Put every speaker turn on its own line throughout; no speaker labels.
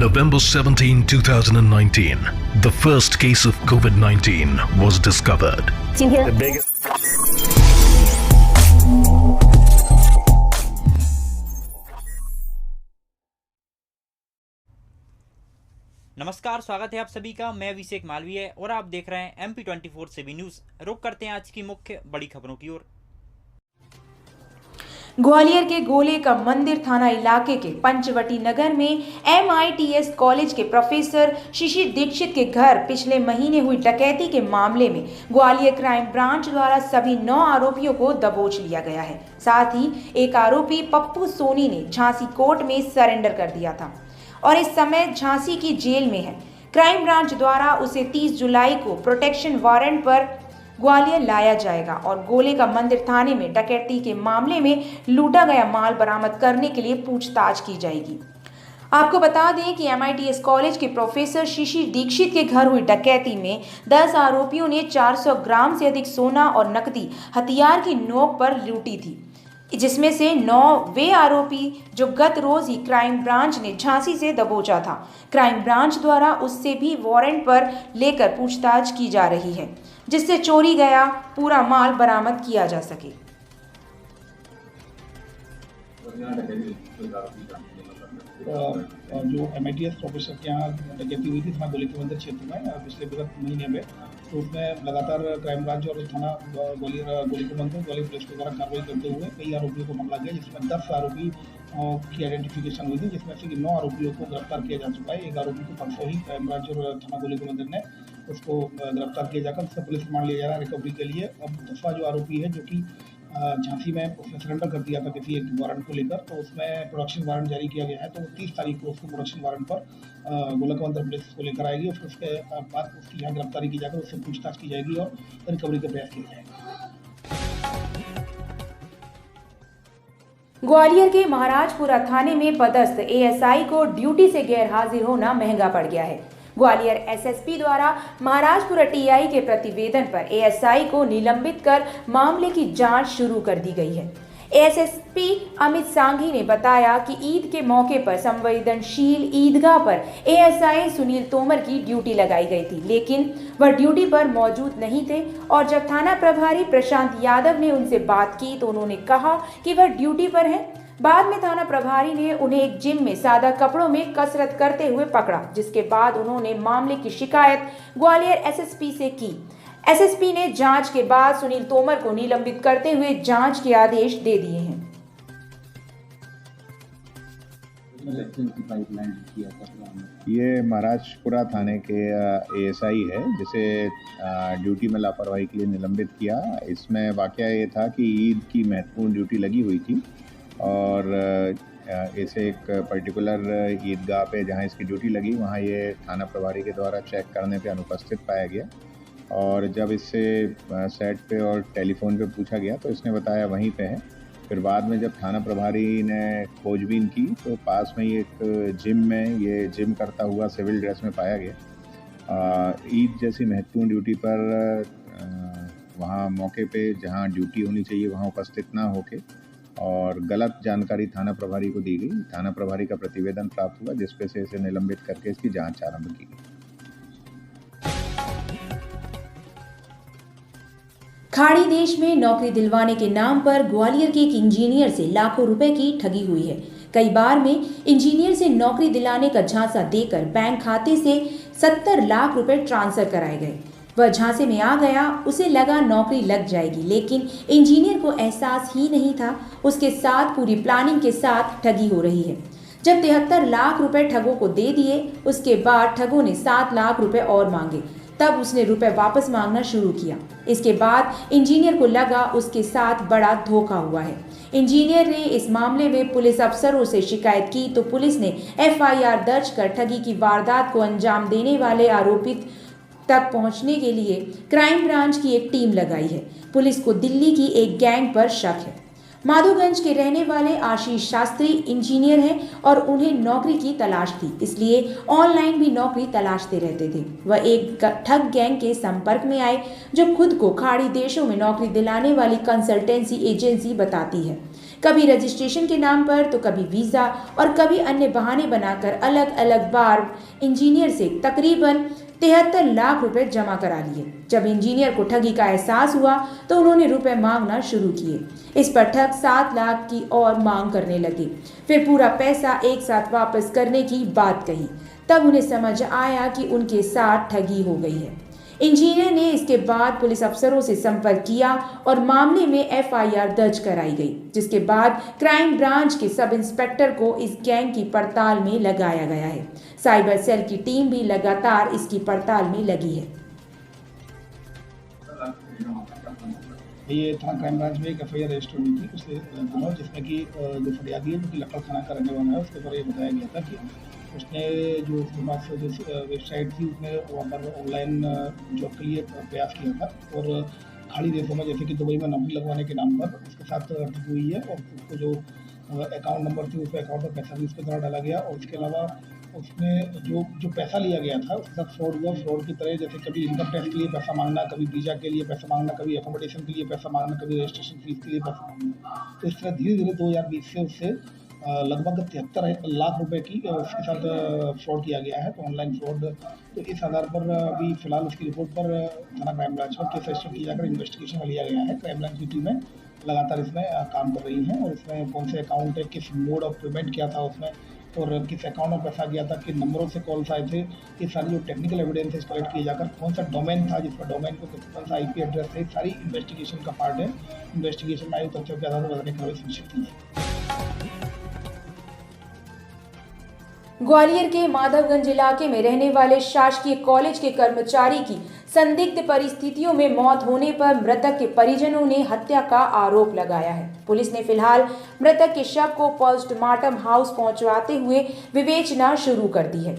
November 17, 2019, the first case of COVID-19 was discovered.
नमस्कार, स्वागत है आप सभी का। मैं अभिषेक मालवीय और आप देख रहे हैं MP24 से भी न्यूज। रुक करते हैं आज की मुख्य बड़ी खबरों की ओर।
ग्वालियर के गोले का मंदिर थाना इलाके के पंचवटी नगर में MITS कॉलेज के प्रोफेसर शिशिर दीक्षित के घर पिछले महीने हुई डकैती के मामले में ग्वालियर क्राइम ब्रांच द्वारा सभी 9 आरोपियों को दबोच लिया गया है। साथ ही एक आरोपी पप्पू सोनी ने झांसी कोर्ट में सरेंडर कर दिया था और इस समय झांसी की जेल में है। क्राइम ब्रांच द्वारा उसे 30 जुलाई को प्रोटेक्शन वारंट पर ग्वालियर लाया जाएगा और गोले का मंदिर थाने में डकैती के मामले में लूटा गया माल बरामद करने के लिए पूछताछ की जाएगी। आपको बता दें कि MITS कॉलेज के प्रोफेसर शिशिर दीक्षित के घर हुई डकैती में 10 आरोपियों ने 400 ग्राम से अधिक सोना और नकदी हथियार की नोक पर लूटी थी, जिसमें से 9 वे आरोपी जो गत रोज ही क्राइम ब्रांच ने झांसी से दबोचा था। क्राइम ब्रांच द्वारा उससे भी वारंट पर लेकर पूछताछ की जा रही है, जिससे चोरी गया पूरा माल बरामद किया जा सके।
जो MITS प्रोफेसर के यहाँ डकैती हुई थी थाना गोली के मंदिर क्षेत्र में पिछले विगत महीने में, तो उसमें लगातार क्राइम ब्रांच और थाना गोली के मंदिर ग्वालियर पुलिस के द्वारा कार्रवाई करते हुए कई आरोपियों को पकड़ा गया, जिसमें 10 आरोपी की आइडेंटिफिकेशन हुई थी, जिसमें से 9 आरोपियों को गिरफ्तार किया जा चुका है। एक आरोपी को परसों ही क्राइम ब्रांच और थाना गोली के मंदिर ने उसको गिरफ्तार किया जाकर उससे पुलिस रिमांड लिया जा रहा है रिकवरी के लिए। अब 10वां जो आरोपी है, जो कि झांसी में उसने सरेंडर कर दिया था किसी एक वारंट को लेकर, तो उसमें प्रोडक्शन वारंट जारी किया गया है। तो 30 तारीख को उसको प्रोडक्शन वारंट पर गोलक मंदिर पुलिस को लेकर आएगी और उसके बाद उसकी यहाँ गिरफ्तारी की जाकर उससे पूछताछ की जाएगी और रिकवरी के प्रयास किए जाएंगे।
ग्वालियर के महाराजपुरा थाने में पदस्थ ASI को ड्यूटी से गैर हाजिर होना महंगा पड़ गया है। ग्वालियर SSP द्वारा महाराजपुरा TI के प्रतिवेदन पर ASI को निलंबित कर मामले की जांच शुरू कर दी गई है। ASSP अमित सांघी ने बताया कि ईद के मौके पर संवेदनशील ईदगाह पर ASI सुनील तोमर की ड्यूटी लगाई गई थी, लेकिन वह ड्यूटी पर मौजूद नहीं थे और जब थाना प्रभारी प्रशांत यादव ने उनसे बात की तो उन्होंने कहा कि वह ड्यूटी पर हैं। बाद में थाना प्रभारी ने उन्हें एक जिम में सादा कपड़ों में कसरत करते हुए पकड़ा, जिसके बाद उन्होंने मामले की शिकायत ग्वालियर SSP से की। SSP ने जांच के बाद सुनील तोमर को निलंबित करते हुए जांच के आदेश दे दिए हैं।
ये महाराजपुरा थाने के ASI है, जिसे ड्यूटी में लापरवाही के लिए निलंबित किया। इसमें वाकया ये था कि ईद की महत्वपूर्ण ड्यूटी लगी हुई थी और इसे एक पर्टिकुलर ईदगाह पे जहाँ इसकी ड्यूटी लगी वहाँ ये थाना प्रभारी के द्वारा चेक करने पे अनुपस्थित पाया गया और जब इससे सेट पे और टेलीफोन पे पूछा गया तो इसने बताया वहीं पे है। फिर बाद में जब थाना प्रभारी ने खोजबीन की तो पास में ही एक जिम में ये जिम करता हुआ सिविल ड्रेस में पाया गया। ईद जैसी महत्वपूर्ण ड्यूटी पर वहाँ मौके पे जहाँ ड्यूटी होनी चाहिए वहाँ उपस्थित ना होके और गलत जानकारी थाना प्रभारी को दी गई। थाना प्रभारी का प्रतिवेदन प्राप्त हुआ, जिस पे से इसे निलंबित करके इसकी जांच आरंभ की गई।
खाड़ी देश में नौकरी दिलवाने के नाम पर ग्वालियर के एक इंजीनियर से लाखों रुपए की ठगी हुई है। कई बार में इंजीनियर से नौकरी दिलाने का झांसा देकर बैंक खाते से 70 लाख रुपए ट्रांसफर कराए गए। वह झांसे में आ गया, उसे लगा नौकरी लग जाएगी, लेकिन इंजीनियर को एहसास ही नहीं था उसके साथ पूरी प्लानिंग के साथ ठगी हो रही है। जब 73 लाख रुपए ठगों को दे दिए, उसके बाद ठगों ने 7 लाख रुपए और मांगे, तब उसने रुपए वापस मांगना शुरू किया। इसके बाद इंजीनियर को लगा उसके साथ बड़ा धोखा हुआ है। इंजीनियर ने इस मामले में पुलिस अफसरों से शिकायत की तो पुलिस ने FIR दर्ज कर ठगी की वारदात को अंजाम देने वाले आरोपित तक पहुंचने के लिए क्राइम ब्रांच की एक टीम लगाई है। पुलिस को दिल्ली की एक गैंग पर शक है। माधोगंज के रहने वाले आशीष शास्त्री इंजीनियर हैं और उन्हें नौकरी की तलाश थी, इसलिए ऑनलाइन भी नौकरी तलाशते रहते थे। वह एक ठग गैंग के संपर्क में आए जो खुद को खाड़ी देशों में नौकरी दिलाने वाली कंसल्टेंसी एजेंसी बताती है। कभी रजिस्ट्रेशन के नाम पर तो कभी वीजा और कभी अन्य बहाने बनाकर अलग अलग बार इंजीनियर से तकरीबन 73 लाख रुपए जमा करा लिए। जब इंजीनियर को ठगी का एहसास हुआ तो उन्होंने रुपए मांगना शुरू किए। इस पर ठग 7 लाख की और मांग करने लगे। फिर पूरा पैसा एक साथ वापस करने की बात कही। तब उन्हें समझ आया कि उनके साथ ठगी हो गई है। इंजीनियर ने इसके बाद पुलिस अफसरों से संपर्क किया और मामले में एफआईआर दर्ज कराई गई, जिसके बाद क्राइम ब्रांच के सब इंस्पेक्टर को इस गैंग की पड़ताल में लगाया गया है। साइबर सेल की टीम भी लगातार इसकी पड़ताल में लगी है।
ये थाना क्राइम ब्रांच में एक एफआईआर रजिस्टर हुई थी पिछले दिनों, जिसमें कि जो फरियादी है जो कि लखनऊ थाना का रहने वाला है, उसके ऊपर ये बताया गया था कि उसने जो उसके पास जो वेबसाइट थी उसने वहाँ पर ऑनलाइन जॉब के लिए प्रयास किया था और खाड़ी देशों में जैसे कि दुबई में नौकरी लगवाने के नाम पर उसके साथ ठगी हुई है और उसको जो अकाउंट नंबर थी उस अकाउंट में पैसा भी उसके द्वारा डाला गया और उसके अलावा उसने जो पैसा लिया गया था उसके साथ फ्रॉड हुआ। फ्रॉड की तरह जैसे कभी इनकम टैक्स के लिए पैसा मांगना, कभी वीज़ा के लिए पैसा मांगना, कभी अकोमोडेशन के लिए पैसा मांगना, कभी रजिस्ट्रेशन फीस के लिए पैसा मांगना। तो इस तरह धीरे धीरे 2020 से उससे लगभग 73 लाख रुपए की उसके साथ फ्रॉड किया गया है। तो ऑनलाइन फ्रॉड, तो इस आधार पर अभी फिलहाल उसकी रिपोर्ट पर थाना क्राइम ब्रांच में केस रजिस्टर किया जाकर इन्वेस्टिगेशन में लिया गया है। क्राइम ब्रांच की टीमें लगातार इसमें काम कर रही हैं और इसमें कौन से अकाउंट है, किस मोड ऑफ पेमेंट किया था उसमें और किस अकाउंट में पैसा गया था, किन नंबरों से कॉल्स आए थे, ये सारी जो टेक्निकल एविडेंसेस कलेक्ट किए जाकर कौन सा डोमेन था जिसका डोमेन को कौन सा आईपी एड्रेस है, सारी इन्वेस्टिगेशन का पार्ट है। इन्वेस्टिगेशन में आयु तथ्यों के आधार पर बदलने कार्रवाई सुनिश्चित की है।
ग्वालियर के माधवगंज इलाके में रहने वाले शासकीय कॉलेज के कर्मचारी की संदिग्ध परिस्थितियों में मौत होने पर मृतक के परिजनों ने हत्या का आरोप लगाया है। पुलिस ने फिलहाल मृतक के शव को पोस्टमार्टम हाउस पहुंचवाते हुए विवेचना शुरू कर दी है।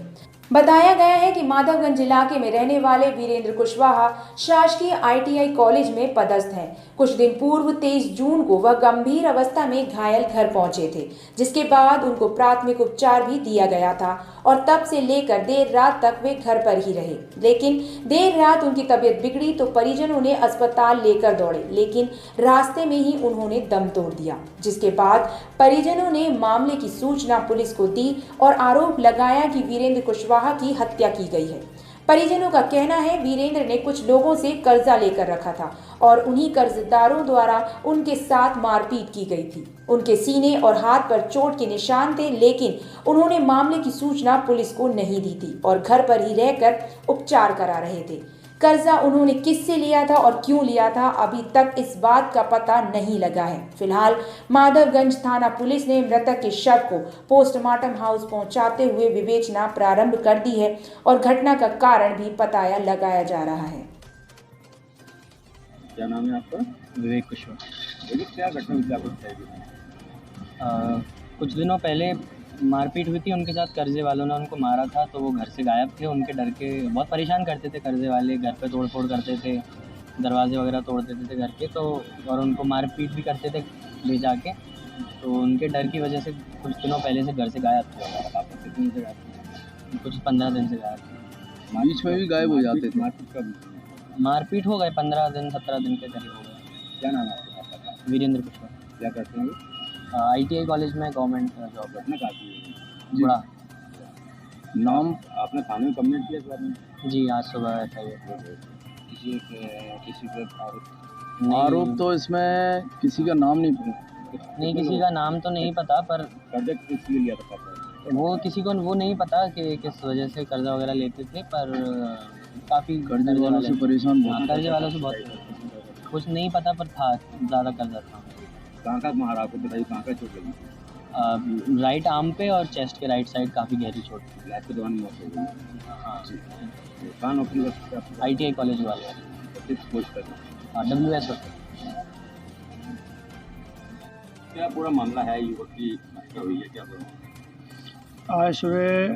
बताया गया है कि माधवगंज इलाके में रहने वाले वीरेंद्र कुशवाहा शासकीय आईटीआई कॉलेज में पदस्थ हैं। कुछ दिन पूर्व 23 जून को वह गंभीर अवस्था में घायल घर पहुंचे थे, जिसके बाद उनको प्राथमिक उपचार भी दिया गया था और तब से लेकर देर रात तक वे घर पर ही रहे। लेकिन देर रात उनकी तबीयत बिगड़ी तो परिजनों ने अस्पताल लेकर दौड़े, लेकिन रास्ते में ही उन्होंने दम तोड़ दिया, जिसके बाद परिजनों ने मामले की सूचना पुलिस को दी और आरोप लगाया कि वीरेंद्र कुशवाहा की हत्या की गई है। परिजनों का कहना है वीरेंद्र ने कुछ लोगों से कर्जा लेकर रखा था और उन्हीं कर्जदारों द्वारा उनके साथ मारपीट की गई थी। उनके सीने और हाथ पर चोट के निशान थे, लेकिन उन्होंने मामले की सूचना पुलिस को नहीं दी थी और घर पर ही रहकर उपचार करा रहे थे। कर्जा उन्होंने किससे लिया था और क्यों लिया था, अभी तक इस बात का पता नहीं लगा है। फिलहाल माधवगंज थाना पुलिस ने मृतक के शव को पोस्टमार्टम हाउस पहुंचाते हुए विवेचना प्रारंभ कर दी है और घटना का कारण भी पता लगाया जा रहा है।
क्या नाम है आपका?
विवेक कुशवाहा।
क्या घटना हुई, क्या कुछ है?
कुछ दिनों पहले मारपीट हुई थी उनके साथ। कर्जे वालों ने उनको मारा था तो वो घर से गायब थे। उनके डर के बहुत परेशान करते थे कर्जे वाले, घर पे तोड़ फोड़ करते थे, दरवाजे वगैरह तोड़ देते थे घर के, तो और उनको मारपीट भी करते थे ले जाके। तो उनके डर की वजह से कुछ दिनों पहले से घर से गायब थे।
आपको कितने से गायब?
कुछ 15 दिन से गायब थे।
बीच में भी गायब हो जाते थे? मारपीट कब?
मारपीट हो गए 15 दिन 17 दिन के करीब हो गए।
क्या नाम है आपका?
वीरेंद्र कुशवाहा।
क्या करते हैं?
ITI कॉलेज में गवर्नमेंट जॉब
घटना काफ़ी है
बड़ा।
नाम आपने थाने में कंप्लेंट किया इस बारे में?
जी, आज सुबह
किसी पे आरोप तो इसमें किसी का नाम
नहीं, किसी का नाम तो नहीं पता, पर
कर्जा किसने लिया था पता?
वो किसी को वो नहीं पता कि किस वजह से कर्जा वगैरह लेते थे, पर काफ़ी
कर्जे वालों से परेशान बहुत।
कर्जे वालों से बहुत कुछ नहीं पता, पर था ज़्यादा कर्जा था।
कहाँ का मारा आपको बताइए, कहाँ का चोट लगी?
राइट आर्म पे और चेस्ट के राइट साइड काफ़ी गहरी चोट थी।
इलाज के दौरान मौत हो गई।
हाँ जी।
कहाँ नौकरी करते हैं आप?
ITI कॉलेज वाले।
किस पोस्ट पर?
WS होते।
क्या पूरा मामला है? युवक की हत्या हुई है, क्या पूरा?
आज सुबह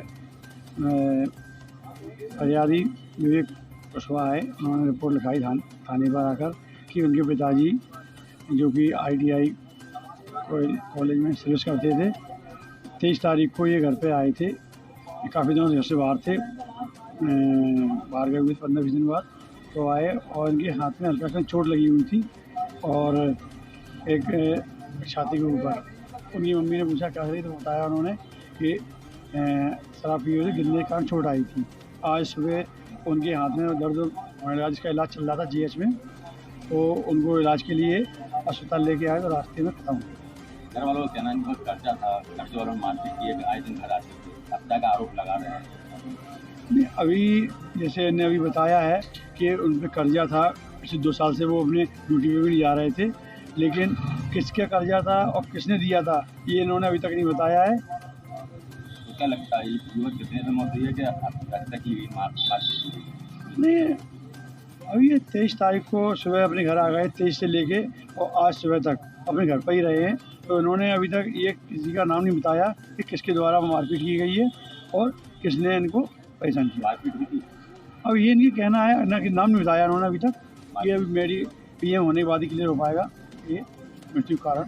फरियादी विवेक कुशवाहा है, उन्होंने रिपोर्ट लिखाई थाने पर आकर कि उनके पिताजी जो कि ITI कॉलेज में सर्विस करते थे। 23 तारीख को ये घर पे आए थे। काफ़ी दिनों से घर से बाहर थे, बाहर गए हुए 15-20 दिन बाद तो आए और इनके हाथ में हल्का सा चोट लगी हुई थी और एक छाती के ऊपर। उनकी मम्मी ने पूछा क्या करी तो बताया उन्होंने कि शराब पी हुई गिरने के कारण चोट आई थी। आज सुबह उनके हाथ में दर्द होने लगा, जिसका इलाज चल रहा था GH में, तो उनको इलाज के लिए अस्पताल लेके आए तो रास्ते में खत्म हो गया।
घर वालों का कहना है बहुत कर्जा था, कर्जे वालों ने मारपीट की है, आए दिन घर आते थे, हत्या का आरोप लगा रहे हैं।
नहीं, अभी जैसे इन्हें अभी बताया है कि उन पर कर्जा था, पिछले 2 साल से वो अपने ड्यूटी पे भी नहीं जा रहे थे, लेकिन किसका कर्जा था और किसने दिया था ये इन्होंने अभी तक नहीं बताया है।
तो क्या लगता है युवक कितने से मौत हुई है कि हत्या की हुई, मारपीट की हुई?
नहीं, अभी ये 23 तारीख को सुबह अपने घर आ गए, 23 से लेके और आज सुबह तक अपने घर पर ही रहे हैं। तो इन्होंने अभी तक ये किसी का नाम नहीं बताया कि किसके द्वारा मारपीट की गई है और किसने इनको परेशान किया।
मारपीट हुई थी?
अब ये इनकी कहना है ना कि नाम नहीं बताया उन्होंने अभी तक। ये अभी मेरी PM होने के बाद ही क्लियर हो पाएगा ये मृत्यु कारण।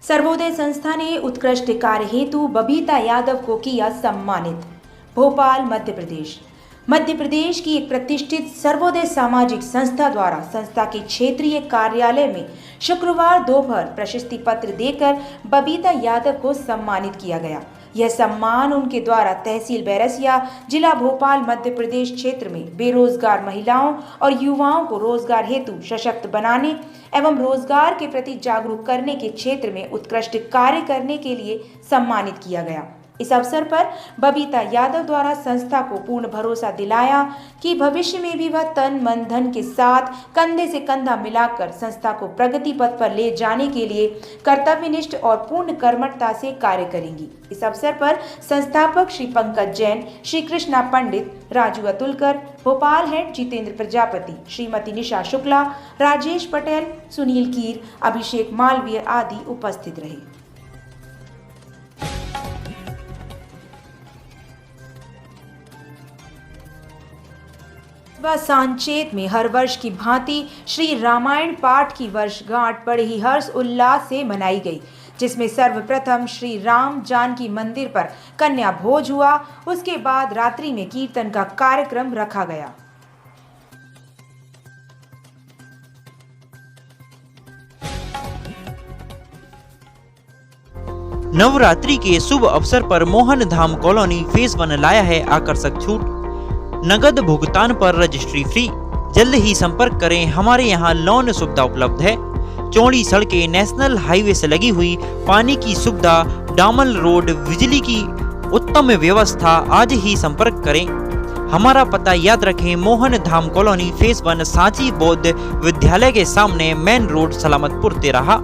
सर्वोदय संस्था ने उत्कृष्ट कार्य हेतु बबीता यादव को किया सम्मानित। भोपाल, मध्य प्रदेश की एक प्रतिष्ठित सर्वोदय सामाजिक संस्था द्वारा संस्था के क्षेत्रीय कार्यालय में शुक्रवार दोपहर प्रशस्ति पत्र देकर बबीता यादव को सम्मानित किया गया। यह सम्मान उनके द्वारा तहसील बैरसिया, जिला भोपाल, मध्य प्रदेश क्षेत्र में बेरोजगार महिलाओं और युवाओं को रोजगार हेतु सशक्त बनाने एवं रोजगार के प्रति जागरूक करने के क्षेत्र में उत्कृष्ट कार्य करने के लिए सम्मानित किया गया। इस अवसर पर बबीता यादव द्वारा संस्था को पूर्ण भरोसा दिलाया कि भविष्य में भी वह तन मन धन के साथ कंधे से कंधा मिलाकर संस्था को प्रगति पथ पर ले जाने के लिए कर्तव्यनिष्ठ और पूर्ण कर्मठता से कार्य करेंगी। इस अवसर पर संस्थापक श्री पंकज जैन, श्री कृष्णा पंडित, राजू अतुलकर, भोपाल हेड जितेंद्र प्रजापति, श्रीमती निशा शुक्ला, राजेश पटेल, सुनील कीर, अभिषेक मालवीय आदि उपस्थित रहे। सांचेत में हर वर्ष की भांति श्री रामायण पाठ की वर्षगांठ बड़े ही हर्ष उल्लास से मनाई गई, जिसमें सर्वप्रथम श्री राम जानकी मंदिर पर कन्या भोज हुआ। उसके बाद रात्रि में कीर्तन का कार्यक्रम रखा गया।
नवरात्रि के शुभ अवसर पर मोहन धाम कॉलोनी फेज 1 लाया है आकर्षक छूट। नगद भुगतान पर रजिस्ट्री फ्री। जल्द ही संपर्क करें, हमारे यहाँ लोन सुविधा उपलब्ध है। चौड़ी सड़कें, नेशनल हाईवे से लगी हुई, पानी की सुविधा, डामल रोड, बिजली की उत्तम व्यवस्था। आज ही संपर्क करें। हमारा पता याद रखें, मोहन धाम कॉलोनी फेज 1 सांची बौद्ध विद्यालय के सामने, मेन रोड, सलामतपुर, तेराहा।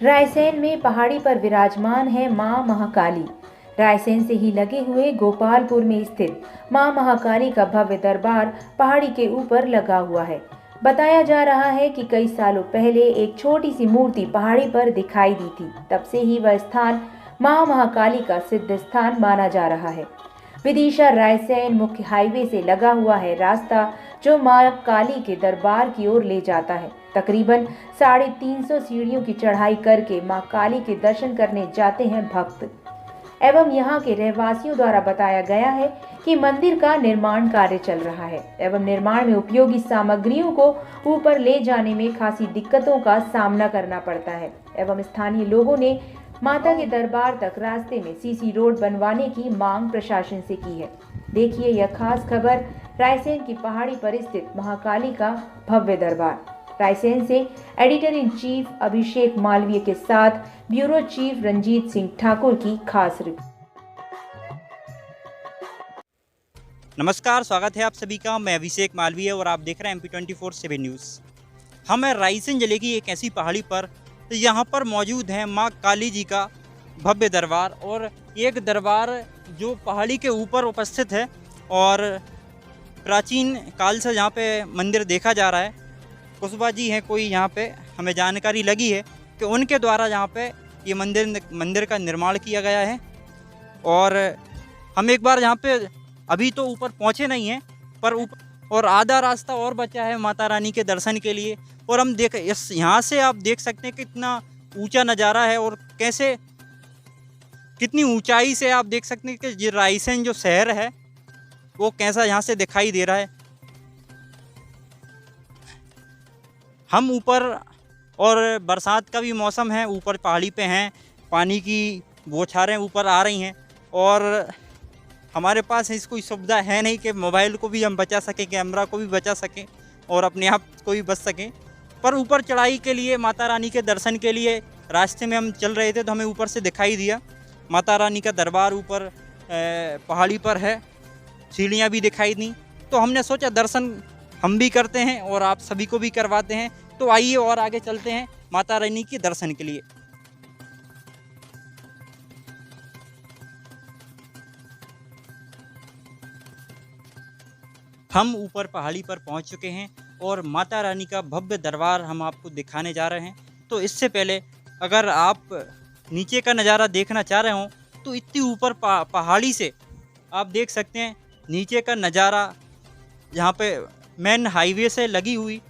रायसेन में पहाड़ी पर विराजमान है मां महाकाली। रायसेन से ही लगे हुए गोपालपुर में स्थित मां महाकाली का भव्य दरबार पहाड़ी के ऊपर लगा हुआ है। बताया जा रहा है कि कई सालों पहले एक छोटी सी मूर्ति पहाड़ी पर दिखाई दी थी। तब से ही वह स्थान मां महाकाली का सिद्ध स्थान माना जा रहा है। विदिशा रायसेन मुख्य हाईवे से लगा हुआ है रास्ता जो मां काली के दरबार की ओर ले जाता है। तकरीबन 350 सीढ़ियों की चढ़ाई करके मां काली के दर्शन करने जाते हैं भक्त। एवं यहाँ के रहवासियों द्वारा बताया गया है कि मंदिर का निर्माण कार्य चल रहा है एवं निर्माण में उपयोगी सामग्रियों को ऊपर ले जाने में खासी दिक्कतों का सामना करना पड़ता है। एवं स्थानीय लोगों ने माता के दरबार तक रास्ते में सीसी रोड बनवाने की मांग प्रशासन से की है। देखिए यह खास खबर रायसेन की पहाड़ी पर स्थित महाकाली का भव्य दरबार। रायसेन से एडिटर इन चीफ अभिषेक मालवीय के साथ ब्यूरो चीफ रंजीत सिंह ठाकुर की खास रिपोर्ट।
नमस्कार, स्वागत है आप सभी का। मैं अभिषेक मालवीय और आप देख रहे हैं MP24/7 न्यूज़। हम रायसेन जिले की एक ऐसी पहाड़ी पर
तो यहाँ पर मौजूद है माँ काली जी का भव्य दरबार, और एक दरबार जो पहाड़ी के ऊपर उपस्थित है और प्राचीन काल से यहाँ पे मंदिर देखा जा रहा है। कुशवा जी हैं कोई यहाँ पे, हमें जानकारी लगी है कि उनके द्वारा यहाँ पे ये मंदिर का निर्माण किया गया है। और हम एक बार यहाँ पे अभी तो ऊपर पहुँचे नहीं हैं, पर और आधा रास्ता और बचा है माता रानी के दर्शन के लिए। और हम यहाँ से आप देख सकते हैं कितना ऊंचा नज़ारा है, और कैसे कितनी ऊंचाई से आप देख सकते हैं कि ये रायसेन जो शहर है वो कैसा यहाँ से दिखाई दे रहा है। हम ऊपर, और बरसात का भी मौसम है, ऊपर पहाड़ी पे हैं, पानी की बौछारें ऊपर आ रही हैं, और हमारे पास इस कोई सुविधा है नहीं कि मोबाइल को भी हम बचा सकें, कैमरा को भी बचा सकें और अपने आप को भी बच सकें। पर ऊपर चढ़ाई के लिए, माता रानी के दर्शन के लिए रास्ते में हम चल रहे थे तो हमें ऊपर से दिखाई दिया माता रानी का दरबार ऊपर पहाड़ी पर है, सीढ़ियाँ भी दिखाई दी। तो हमने सोचा दर्शन हम भी करते हैं और आप सभी को भी करवाते हैं। तो आइए और आगे चलते हैं माता रानी के दर्शन के लिए। हम ऊपर पहाड़ी पर पहुंच चुके हैं और माता रानी का भव्य दरबार हम आपको दिखाने जा रहे हैं। तो इससे पहले अगर आप नीचे का नज़ारा देखना चाह रहे हो तो इतनी ऊपर पहाड़ी से आप देख सकते हैं नीचे का नज़ारा। यहाँ पे मेन हाईवे से लगी हुई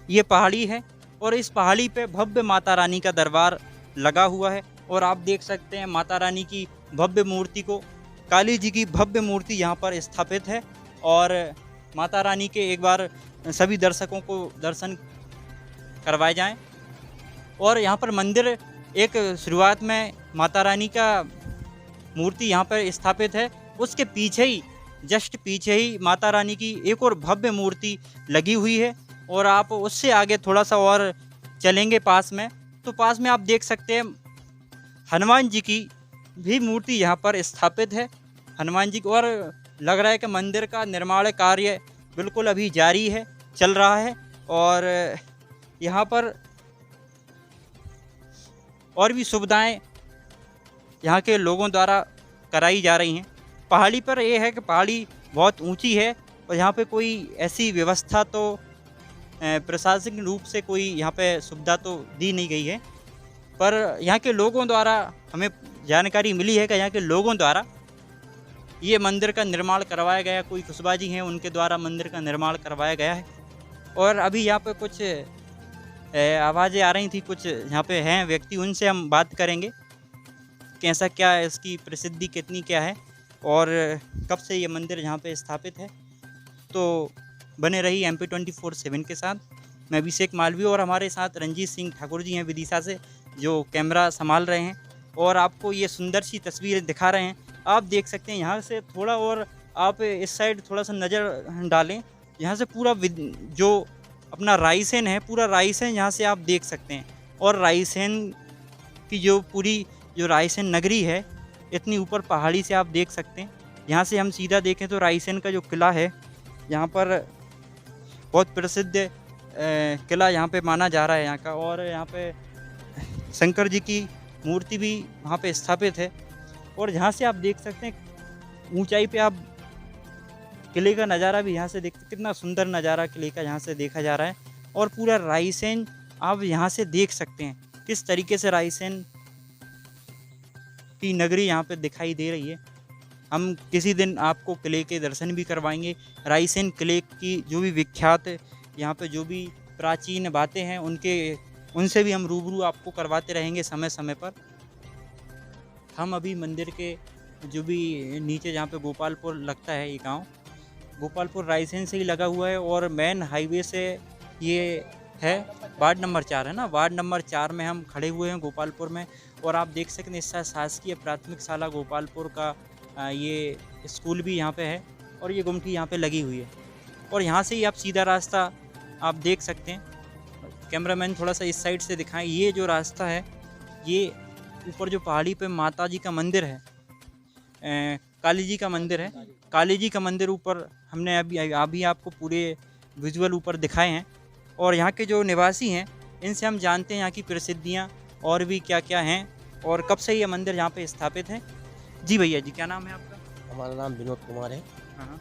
ये पहाड़ी है, और इस पहाड़ी पे भव्य माता रानी का दरबार लगा हुआ है। और आप देख सकते हैं माता रानी की भव्य मूर्ति को, काली जी की भव्य मूर्ति यहाँ पर स्थापित है। और माता रानी के एक बार सभी दर्शकों को दर्शन करवाए जाएं। और यहाँ पर मंदिर एक शुरुआत में माता रानी का मूर्ति यहाँ पर स्थापित है, उसके पीछे ही, जस्ट पीछे ही माता रानी की एक और भव्य मूर्ति लगी हुई है। और आप उससे आगे थोड़ा सा और चलेंगे पास में, तो पास में आप देख सकते हैं हनुमान जी की भी मूर्ति यहाँ पर स्थापित है, हनुमान जी को। और लग रहा है कि मंदिर का निर्माण कार्य बिल्कुल अभी जारी है, चल रहा है। और यहाँ पर और भी सुविधाएं यहाँ के लोगों द्वारा कराई जा रही हैं। पहाड़ी पर यह है कि पहाड़ी बहुत ऊंची है और यहाँ पे कोई ऐसी व्यवस्था तो प्रशासनिक रूप से कोई यहाँ पे सुविधा तो दी नहीं गई है, पर यहाँ के लोगों द्वारा हमें जानकारी मिली है कि यहाँ के लोगों द्वारा ये मंदिर का निर्माण करवाया गया। कोई कुशवा जी हैं, उनके द्वारा मंदिर का निर्माण करवाया गया है। और अभी यहाँ पे कुछ आवाज़ें आ रही थी, कुछ यहाँ पे हैं व्यक्ति, उनसे हम बात करेंगे कैसा क्या है, इसकी प्रसिद्धि कितनी क्या है और कब से ये मंदिर यहाँ पे स्थापित है। तो बने रही MP24/7 के साथ। मैं अभिषेक मालवीय और हमारे साथ रंजीत सिंह ठाकुर जी हैं विदिशा से, जो कैमरा संभाल रहे हैं और आपको ये सुंदर सी तस्वीरें दिखा रहे हैं। आप देख सकते हैं यहाँ से थोड़ा और आप इस साइड थोड़ा सा नज़र डालें, यहाँ से पूरा जो अपना रायसेन है, पूरा रायसेन यहाँ से आप देख सकते हैं। और रायसेन की जो पूरी जो रायसेन नगरी है, इतनी ऊपर पहाड़ी से आप देख सकते हैं। यहाँ से हम सीधा देखें तो रायसेन का जो किला है, यहाँ पर बहुत प्रसिद्ध किला यहाँ पे माना जा रहा है यहाँ का। और यहाँ पे शंकर जी की मूर्ति भी वहाँ पे स्थापित है। और यहाँ से आप देख सकते हैं ऊंचाई पे आप किले का नज़ारा भी यहाँ से देखते, कितना सुंदर नज़ारा किले का यहाँ से देखा जा रहा है। और पूरा रायसेन आप यहाँ से देख सकते हैं किस तरीके से रायसेन की नगरी यहाँ पे दिखाई दे रही है। हम किसी दिन आपको किले के दर्शन भी करवाएंगे। रायसेन किले की जो भी विख्यात यहाँ पे जो भी प्राचीन बातें हैं उनसे भी हम रूबरू आपको करवाते रहेंगे समय समय पर। हम अभी मंदिर के जो भी नीचे जहाँ पे गोपालपुर लगता है, ये गांव गोपालपुर रायसेन से ही लगा हुआ है और मेन हाईवे से ये है। वार्ड नंबर 4 है ना, वार्ड नंबर 4 में हम खड़े हुए हैं गोपालपुर में। और आप देख सकते हैं इस शासकीय प्राथमिक शाला गोपालपुर का ये स्कूल भी यहाँ पे है और ये गुमटी यहाँ पे लगी हुई है। और यहाँ से ही आप सीधा रास्ता आप देख सकते हैं। कैमरामैन थोड़ा सा इस साइड से दिखाएं। ये जो रास्ता है, ये ऊपर जो पहाड़ी पे माता जी का मंदिर है, काली जी का मंदिर है, काली जी का मंदिर ऊपर हमने अभी आपको पूरे विजुअल ऊपर दिखाए हैं। और यहाँ के जो निवासी हैं इनसे हम जानते हैं यहाँ की प्रसिद्धियाँ और भी क्या क्या हैं और कब से ये मंदिर यहाँ पे स्थापित है। जी भैया जी, क्या नाम है आपका?
हमारा नाम विनोद कुमार है।
हाँ।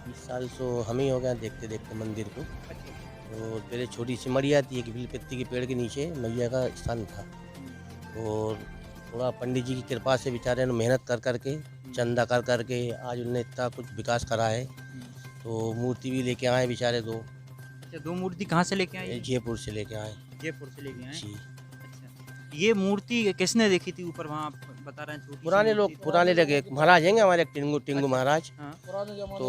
20 साल तो हम ही हो गए देखते देखते मंदिर को। और पहले छोटी सी मड़िया थी, एक बिलपत्ती के पेड़ के नीचे मैया का स्थान था। और थोड़ा पंडित जी की कृपा से बेचारे ने मेहनत कर करके चंदा कर करके आज उन्होंने इतना कुछ विकास करा है। तो मूर्ति भी लेके आए बेचारे दो।
अच्छा, 2 मूर्ति कहाँ से लेके आए?
जयपुर से लेके आए।
जयपुर से लेके आए।
जी।
अच्छा, ये मूर्ति किसने देखी थी ऊपर वहाँ आप बता रहे हैं? छोटी सी
पुराने
मूर्ति
लोग,
थी।
पुराने लगे महाराज हैं हमारे, टिंगू महाराज।
हाँ।
तो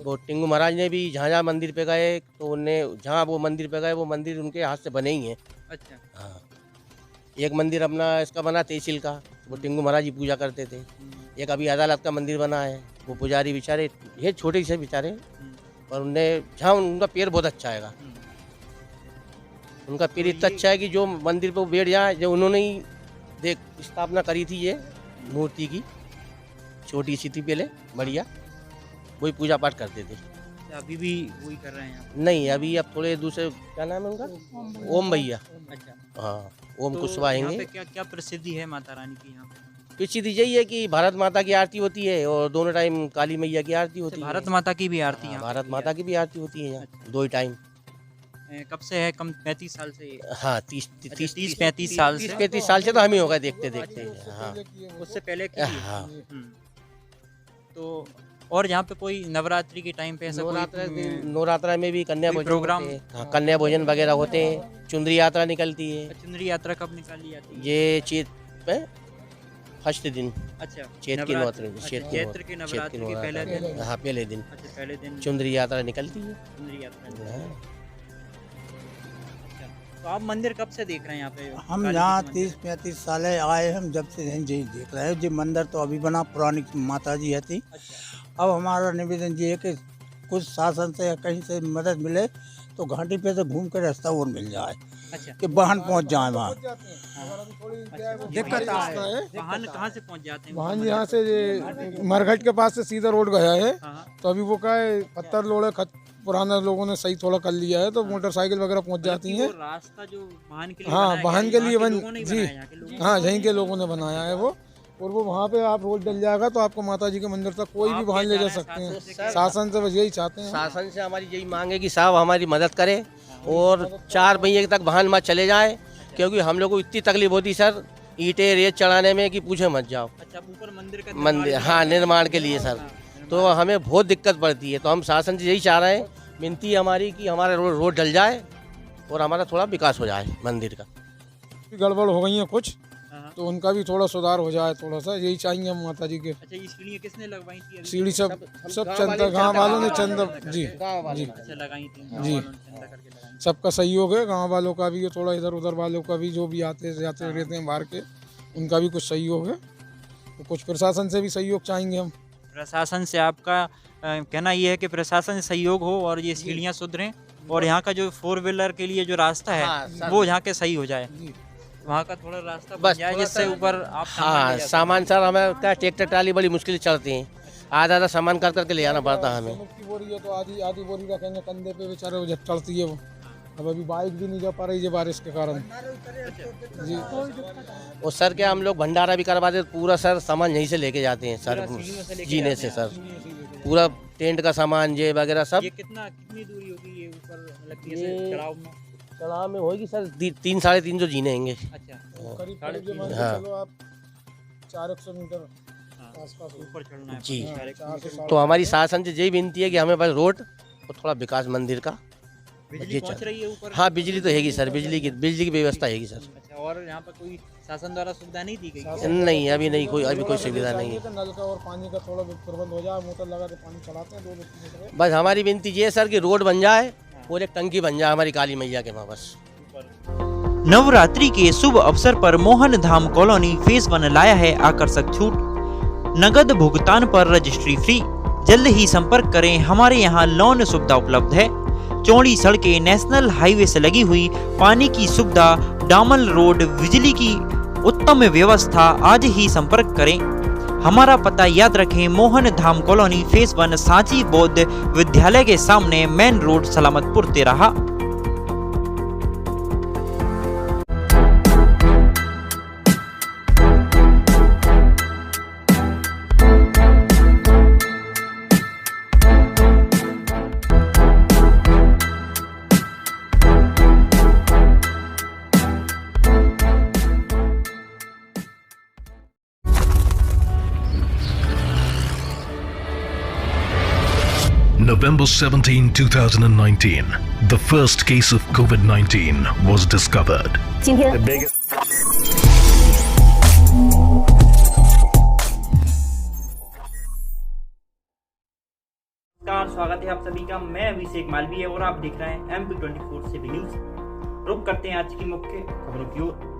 वो टिंगू महाराज ने भी जहाँ जहाँ मंदिर पे गए तो उनने जहाँ वो मंदिर पे गए वो मंदिर उनके हाथ से बने ही हैं।
अच्छा।
हाँ, एक मंदिर अपना इसका बना तहसील का, वो टिंगू महाराज जी पूजा करते थे। एक अभी अदालत का मंदिर बना है, वो पुजारी बेचारे ये छोटे से बेचारे, पर उनने जहाँ उनका पैर बहुत अच्छा है, उनका पैर इतना अच्छा है कि जो मंदिर पे बैठ जाए, जो उन्होंने ही देख स्थापना करी थी ये मूर्ति की, छोटी सी थी पहले बढ़िया, वही पूजा पाठ करते थे।
अभी भी वही कर रहे हैं आप?
नहीं, अभी अब थोड़े दूसरे, क्या नाम है उनका? ओम भैया।
अच्छा।
हाँ, ओम
तो
कुशवाहा
यहाँ
हैं।
पे क्या क्या प्रसिद्धि है माता रानी की यहाँ पे?
प्रसिद्धि यही है कि भारत माता की आरती होती है और दोनों टाइम काली मैया की आरती होती है।
भारत माता की भी आरती
हाँ,
यहाँ पे
भारत
की
माता
जाती
की भी आरती होती है यहाँ,
अच्छा।
2 ही टाइम।
कब से है? कम 35 साल से?
हाँ,
30-35 साल से?
35 साल से तो हम ही हो गए देखते देखते। हाँ,
उससे पहले की?
हाँ।
तो और यहाँ पे कोई नवरात्रि के टाइम पे ऐसा
नवरात्रा में भी कन्या भोजन
प्रोग्राम?
होते हैं। हाँ, कन्या भोजन वगैरह होते हैं। चुंदरी यात्रा निकलती है।
चुंदरी यात्रा कब निकाली जाती है?
ये चैत में फर्स्ट दिन।
अच्छा,
चैत की नवरात्रि,
चैत्र के नवरात्रि के पहले दिन?
हाँ, पहले दिन।
अच्छा, पहले दिन
चुंदरी यात्रा निकलती है।
चुंदरी यात्रा।
हाँ।
तो आप मंदिर कब से देख रहे हैं यहाँ पे?
हम
काली
यहाँ
जी के मंदिर?
30-35 साल आए, हम जब से यहीं यही देख रहे हैं। जो मंदिर तो अभी बना, पुरानी माता जी है थी।
अच्छा।
अब हमारा निवेदन ये है कि कुछ शासन से या कहीं से मदद मिले तो घाटी पे से घूम के रास्ता और मिल जाए।
अच्छा।
कि वाहन पहुँच जाए वहाँ।
दिक्कत है। वाहन कहाँ से पहुँच जाते हैं?
वाहन यहाँ से मरघट के पास से सीधा रोड गया है।
हाँ।
तो अभी वो क्या है, पत्थर लोड़े पुराने लोगों ने सही थोड़ा कर लिया है, तो मोटरसाइकिल वगैरह पहुँच जाती हैं।
रास्ता जो वाहन के लिए
हाँ,
बनाया
वाहन
गया
के
है,
लिए
यहाँ
बन
लोगों ने ही
जी,
बनाया है, यहाँ के लोगों ने।
हाँ, यहीं के लोगों ने बनाया है वो। और वो वहाँ पे आप रोड डल जाएगा तो आपको माता जी के मंदिर तक कोई भी
आप
वाहन
ये
ले जा
चाह
सकते
रहे हैं
हैं। शासन से बस यही चाहते हैं।
शासन से हमारी यही मांग है कि साहब हमारी मदद करें और 4 महीने तक वाहन मत चले जाए, क्योंकि हम लोग को इतनी तकलीफ होती सर ईंटें रेत चढ़ाने में कि पूछे मत जाओ।
अच्छा, ऊपर मंदिर का
मंदिर, हाँ, निर्माण के लिए सर, तो हमें बहुत दिक्कत पड़ती है। तो हम शासन से यही चाह रहे हैं, विनती है हमारी कि हमारा रोड डल जाए और हमारा थोड़ा विकास हो जाए मंदिर का।
गड़बड़ हो गई है कुछ,
हाँ।
तो उनका भी थोड़ा सुधार हो जाए, थोड़ा सा यही चाहिए हम माता जी के।
अच्छा, ये सीढ़ियाँ किसने लगवाई थी अभी?
सीढ़ी सब चंदा गाँव वालों ने चंदा जी जी
अच्छा, लगाई थी गाँव
जी।
वालों ने चंदा करके लगाई।
सबका सहयोग है, गांव वालों का भी, थोड़ा इधर उधर वालों का भी, जो भी आते जाते रहते हैं बाहर के, उनका भी कुछ सहयोग है। तो कुछ प्रशासन से भी सहयोग चाहेंगे हम।
प्रशासन से आपका कहना ये है कि प्रशासन से सहयोग हो और ये सीढ़ियाँ सुधरें और यहाँ का जो 4 व्हीलर के लिए जो रास्ता है,
हाँ,
वो यहाँ के सही हो जाए, वहाँ का थोड़ा रास्ता बन जाए जिससे ऊपर आप
हाँ, सामान सर हमें क्या ट्रैक्टर ट्राली बड़ी मुश्किल से चलती हैं, आधा सामान कर करके ले आना पड़ता है हमें।
की बोरी है तो आधी बोरी रखेंगे कंधे पे, बेचारे वो जब चढ़ती है वो। अब अभी बाइक भी नहीं जा पा रही है बारिश के कारण जी।
और सर क्या हम लोग भंडारा भी करवाते, पूरा सर सामान यहीं से लेके जाते हैं सर, जीने से सर, पूरा टेंट का सामान ये वगैरह सब।
ये कितनी दूरी होगी ये ऊपर, मतलब ये चढ़ाव में?
चढ़ाव में होगी सर 3-350 जीने होंगे।
अच्छा,
करीब ये मान के
हाँ।
चलो आप 400 मीटर आसपास
ऊपर चढ़ना है
जी।
400
तो हमारी शासन से यही विनती है कि हमें बस रोड और थोड़ा विकास मंदिर का।
बिजली पहुँच रही है ऊपर?
हाँ, बिजली तो हैगी सर, बिजली की व्यवस्था हैगी सर।
अच्छा, और यहाँ पर कोई शासन द्वारा सुविधा नहीं दी गई?
नहीं, अभी नहीं, अभी कोई सुविधा नहीं है।
नल का और पानी का थोड़ा प्रबंध हो जाए, मोटर लगा के पानी चढ़ाते हैं 2 मीटर।
बस हमारी विनती ये है सर कि रोड बन जाए और एक टंकी बन जाए हमारी काली मैया के वहाँ बस।
नवरात्रि के शुभ अवसर पर मोहन धाम कॉलोनी फेज 1 लाया है आकर्षक छूट। नगद भुगतान पर रजिस्ट्री फ्री। जल्द ही संपर्क करें, हमारे यहाँ लोन सुविधा उपलब्ध है। चौड़ी सड़कें, नेशनल हाईवे से लगी हुई, पानी की सुविधा, डामल रोड, बिजली की उत्तम व्यवस्था। आज ही संपर्क करें। हमारा पता याद रखें, मोहन धाम कॉलोनी फेज 1 सांची बौद्ध विद्यालय के सामने, main road, Salamatpur, तेराहा।
November 17, 2019, the first case of COVID-19 was discovered.
नमस्कार, स्वागत है आप सभी का। मैं अभिषेक मालवीय और आप देख रहे हैं MP24 से न्यूज। रुक करते हैं आज की मुख्य खबरों की ओर।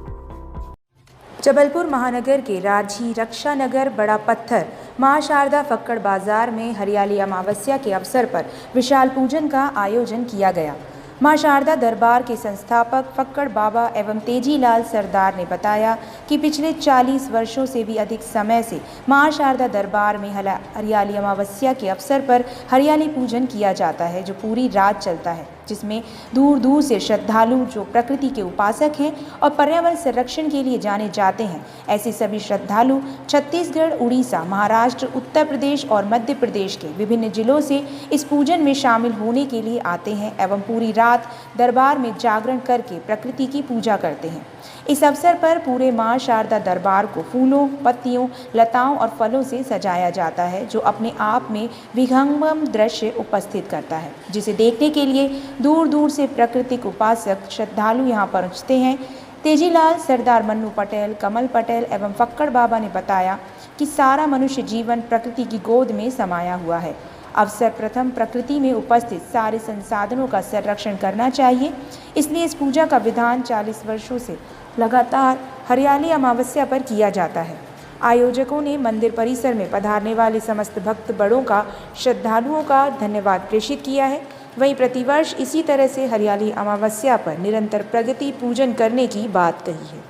जबलपुर महानगर के राजी रक्षा नगर बड़ा पत्थर मां शारदा फक्कड़ बाजार में हरियाली अमावस्या के अवसर पर विशाल पूजन का आयोजन किया गया। मां शारदा दरबार के संस्थापक फक्कड़ बाबा एवं तेजीलाल सरदार ने बताया कि पिछले 40 वर्षों से भी अधिक समय से मां शारदा दरबार में हरियाली अमावस्या के अवसर पर हरियाली पूजन किया जाता है, जो पूरी रात चलता है, जिसमें दूर दूर से श्रद्धालु जो प्रकृति के उपासक हैं और पर्यावरण संरक्षण के लिए जाने जाते हैं, ऐसे सभी श्रद्धालु छत्तीसगढ़, उड़ीसा, महाराष्ट्र, उत्तर प्रदेश और मध्य प्रदेश के विभिन्न जिलों से इस पूजन में शामिल होने के लिए आते हैं एवं पूरी रात दरबार में जागरण करके प्रकृति की पूजा करते हैं। इस अवसर पर पूरे मां शारदा दरबार को फूलों, पत्तियों, लताओं और फलों से सजाया जाता है, जो अपने आप में विहंगम दृश्य उपस्थित करता है, जिसे देखने के लिए दूर दूर से प्राकृतिक उपासक श्रद्धालु यहाँ पहुँचते हैं। तेजीलाल सरदार, मन्नू पटेल, कमल पटेल एवं फक्कड़ बाबा ने बताया कि सारा मनुष्य जीवन प्रकृति की गोद में समाया हुआ है। अवसर प्रथम प्रकृति में उपस्थित सारे संसाधनों का संरक्षण करना चाहिए, इसलिए इस पूजा का विधान 40 वर्षों से लगातार हरियाली अमावस्या पर किया जाता है। आयोजकों ने मंदिर परिसर में पधारने वाले समस्त भक्त बड़ों का, श्रद्धालुओं का धन्यवाद प्रेषित किया है। वहीं प्रतिवर्ष इसी तरह से हरियाली अमावस्या पर निरंतर प्रगति पूजन करने की बात कही है।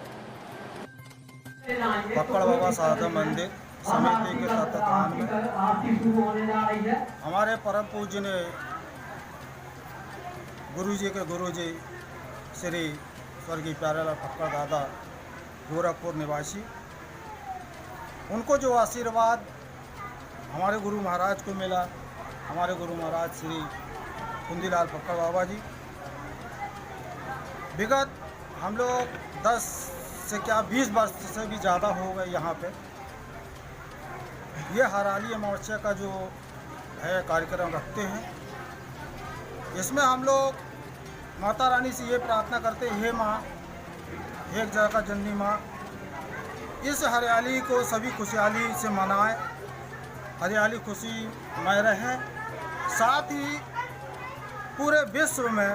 फक्कड़ बाबा शारदा मंदिर समिति के तत्वाधान में हमारे परम पूजनीय गुरुजी के गुरुजी श्री स्वर्गीय प्यारेलाल फक्कड़ दादा, गोरखपुर निवासी, उनको जो आशीर्वाद हमारे गुरु महाराज को मिला, हमारे गुरु महाराज श्री कुंदीलाल फक्कड़ बाबा जी, विगत हम लोग 10 से क्या 20 वर्ष से भी ज़्यादा हो गए यहाँ पे ये हरियाली अमावस्या का जो है कार्यक्रम रखते हैं। इसमें हम लोग माता रानी से ये प्रार्थना करते हैं, हे माँ, एक जगह जननी माँ, इस हरियाली को सभी खुशहाली से मनाएं, हरियाली खुशी में रहें, साथ ही पूरे विश्व में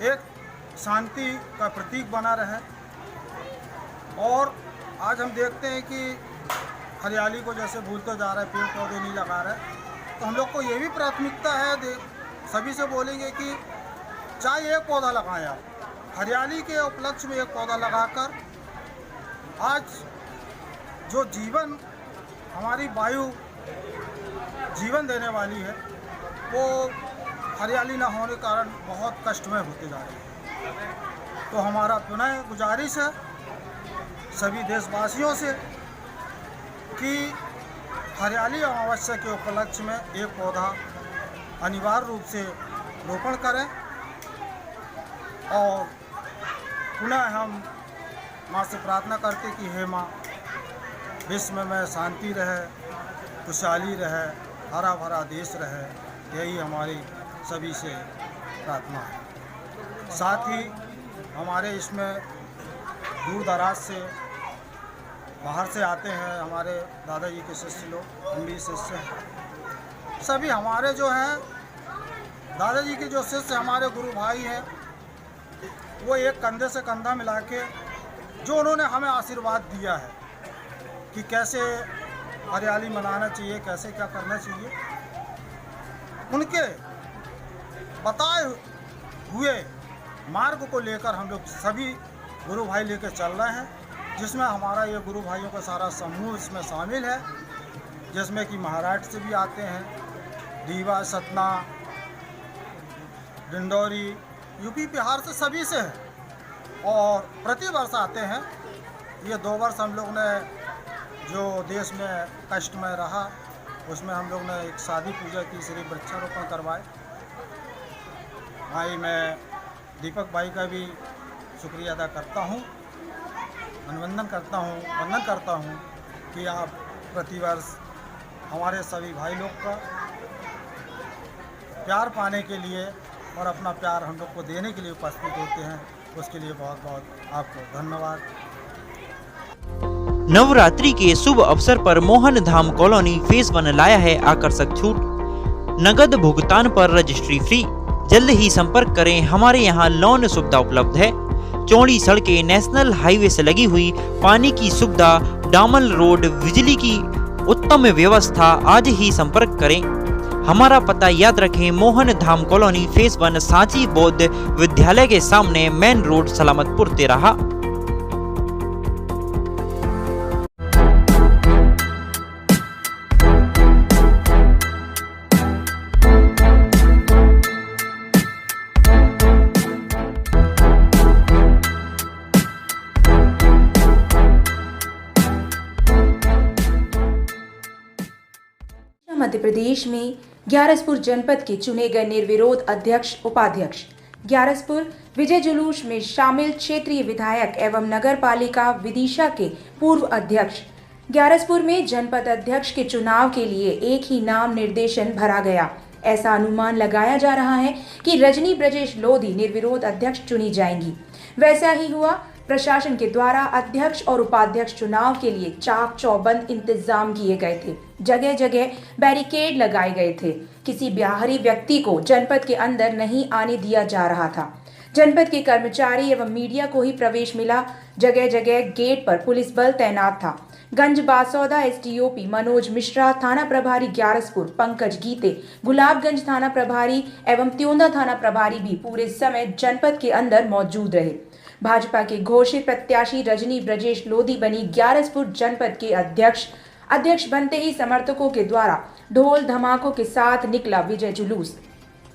एक शांति का प्रतीक बना रहे। और आज हम देखते हैं कि हरियाली को जैसे भूलते जा रहे हैं, पेड़ पौधे नहीं लगा रहे, तो हम लोग को ये भी प्राथमिकता है, सभी से बोलेंगे कि चाहे एक पौधा लगाएं आप, हरियाली के उपलक्ष्य में एक पौधा लगाकर आज जो जीवन हमारी वायु जीवन देने वाली है वो हरियाली ना होने के कारण बहुत कष्टमय होते जा रहे हैं। तो हमारा पुनः गुजारिश है सभी देशवासियों से कि हरियाली अमावस्या के उपलक्ष्य में एक पौधा अनिवार्य रूप से रोपण करें और पुनः हम माँ से प्रार्थना करते कि हे माँ, विश्व में शांति रहे, खुशहाली रहे, हरा भरा देश रहे, यही हमारी सभी से प्रार्थना है। साथ ही हमारे इसमें दूर दराज से बाहर से आते हैं हमारे दादाजी के शिष्य लोग, हम भी शिष्य हैं। सभी हमारे जो हैं दादाजी के जो शिष्य हमारे गुरु भाई हैं, वो एक कंधे से कंधा मिला के जो उन्होंने हमें आशीर्वाद दिया है कि कैसे हरियाली मनाना चाहिए, कैसे क्या करना चाहिए, उनके बताए हुए मार्ग को लेकर हम लोग सभी गुरु भाई लेकर चल रहे हैं, जिसमें हमारा ये गुरु भाइयों का सारा समूह इसमें शामिल है, जिसमें कि महाराष्ट्र से भी आते हैं, रीवा, सतना, डिंडौरी, यूपी, बिहार से सभी से है और प्रति वर्ष आते हैं। ये 2 वर्ष हम लोग ने जो देश में कष्टमय रहा उसमें हम लोग ने एक शादी पूजा की, श्री वृक्षारोपण करवाए। भाई मैं दीपक भाई का भी शुक्रिया अदा करता हूँ, वंदन करता हूँ कि आप प्रतिवर्ष हमारे सभी भाई लोग का प्यार पाने के लिए और अपना प्यार हम लोग को देने के लिए उपस्थित होते हैं। उसके लिए बहुत बहुत आपको धन्यवाद।
नवरात्रि के शुभ अवसर पर मोहन धाम कॉलोनी फेज 1 लाया है आकर्षक छूट। नगद भुगतान पर रजिस्ट्री फ्री। जल्द ही संपर्क करें, हमारे यहाँ लोन सुविधा उपलब्ध है। चौड़ी सड़कें, नेशनल हाईवे से लगी हुई, पानी की सुविधा, डामल रोड, बिजली की उत्तम व्यवस्था। आज ही संपर्क करें। हमारा पता याद रखें, मोहन धाम कॉलोनी फेज 1 सांची बौद्ध विद्यालय के सामने, मेन रोड, सलामतपुर, तेराहा।
मध्य प्रदेश में ग्यारसपुर जनपद के चुने गए निर्विरोध अध्यक्ष उपाध्यक्ष ग्यारसपुर विजय जुलूस में शामिल क्षेत्रीय विधायक एवं नगर पालिका विदिशा के पूर्व अध्यक्ष। ग्यारसपुर में जनपद अध्यक्ष के चुनाव के लिए एक ही नाम निर्देशन भरा गया। ऐसा अनुमान लगाया जा रहा है कि रजनी ब्रजेश लोधी निर्विरोध अध्यक्ष चुनी जाएंगी। वैसा ही हुआ। प्रशासन के द्वारा अध्यक्ष और उपाध्यक्ष चुनाव के लिए चाक चौबंद इंतजाम किए गए थे। जगह जगह बैरिकेड लगाए गए थे। किसी बाहरी व्यक्ति को जनपद के अंदर नहीं आने दिया जा रहा था। जनपद के कर्मचारी एवं मीडिया को ही प्रवेश मिला। जगह जगह गेट पर पुलिस बल तैनात था। गंज बासौदा एसडीओपी मनोज मिश्रा, थाना प्रभारी ग्यारसपुर पंकज गीते, गुलाबगंज थाना प्रभारी एवं त्योंदा थाना प्रभारी भी पूरे समय जनपद के अंदर मौजूद रहे। भाजपा के घोषित प्रत्याशी रजनी ब्रजेश लोधी बनी ग्यारसपुर जनपद के अध्यक्ष बनते ही समर्थकों के द्वारा ढोल धमाकों के साथ निकला विजय जुलूस।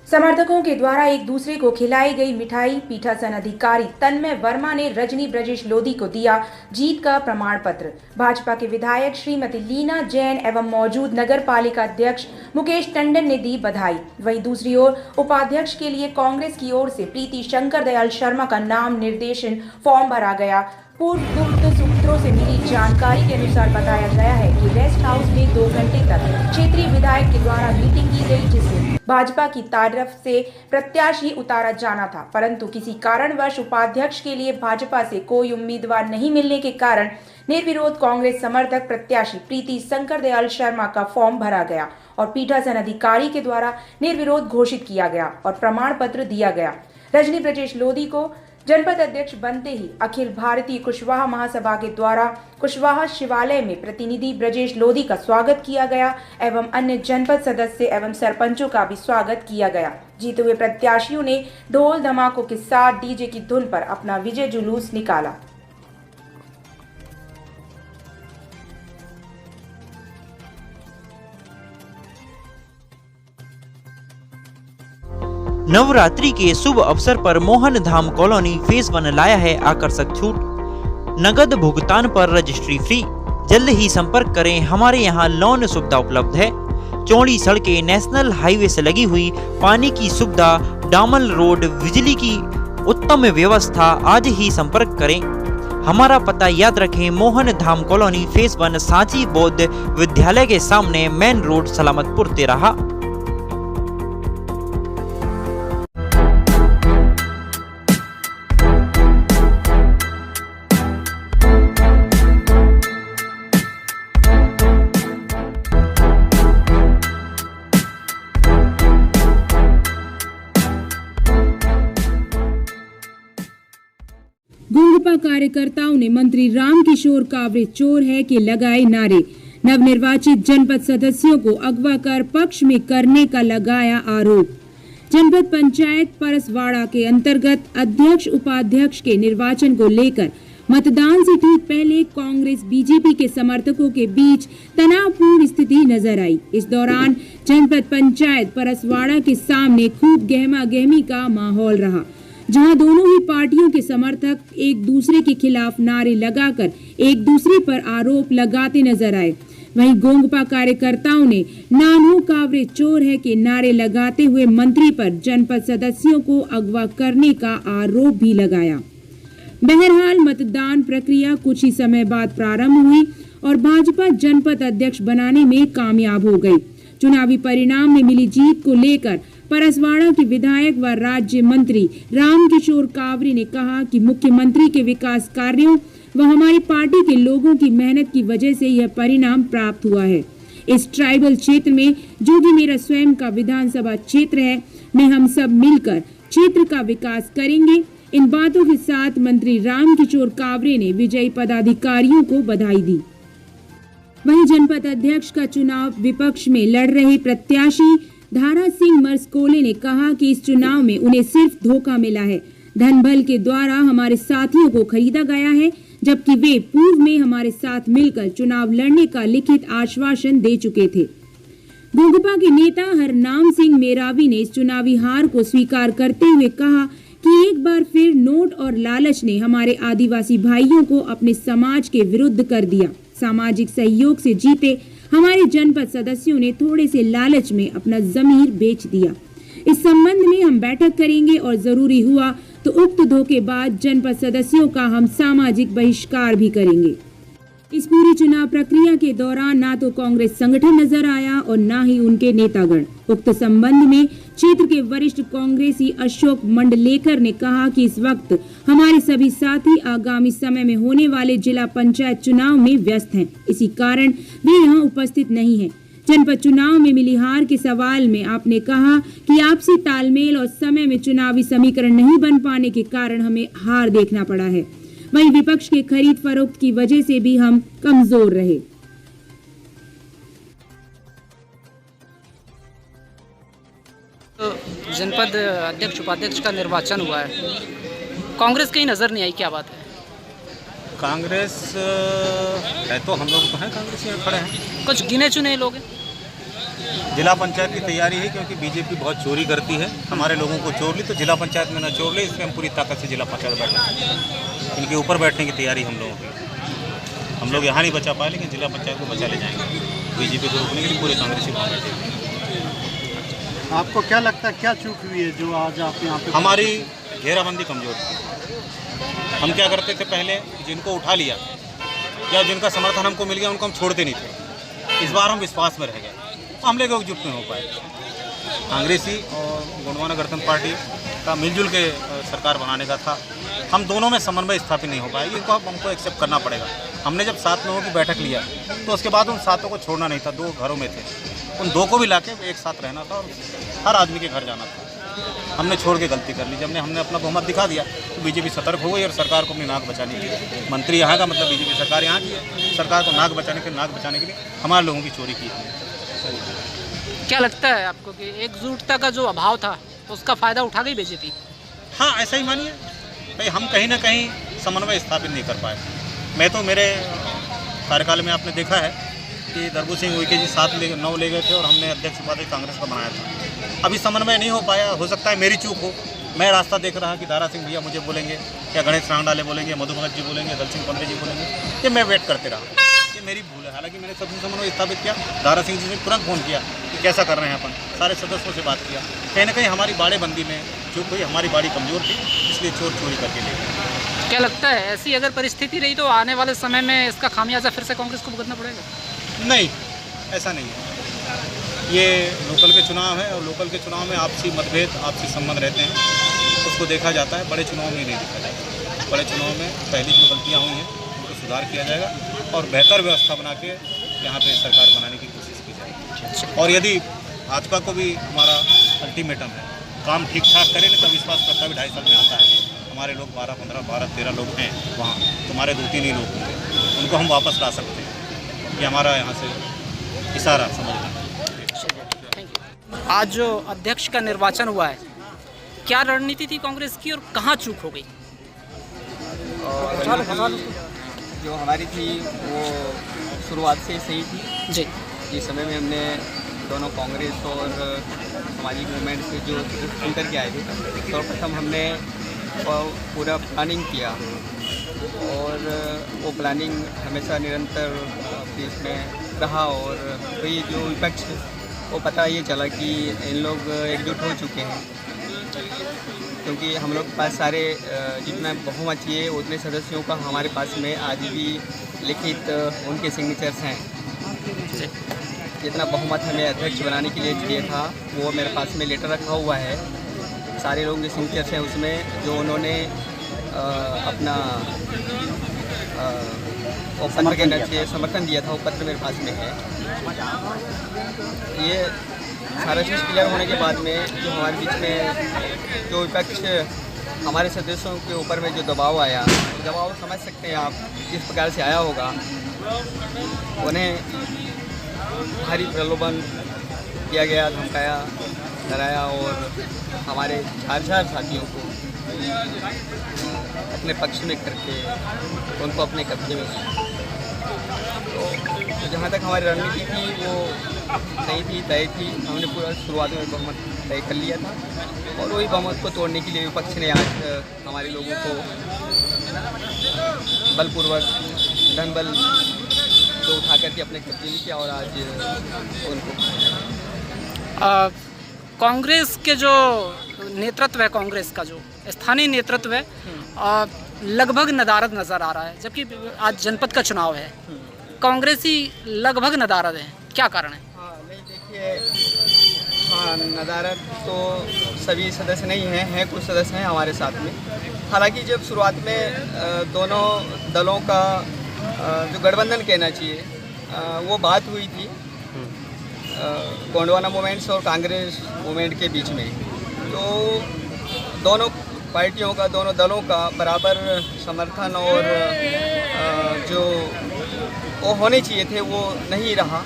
समर्थकों के द्वारा एक दूसरे को खिलाई गई मिठाई। पीठासन अधिकारी तन्मय वर्मा ने रजनी ब्रजेश लोधी को दिया जीत का प्रमाण पत्र। भाजपा के विधायक श्रीमती लीना जैन एवं मौजूद नगर पालिका अध्यक्ष मुकेश टंडन ने दी बधाई। वहीं दूसरी ओर उपाध्यक्ष के लिए कांग्रेस की ओर से प्रीति शंकर दयाल शर्मा का नाम निर्देशन फॉर्म भरा गया। पूर्व गुप्त सूत्रों से मिली जानकारी के अनुसार बताया गया है कि रेस्ट हाउस में 2 घंटे तक क्षेत्रीय विधायक के द्वारा मीटिंग की गई, जिसमें भाजपा की तरफ से प्रत्याशी उतारा जाना था, परंतु किसी कारणवश उपाध्यक्ष के लिए भाजपा से कोई उम्मीदवार नहीं मिलने के कारण निर्विरोध कांग्रेस समर्थक प्रत्याशी प्रीति शंकर दयाल शर्मा का फॉर्म भरा गया और पीठासन अधिकारी के द्वारा निर्विरोध घोषित किया गया और प्रमाण पत्र दिया गया। रजनी ब्रजेश लोधी को जनपद अध्यक्ष बनते ही अखिल भारतीय कुशवाहा महासभा के द्वारा कुशवाहा शिवालय में प्रतिनिधि ब्रजेश लोधी का स्वागत किया गया एवं अन्य जनपद सदस्य एवं सरपंचों का भी स्वागत किया गया। जीते हुए प्रत्याशियों ने ढोल धमाकों के साथ डीजे की धुन पर अपना विजय जुलूस निकाला।
नवरात्रि के शुभ अवसर पर मोहन धाम कॉलोनी फेज 1 लाया है आकर्षक छूट। नगद भुगतान पर रजिस्ट्री फ्री। जल्द ही संपर्क करें, हमारे यहाँ लोन सुविधा उपलब्ध है। चौड़ी सड़कें, नेशनल हाईवे से लगी हुई, पानी की सुविधा, डामल रोड, बिजली की उत्तम व्यवस्था। आज ही संपर्क करें। हमारा पता याद रखें, मोहन धाम कॉलोनी फेज 1 सांची बौद्ध विद्यालय के सामने, मेन रोड, सलामतपुर, तेराहा।
गोंगपा कार्यकर्ताओं ने मंत्री रामकिशोर कावरे चोर है के लगाए नारे। नवनिर्वाचित जनपद सदस्यों को अगवा कर पक्ष में करने का लगाया आरोप। जनपद पंचायत परसवाड़ा के अंतर्गत अध्यक्ष उपाध्यक्ष के निर्वाचन को लेकर मतदान से ठीक पहले कांग्रेस बीजेपी के समर्थकों के बीच तनावपूर्ण स्थिति नजर आई। इस दौरान जनपद पंचायत परसवाड़ा के सामने खूब गहमा गहमी का माहौल रहा, जहां दोनों ही पार्टियों के समर्थक एक दूसरे के खिलाफ नारे लगाकर एक दूसरे पर आरोप लगाते नजर आए। वहीं गोंगपा कार्यकर्ताओं ने नानो कावरे चोर है के नारे लगाते हुए मंत्री पर जनपद सदस्यों को अगवा करने का आरोप भी लगाया। बहरहाल मतदान प्रक्रिया कुछ ही समय बाद प्रारंभ हुई और भाजपा जनपद अध्यक्ष बनाने में कामयाब हो गई। चुनावी परिणाम में मिली जीत को लेकर परसवाड़ा के विधायक व राज्य मंत्री रामकिशोर कावरे ने कहा कि मुख्यमंत्री के विकास कार्यों व हमारी पार्टी के लोगों की मेहनत की वजह से यह परिणाम प्राप्त हुआ है। इस ट्राइबल क्षेत्र में, जो कि मेरा स्वयं का विधानसभा क्षेत्र है, में हम सब मिलकर क्षेत्र का विकास करेंगे। इन बातों के साथ मंत्री रामकिशोर कावरे ने विजयी पदाधिकारियों को बधाई दी। वहीं जनपद अध्यक्ष का चुनाव विपक्ष में लड़ रहे प्रत्याशी धारा सिंह मरसकोले ने कहा कि इस चुनाव में उन्हें सिर्फ धोखा मिला है। धन बल के द्वारा हमारे साथियों को खरीदा गया है, जबकि वे पूर्व में हमारे साथ मिलकर चुनाव लड़ने का लिखित आश्वासन दे चुके थे। गोगपा के नेता हरनाम सिंह मेरावी ने इस चुनावी हार को स्वीकार करते हुए कहा कि एक बार फिर नोट और लालच ने हमारे आदिवासी भाइयों को अपने समाज के विरुद्ध कर दिया। सामाजिक सहयोग से जीते हमारे जनपद सदस्यों ने थोड़े से लालच में अपना जमीर बेच दिया। इस संबंध में हम बैठक करेंगे और जरूरी हुआ तो उक्त धोखेबाज जनपद सदस्यों का हम सामाजिक बहिष्कार भी करेंगे। इस पूरी चुनाव प्रक्रिया के दौरान ना तो कांग्रेस संगठन नजर आया और ना ही उनके नेतागण। उक्त संबंध में क्षेत्र के वरिष्ठ कांग्रेसी अशोक मंडलेकर ने कहा कि इस वक्त हमारे सभी साथी आगामी समय में होने वाले जिला पंचायत चुनाव में व्यस्त हैं, इसी कारण वे यहाँ उपस्थित नहीं हैं। जनपद चुनाव में मिली हार के सवाल में आपने कहा कि आपसी तालमेल और समय में चुनावी समीकरण नहीं बन पाने के कारण हमें हार देखना पड़ा है। वहीं विपक्ष के खरीद फरोख्त की वजह से भी हम कमजोर रहे।
तो जनपद अध्यक्ष उपाध्यक्ष का निर्वाचन हुआ है, कांग्रेस कहीं नजर नहीं आई, क्या बात है?
कांग्रेस है तो हम लोग तो हैं, कांग्रेस में खड़े हैं।
कुछ गिने चुने लोग हैं।
जिला पंचायत की तैयारी है, क्योंकि बीजेपी बहुत चोरी करती है। हमारे लोगों को चोर ली तो जिला पंचायत में न चोर ले, इसलिए हम पूरी ताकत से जिला पंचायत बैठे, इनके ऊपर बैठने की तैयारी हम लोगों की। हम लोग यहाँ नहीं बचा पाए, लेकिन जिला पंचायत को बचा ले जाएंगे। बीजेपी को रोकने के लिए पूरे कांग्रेसी वहाँ बैठे।
आपको क्या लगता है क्या चूक हुई है जो आज आप यहाँ पे?
हमारी घेराबंदी कमजोर थी। हम क्या करते थे पहले, जिनको उठा लिया या जिनका समर्थन हमको मिल गया उनको हम छोड़ते नहीं थे। इस बार हम विश्वास में रह गए, हम लोग एकजुट नहीं हो पाए। कांग्रेसी और गोंडवाना गणतंत्र पार्टी का मिलजुल के सरकार बनाने का था, हम दोनों में समन्वय स्थापित नहीं हो पाए। इनको हमको एक्सेप्ट करना पड़ेगा। हमने जब 7 लोगों की बैठक लिया तो उसके बाद उन 7 को छोड़ना नहीं था। 2 घरों में थे, उन 2 को भी लाके एक साथ रहना था और हर आदमी के घर जाना था। हमने छोड़ के गलती कर ली। जब हमने अपना बहुमत दिखा दिया तो बीजेपी सतर्क हो गई और सरकार को अपनी नाक बचाने के लिए, मंत्री यहाँ का मतलब बीजेपी सरकार यहाँ की है, सरकार को नाक बचाने के लिए हमारे लोगों की चोरी की है।
क्या लगता है आपको कि एकजुटता का जो अभाव था तो उसका फ़ायदा उठा गई बीजेपी?
हाँ, ऐसा ही मानिए भाई, हम कहीं ना कहीं समन्वय स्थापित नहीं कर पाए। मैं तो मेरे कार्यकाल में आपने देखा है कि दरबू सिंह उइके जी 9 ले गए थे और हमने अध्यक्ष उपाध्यक्ष कांग्रेस का बनाया था। अभी समन्वय नहीं हो पाया। हो सकता है मेरी चूक हो। मैं रास्ता देख रहा कि दारा सिंह भैया मुझे बोलेंगे, या गणेश रांगडाले बोलेंगे, मधु भगत जी बोलेंगे, दल सिंह पंडे जी बोलेंगे, ये मैं वेट करते रहा। ये मेरी भूल है। हालांकि मैंने सबसे समन्वय स्थापित किया। दारा सिंह जी ने तुरंत फ़ोन किया कि कैसा कर रहे हैं अपन, सारे सदस्यों से बात किया। कहीं ना कहीं हमारी बाड़ेबंदी में चूक हुई, हमारी बाड़ी कमज़ोर थी, इसलिए चोर चोरी करके ले गए।
क्या लगता है ऐसी अगर परिस्थिति रही तो आने वाले समय में इसका खामियाजा फिर से कांग्रेस को भुगतना पड़ेगा?
नहीं, ऐसा नहीं है। ये लोकल के चुनाव है और लोकल के चुनाव में आपसी मतभेद, आपसी संबंध रहते हैं, उसको देखा जाता है। बड़े चुनाव में नहीं देखा जाता। बड़े चुनाव में पहली जो गलतियाँ हुई हैं उनको सुधार किया जाएगा और बेहतर व्यवस्था बना के यहाँ पे सरकार बनाने की कोशिश की जाएगी। और यदि भाजपा को भी हमारा अल्टीमेटम है, काम ठीक ठाक करेंगे तो विश्वास करता भी 2.5 साल में आता है। हमारे लोग 12-13 लोग हैं वहाँ, तुम्हारे 2-3 ही लोग होंगे, उनको हम वापस ला सकते हैं। ये हमारा यहाँ से इशारा समझना।
आज जो अध्यक्ष का निर्वाचन हुआ है, क्या रणनीति थी कांग्रेस की और कहाँ चूक हो गई?
जो हमारी थी वो शुरुआत से सही थी जी। जिस समय में हमने दोनों कांग्रेस और सामाजिक मूवमेंट से जो चुन करके आए थे, सर्वप्रथम हमने पूरा प्लानिंग किया और वो प्लानिंग हमेशा निरंतर इसमें रहा। और कोई जो विपक्ष वो पता ये चला कि इन लोग एकजुट हो चुके हैं, क्योंकि हम लोग के पास सारे जितना बहुमत चाहिए उतने सदस्यों का हमारे पास में आज भी लिखित उनके सिग्नेचर्स हैं। जितना बहुमत हमें अध्यक्ष बनाने के लिए चाहिए था वो मेरे पास में लेटर रखा हुआ है। सारे लोगों के सिग्नेचर्स हैं उसमें, जो उन्होंने अपना वो पत्र के नीचे समर्थन दिया था, वो पत्र मेरे पास में है। ये सारा चीज़ क्लियर होने के बाद में जो हमारे बीच में जो विपक्ष हमारे सदस्यों के ऊपर में जो दबाव आया, दबाव समझ सकते हैं आप किस प्रकार से आया होगा। उन्हें भारी प्रलोभन किया गया, धमकाया, डराया और हमारे चार साथियों को अपने पक्ष में करके उनको अपने कब्जे में। तो जहाँ तक हमारी रणनीति थी वो नहीं थी, तय थी। हमने पूरा शुरुआत में बहुमत तय कर लिया था और वही बहुमत को तोड़ने के लिए विपक्ष ने आज हमारे लोगों को बलपूर्वक धन बल जो उठा करके अपने कब्जे में किया और आज उनको
कांग्रेस के जो नेतृत्व है, कांग्रेस का जो स्थानीय नेतृत्व है लगभग नदारद नज़र आ रहा है, जबकि आज जनपद का चुनाव है। कांग्रेसी लगभग नदारद है, क्या कारण है?
नहीं देखिए, हाँ नदारद तो सभी सदस्य नहीं हैं, कुछ सदस्य हैं हमारे साथ में। हालांकि जब शुरुआत में दोनों दलों का जो गठबंधन कहना चाहिए वो बात हुई थी गोंडवाना मूवमेंट्स और कांग्रेस मूवमेंट के बीच में, तो दोनों पार्टियों का, दोनों दलों का बराबर समर्थन और जो वो होने चाहिए थे वो नहीं रहा,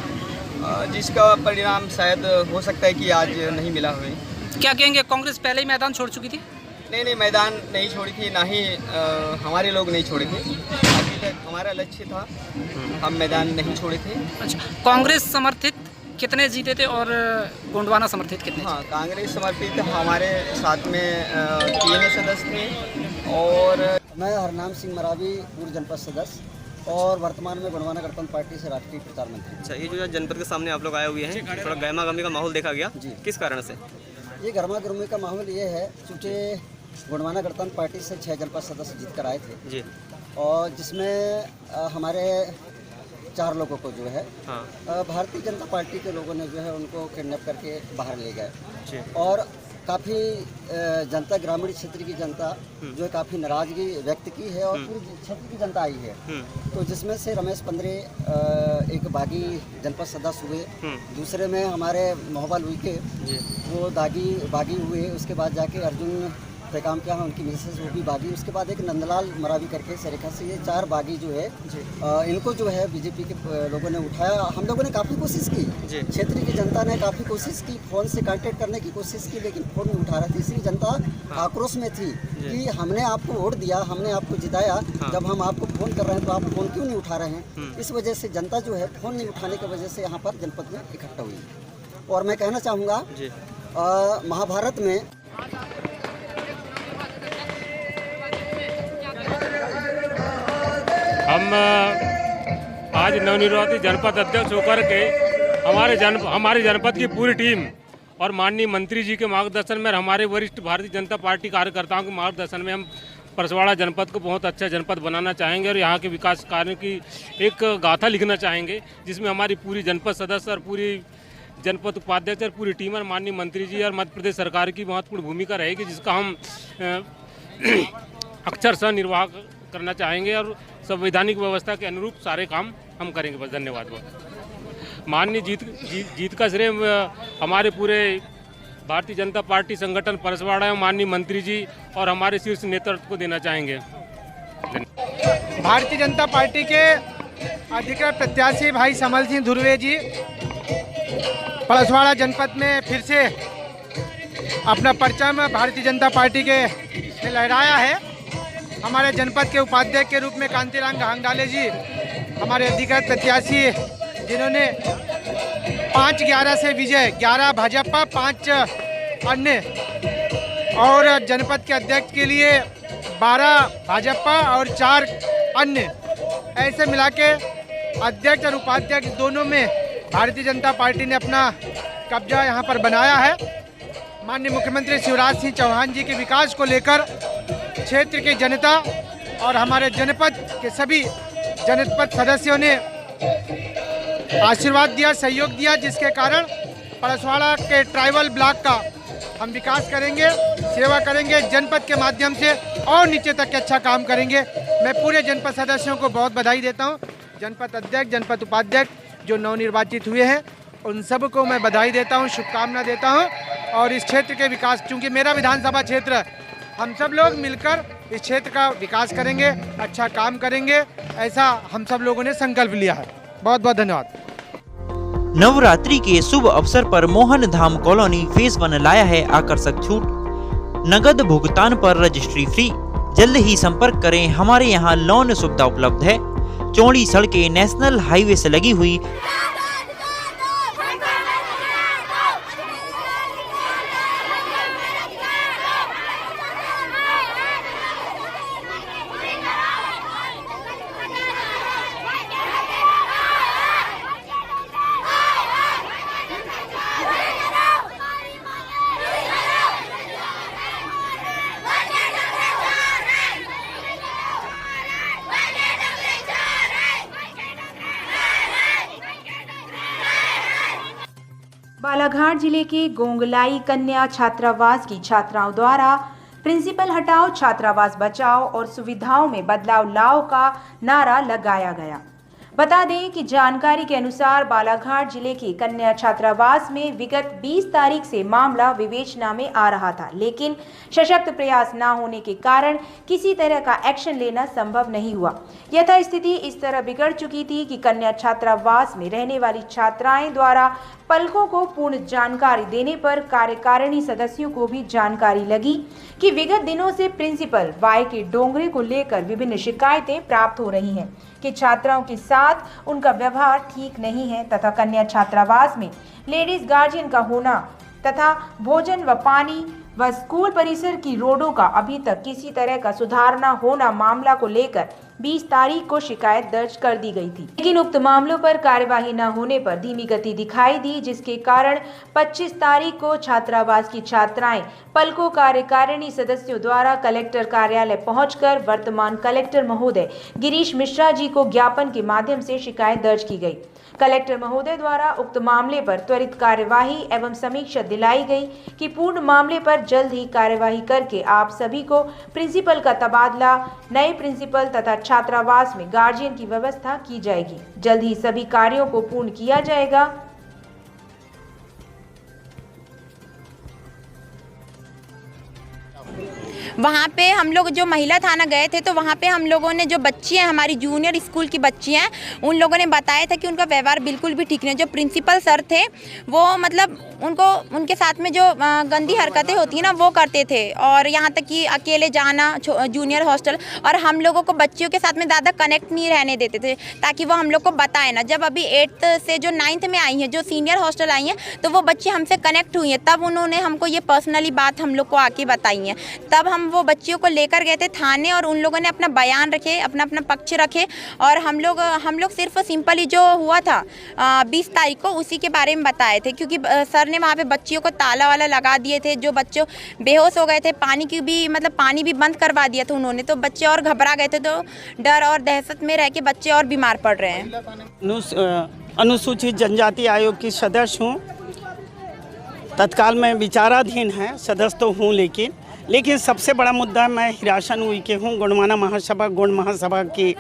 जिसका परिणाम शायद हो सकता है कि आज नहीं मिला हुए।
क्या कहेंगे, कांग्रेस पहले ही मैदान छोड़ चुकी थी?
नहीं, मैदान नहीं छोड़ी थी, ना ही हमारे लोग नहीं छोड़े थे। अभी तक हमारा लक्ष्य था, हम मैदान नहीं छोड़े थे।
अच्छा, कांग्रेस समर्थित कितने जीते थे और गोंडवाना समर्थित कितने?
हाँ, कांग्रेस समर्थित हमारे साथ में 3 सदस्य थे और
मैं हरनाम सिंह मरावी, पूर्व जनपद सदस्य और वर्तमान में गोंडवाना गणतंत्र पार्टी से राष्ट्रीय प्रचार मंत्री।
अच्छा, ये जो जनपद के सामने आप लोग आए हुए हैं, थोड़ा गहमा गहमी का माहौल देखा गया जी, किस कारण से?
ये गर्मा गर्मी का माहौल ये है चूँकि गोंडवाना गणतंत्र पार्टी से 6 जनपद सदस्य जीत कर आए थे जी, और जिसमें हमारे 4 लोगों को जो है भारतीय जनता पार्टी के लोगों ने जो है उनको किडनैप करके बाहर ले गए और काफ़ी जनता, ग्रामीण क्षेत्र की जनता जो है काफ़ी नाराज़गी व्यक्त की है और पूरी क्षेत्र की जनता आई है। तो जिसमें से रमेश पंद्रे एक बागी जनपद सदस्य हुए, दूसरे में हमारे मोहब्बल हुई वो बागी हुए, उसके बाद जाके अर्जुन पैगाम क्या है उनकी मिसेस वो भी बागी, उसके बाद एक नंदलाल मरावी करके सरेखा से, ये 4 बागी जो है इनको जो है बीजेपी के लोगों ने उठाया। हम लोगों ने काफ़ी कोशिश की, क्षेत्र की जनता ने काफ़ी कोशिश की, फ़ोन से कांटेक्ट करने की कोशिश की, लेकिन फ़ोन नहीं उठा रही थी। इसलिए जनता आक्रोश में थी कि हमने आपको वोट दिया, हमने आपको जिताया, जब हम आपको फ़ोन कर रहे हैं तो आप फ़ोन क्यों नहीं उठा रहे हैं? इस वजह से जनता जो है फ़ोन नहीं उठाने की वजह से यहाँ पर जनपद में इकट्ठा हुई। और मैं कहना चाहूँगा महाभारत में
हम आज नवनिर्वाचित जनपद अध्यक्ष होकर के हमारे जनपद की पूरी टीम और माननीय मंत्री जी के मार्गदर्शन में, हमारे वरिष्ठ भारतीय जनता पार्टी कार्यकर्ताओं के मार्गदर्शन में हम परसवाड़ा जनपद को बहुत अच्छा जनपद बनाना चाहेंगे और यहाँ के विकास कार्यों की एक गाथा लिखना चाहेंगे, जिसमें हमारी पूरी जनपद सदस्य और पूरी जनपद उपाध्यक्ष और पूरी टीम और माननीय मंत्री जी और मध्य प्रदेश सरकार की महत्वपूर्ण भूमिका रहेगी, जिसका हम अक्षरशः निर्वाह करना चाहेंगे और संवैधानिक व्यवस्था के अनुरूप सारे काम हम करेंगे। बस धन्यवाद। बहुत माननीय जीत का श्रेय हमारे पूरे भारतीय जनता पार्टी संगठन परसवाड़ा एवं माननीय मंत्री जी और हमारे शीर्ष नेतृत्व को देना चाहेंगे।
भारतीय जनता पार्टी के अधिकृत प्रत्याशी भाई समल सिंह धुर्वे जी परसवाड़ा जनपद में फिर से अपना परचम भारतीय जनता पार्टी के लहराया है। हमारे जनपद के उपाध्यक्ष के रूप में कांतिलाल घांगडाले जी हमारे अधिकृत प्रत्याशी, जिन्होंने 5-11 से विजय, 11 भाजपा 5 अन्य, और जनपद के अध्यक्ष के लिए 12 भाजपा और 4 अन्य, ऐसे मिला के अध्यक्ष और उपाध्यक्ष दोनों में भारतीय जनता पार्टी ने अपना कब्जा यहाँ पर बनाया है। माननीय मुख्यमंत्री शिवराज सिंह चौहान जी के विकास को लेकर क्षेत्र की जनता और हमारे जनपद के सभी जनपद सदस्यों ने आशीर्वाद दिया, सहयोग दिया, जिसके कारण पड़सवाड़ा के ट्राइबल ब्लॉक का हम विकास करेंगे, सेवा करेंगे जनपद के माध्यम से और नीचे तक के अच्छा काम करेंगे। मैं पूरे जनपद सदस्यों को बहुत बधाई देता हूं। जनपद अध्यक्ष, जनपद उपाध्यक्ष जो नवनिर्वाचित हुए हैं उन सब को मैं बधाई देता हूं, शुभकामना देता हूं। और इस क्षेत्र के विकास, चूँकि मेरा विधानसभा क्षेत्र, हम सब लोग मिलकर इस क्षेत्र का विकास करेंगे, अच्छा काम करेंगे, ऐसा हम सब लोगों ने संकल्प लिया है। बहुत बहुत धन्यवाद।
नवरात्रि के शुभ अवसर पर मोहन धाम कॉलोनी फेज 1 लाया है आकर्षक छूट। नगद भुगतान पर रजिस्ट्री फ्री। जल्द ही संपर्क करें, हमारे यहाँ लोन सुविधा उपलब्ध है। चौड़ी सड़कें नेशनल हाईवे से लगी हुई।
बालाघाट जिले के गोंगलाई कन्या छात्रावास की छात्राओं द्वारा प्रिंसिपल हटाओ छात्रावास बचाओ और सुविधाओं में बदलाव लाओ का नारा लगाया गया। बता दें कि जानकारी के अनुसार बालाघाट जिले के कन्या छात्रावास में विगत 20 तारीख से मामला विवेचना में आ रहा था, लेकिन सशक्त प्रयास न होने के कारण किसी तरह का एक्शन लेना संभव नहीं हुआ। यथा स्थिति इस तरह बिगड़ चुकी थी कि कन्या छात्रावास में रहने वाली छात्राएं द्वारा पलकों को पूर्ण जानकारी देने पर कार्यकारिणी सदस्यों को भी जानकारी लगी कि विगत दिनों से प्रिंसिपल वाई के डोंगरे को लेकर विभिन्न शिकायतें प्राप्त हो रही हैं कि छात्राओं के साथ उनका व्यवहार ठीक नहीं है तथा कन्या छात्रावास में लेडीज गार्जियन का होना तथा भोजन व पानी व स्कूल परिसर की रोडों का अभी तक किसी तरह का सुधार न होना मामला को लेकर 20 तारीख को शिकायत दर्ज कर दी गई थी, लेकिन उक्त मामलों पर कार्यवाही न होने पर धीमी गति दिखाई दी, जिसके कारण 25 तारीख को छात्रावास की छात्राएं पलको कार्यकारिणी सदस्यों द्वारा कलेक्टर कार्यालय पहुंचकर वर्तमान कलेक्टर महोदय गिरीश मिश्रा जी को ज्ञापन के माध्यम से शिकायत दर्ज की गई। कलेक्टर महोदय द्वारा उक्त मामले पर त्वरित कार्यवाही एवं समीक्षा दिलाई गई कि पूर्ण मामले पर जल्द ही कार्यवाही करके आप सभी को प्रिंसिपल का तबादला, नए प्रिंसिपल तथा छात्रावास में गार्जियन की व्यवस्था की जाएगी। जल्द ही सभी कार्यों को पूर्ण किया जाएगा।
वहाँ पे हम लोग जो महिला थाना गए थे तो वहाँ पे हम लोगों ने जो बच्ची हैं, हमारी जूनियर स्कूल की बच्ची हैं, उन लोगों ने बताया था कि उनका व्यवहार बिल्कुल भी ठीक नहीं। जो प्रिंसिपल सर थे वो मतलब उनके साथ में जो गंदी हरकतें होती हैं ना वो करते थे, और यहाँ तक कि अकेले जाना जूनियर हॉस्टल, और हम लोगों को बच्चियों के साथ में ज़्यादा कनेक्ट नहीं रहने देते थे ताकि वो हम लोग को बताए ना। जब अभी 8th से जो 9th में आई हैं, जो सीनियर हॉस्टल आई हैं, तो वो बच्ची हमसे कनेक्ट हुई हैं, तब उन्होंने हमको ये पर्सनली बात हम लोग को आके बताई है। तब हम वो बच्चियों को लेकर गए थे थाने और उन लोगों ने अपना बयान रखे, अपना पक्ष रखे, और हम लोग सिर्फ सिंपली जो हुआ था 20 तारीख को उसी के बारे में बताए थे, क्योंकि सर ने वहाँ पे बच्चियों को ताला वाला लगा दिए थे। जो बच्चों बेहोश हो गए थे, पानी भी बंद करवा दिया था उन्होंने, तो बच्चे और घबरा गए थे, तो डर और दहशत में रह के बच्चे और बीमार पड़ रहे हैं।
अनुसूचित जनजाति आयोग की सदस्य हूँ, तत्काल में विचाराधीन है, सदस्य तो हूँ, लेकिन सबसे बड़ा मुद्दा, मैं हिरासन हुई के हूँ, गुणमाना महासभा गुण महासभा की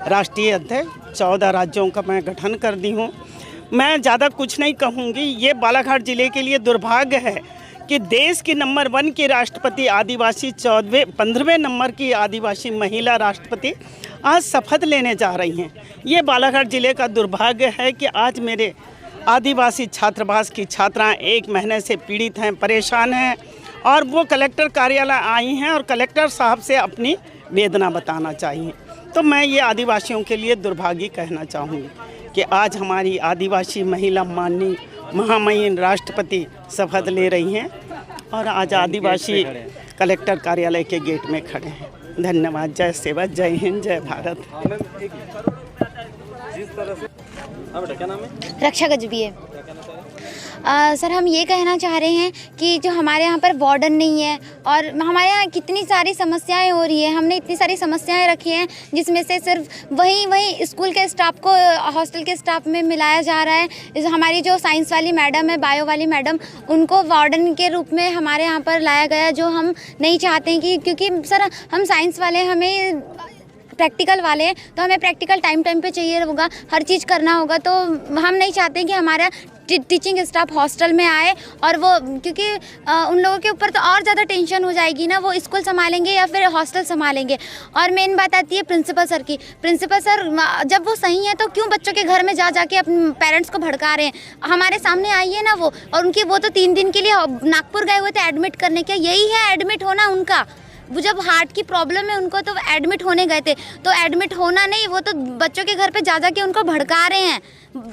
राष्ट्रीय अध्यक्ष, 14 राज्यों का मैं गठन कर दी हूँ। मैं ज़्यादा कुछ नहीं कहूँगी। ये बालाघाट ज़िले के लिए दुर्भाग्य है कि देश की नंबर 1 की राष्ट्रपति आदिवासी 15वें नंबर की आदिवासी महिला राष्ट्रपति आज शपथ लेने जा रही हैं। ये बालाघाट ज़िले का दुर्भाग्य है कि आज मेरे आदिवासी छात्रावास की छात्राएँ 1 महीने से पीड़ित हैं, परेशान हैं, और वो कलेक्टर कार्यालय आई हैं और कलेक्टर साहब से अपनी वेदना बताना चाहिए। तो मैं ये आदिवासियों के लिए दुर्भाग्य कहना चाहूँगी कि आज हमारी आदिवासी महिला माननीय महामहिम राष्ट्रपति शपथ ले रही हैं और आज आदिवासी कलेक्टर कार्यालय के गेट में खड़े हैं। धन्यवाद। जय सेवा, जय हिंद, जय भारत।
रक्षा गजबी है।
सर हम ये कहना चाह रहे हैं कि जो हमारे यहाँ पर वार्डन नहीं है और हमारे यहाँ कितनी सारी समस्याएं हो रही है, हमने इतनी सारी समस्याएं रखी हैं जिसमें से सिर्फ वही स्कूल के स्टाफ को हॉस्टल के स्टाफ में मिलाया जा रहा है। हमारी जो साइंस वाली मैडम है, बायो वाली मैडम, उनको वार्डन के रूप में हमारे यहाँ पर लाया गया, जो हम नहीं चाहते हैं कि क्योंकि सर हम साइंस वाले, हमें प्रैक्टिकल वाले हैं तो हमें प्रैक्टिकल टाइम पे चाहिए होगा, हर चीज़ करना होगा। तो हम नहीं चाहते कि हमारा टीचिंग स्टाफ हॉस्टल में आए और वो, क्योंकि उन लोगों के ऊपर तो और ज़्यादा टेंशन हो जाएगी ना, वो स्कूल संभालेंगे या फिर हॉस्टल संभालेंगे। और मेन बात आती है प्रिंसिपल सर की। प्रिंसिपल सर जब वो सही है तो क्यों बच्चों के घर में जा के अपने पेरेंट्स को भड़का रहे हैं? हमारे सामने आइए ना वो, और उनकी वो तो 3 दिन के लिए नागपुर गए हुए थे एडमिट करने के, यही है एडमिट होना उनका। वो जब हार्ट की प्रॉब्लम है उनको तो एडमिट होने गए थे, तो एडमिट होना नहीं, वो तो बच्चों के घर पे जा के उनको भड़का रहे हैं,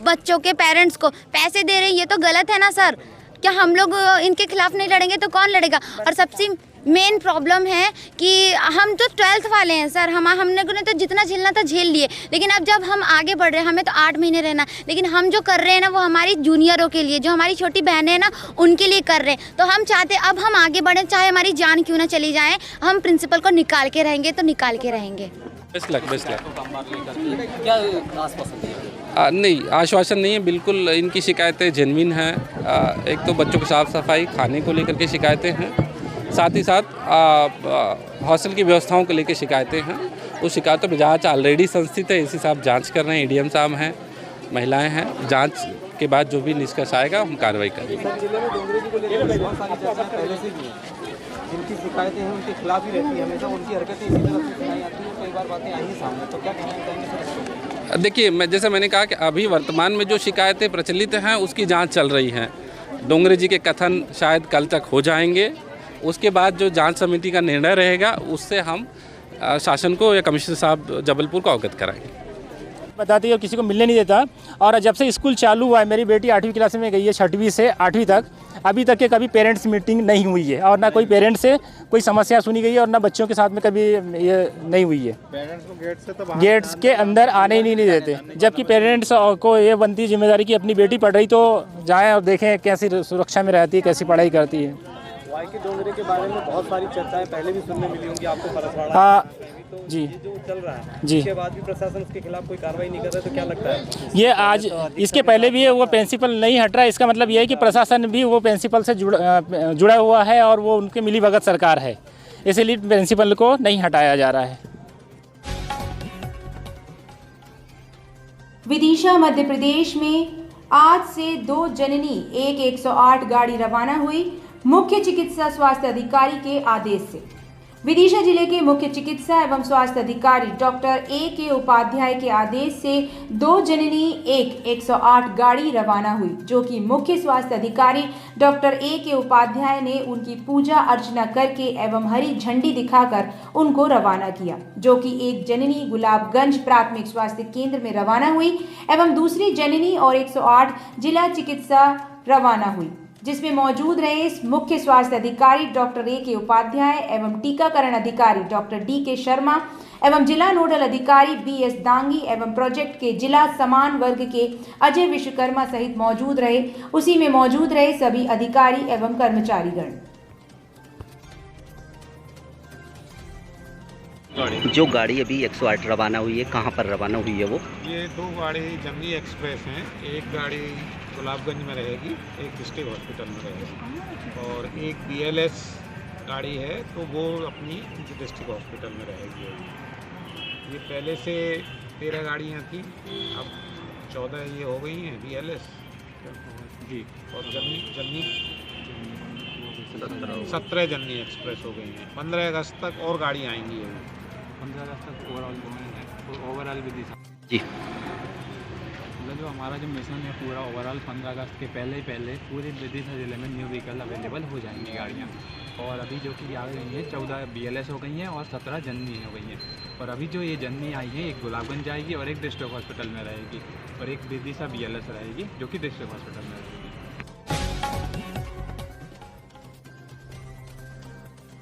बच्चों के पेरेंट्स को पैसे दे रहे हैं। ये तो गलत है ना सर। क्या हम लोग इनके खिलाफ नहीं लड़ेंगे तो कौन लड़ेगा? और सबसे मेन प्रॉब्लम है कि हम तो 12th वाले हैं सर, हमने तो जितना झेलना था झेल लिए, लेकिन अब जब हम आगे बढ़ रहे हैं, हमें तो 8 महीने रहना, लेकिन हम जो कर रहे हैं ना वो हमारी जूनियरों के लिए, जो हमारी छोटी बहनें हैं ना उनके लिए कर रहे हैं। तो हम चाहते अब हम आगे बढ़ें, चाहे हमारी जान क्यों ना चली जाए, हम प्रिंसिपल को निकाल के रहेंगे तो निकाल के रहेंगे।
Best luck. नहीं, आश्वासन नहीं है, बिल्कुल इनकी शिकायतें जेन्युइन हैं। एक तो बच्चों की साफ़ सफाई, खाने को लेकर के शिकायतें हैं, साथ ही साथ हॉस्टल की व्यवस्थाओं को लेकर शिकायतें हैं। उस शिकायतों पर जांच ऑलरेडी संस्थित है, एसी साहब जांच कर रहे हैं, एडीएम साहब हैं, महिलाएं हैं। जांच के बाद जो भी निष्कर्ष आएगा हम कार्रवाई करेंगे।
जिनकी शिकायतें हैं उनके खिलाफ ही रहती है, हमेशा उनकी हरकतें इसी तरह से सुनाई आती हैं, कई बार बातें आई हैं सामने, तो क्या कहना चाहेंगे?
देखिए, जैसे मैंने कहा कि अभी वर्तमान में जो शिकायतें प्रचलित हैं उसकी जांच चल रही हैं। डोंगरे जी के कथन शायद कल तक हो जाएंगे, उसके बाद जो जांच समिति का निर्णय रहेगा उससे हम शासन को या कमिश्नर साहब जबलपुर को अवगत कराएंगे।
बताती है और किसी को मिलने नहीं देता। और जब से स्कूल चालू हुआ है, मेरी बेटी 8वीं क्लास में गई है, 6वीं से 8वीं तक, अभी तक के कभी पेरेंट्स मीटिंग नहीं हुई है और ना कोई पेरेंट्स से कोई समस्या सुनी गई है और ना बच्चों के साथ में कभी ये नहीं हुई है।
पेरेंट्स को गेट से तो
गेट्स के अंदर आने ही नहीं देते, जबकि पेरेंट्स को ये बनती जिम्मेदारी कि अपनी बेटी पढ़ रही तो जाएँ और देखें कैसी सुरक्षा में रहती है, कैसी पढ़ाई करती है।
वाई के डोंगरे के बारे में बहुत सारी चर्चाएं पहले भी सुनने मिली होंगी आपको परसवाड़ा
जी,
ये जो चल रहा है
जी,
उसके बाद भी प्रशासन उसके खिलाफ कोई कार्रवाई नहीं कर रहा है, तो क्या लगता है?
ये आज इसके पहले भी वो प्रिंसिपल नहीं हट रहा है, इसका मतलब ये है कि प्रशासन भी वो प्रिंसिपल से जुड़ा हुआ है और वो उनकी मिलीभगत सरकार है, इसीलिए प्रिंसिपल को नहीं हटाया जा रहा है।
विदिशा मध्य प्रदेश में आज से 2 जननी 108 गाड़ी रवाना हुई मुख्य चिकित्सा स्वास्थ्य अधिकारी के आदेश से। विदिशा जिले के मुख्य चिकित्सा एवं स्वास्थ्य अधिकारी डॉक्टर A.K. उपाध्याय के आदेश से 2 जननी 108 गाड़ी रवाना हुई, जो कि मुख्य स्वास्थ्य अधिकारी डॉक्टर A.K. उपाध्याय ने उनकी पूजा अर्चना करके एवं हरी झंडी दिखाकर उनको रवाना किया, जो कि एक जननी गुलाबगंज प्राथमिक स्वास्थ्य केंद्र में रवाना हुई एवं दूसरी जननी और 108 जिला चिकित्सा रवाना हुई, जिसमें मौजूद रहे मुख्य स्वास्थ्य अधिकारी डॉक्टर A.K. उपाध्याय एवं टीकाकरण अधिकारी डॉक्टर D.K. शर्मा एवं जिला नोडल अधिकारी B.S. दांगी एवं प्रोजेक्ट के जिला समान वर्ग के अजय विश्वकर्मा सहित मौजूद रहे। उसी में मौजूद रहे सभी अधिकारी एवं कर्मचारीगण।
जो गाड़ी अभी 108 रवाना हुई है, कहाँ पर रवाना हुई है वो?
ये 2 गाड़ी जंगी एक्सप्रेस हैं, एक गाड़ी गुलाबगंज में रहेगी, एक डिस्ट्रिक्ट हॉस्पिटल में रहेगी और एक BLS गाड़ी है तो वो अपनी डिस्ट्रिक्ट हॉस्पिटल में रहेगी। ये पहले से 13 गाड़ियाँ थी, अब 14 ये हो गई हैं BLS जी, और जन्नी 17 जन्नी एक्सप्रेस हो गई हैं। 15 अगस्त तक और गाड़ी आएंगी।
15 अगस्त तक ओवरऑल विदिशा
जी,
मतलब जो हमारा जो मिशन है पूरा ओवरऑल 15 अगस्त के पहले पूरे विदिशा जिले में न्यू व्हीकल अवेलेबल हो जाएंगी गाड़ियाँ। और अभी जो कि आ गई हैं 14 BLS हो गई हैं और 17 जन्नी हो गई हैं। और अभी जो ये जन्नी आई है, एक गुलाबगंज जाएगी और एक डिस्ट्रिक्ट हॉस्पिटल में रहेगी और एक विदिशा BLS रहेगी जो कि डिस्ट्रिक्ट हॉस्पिटल में रहेगी।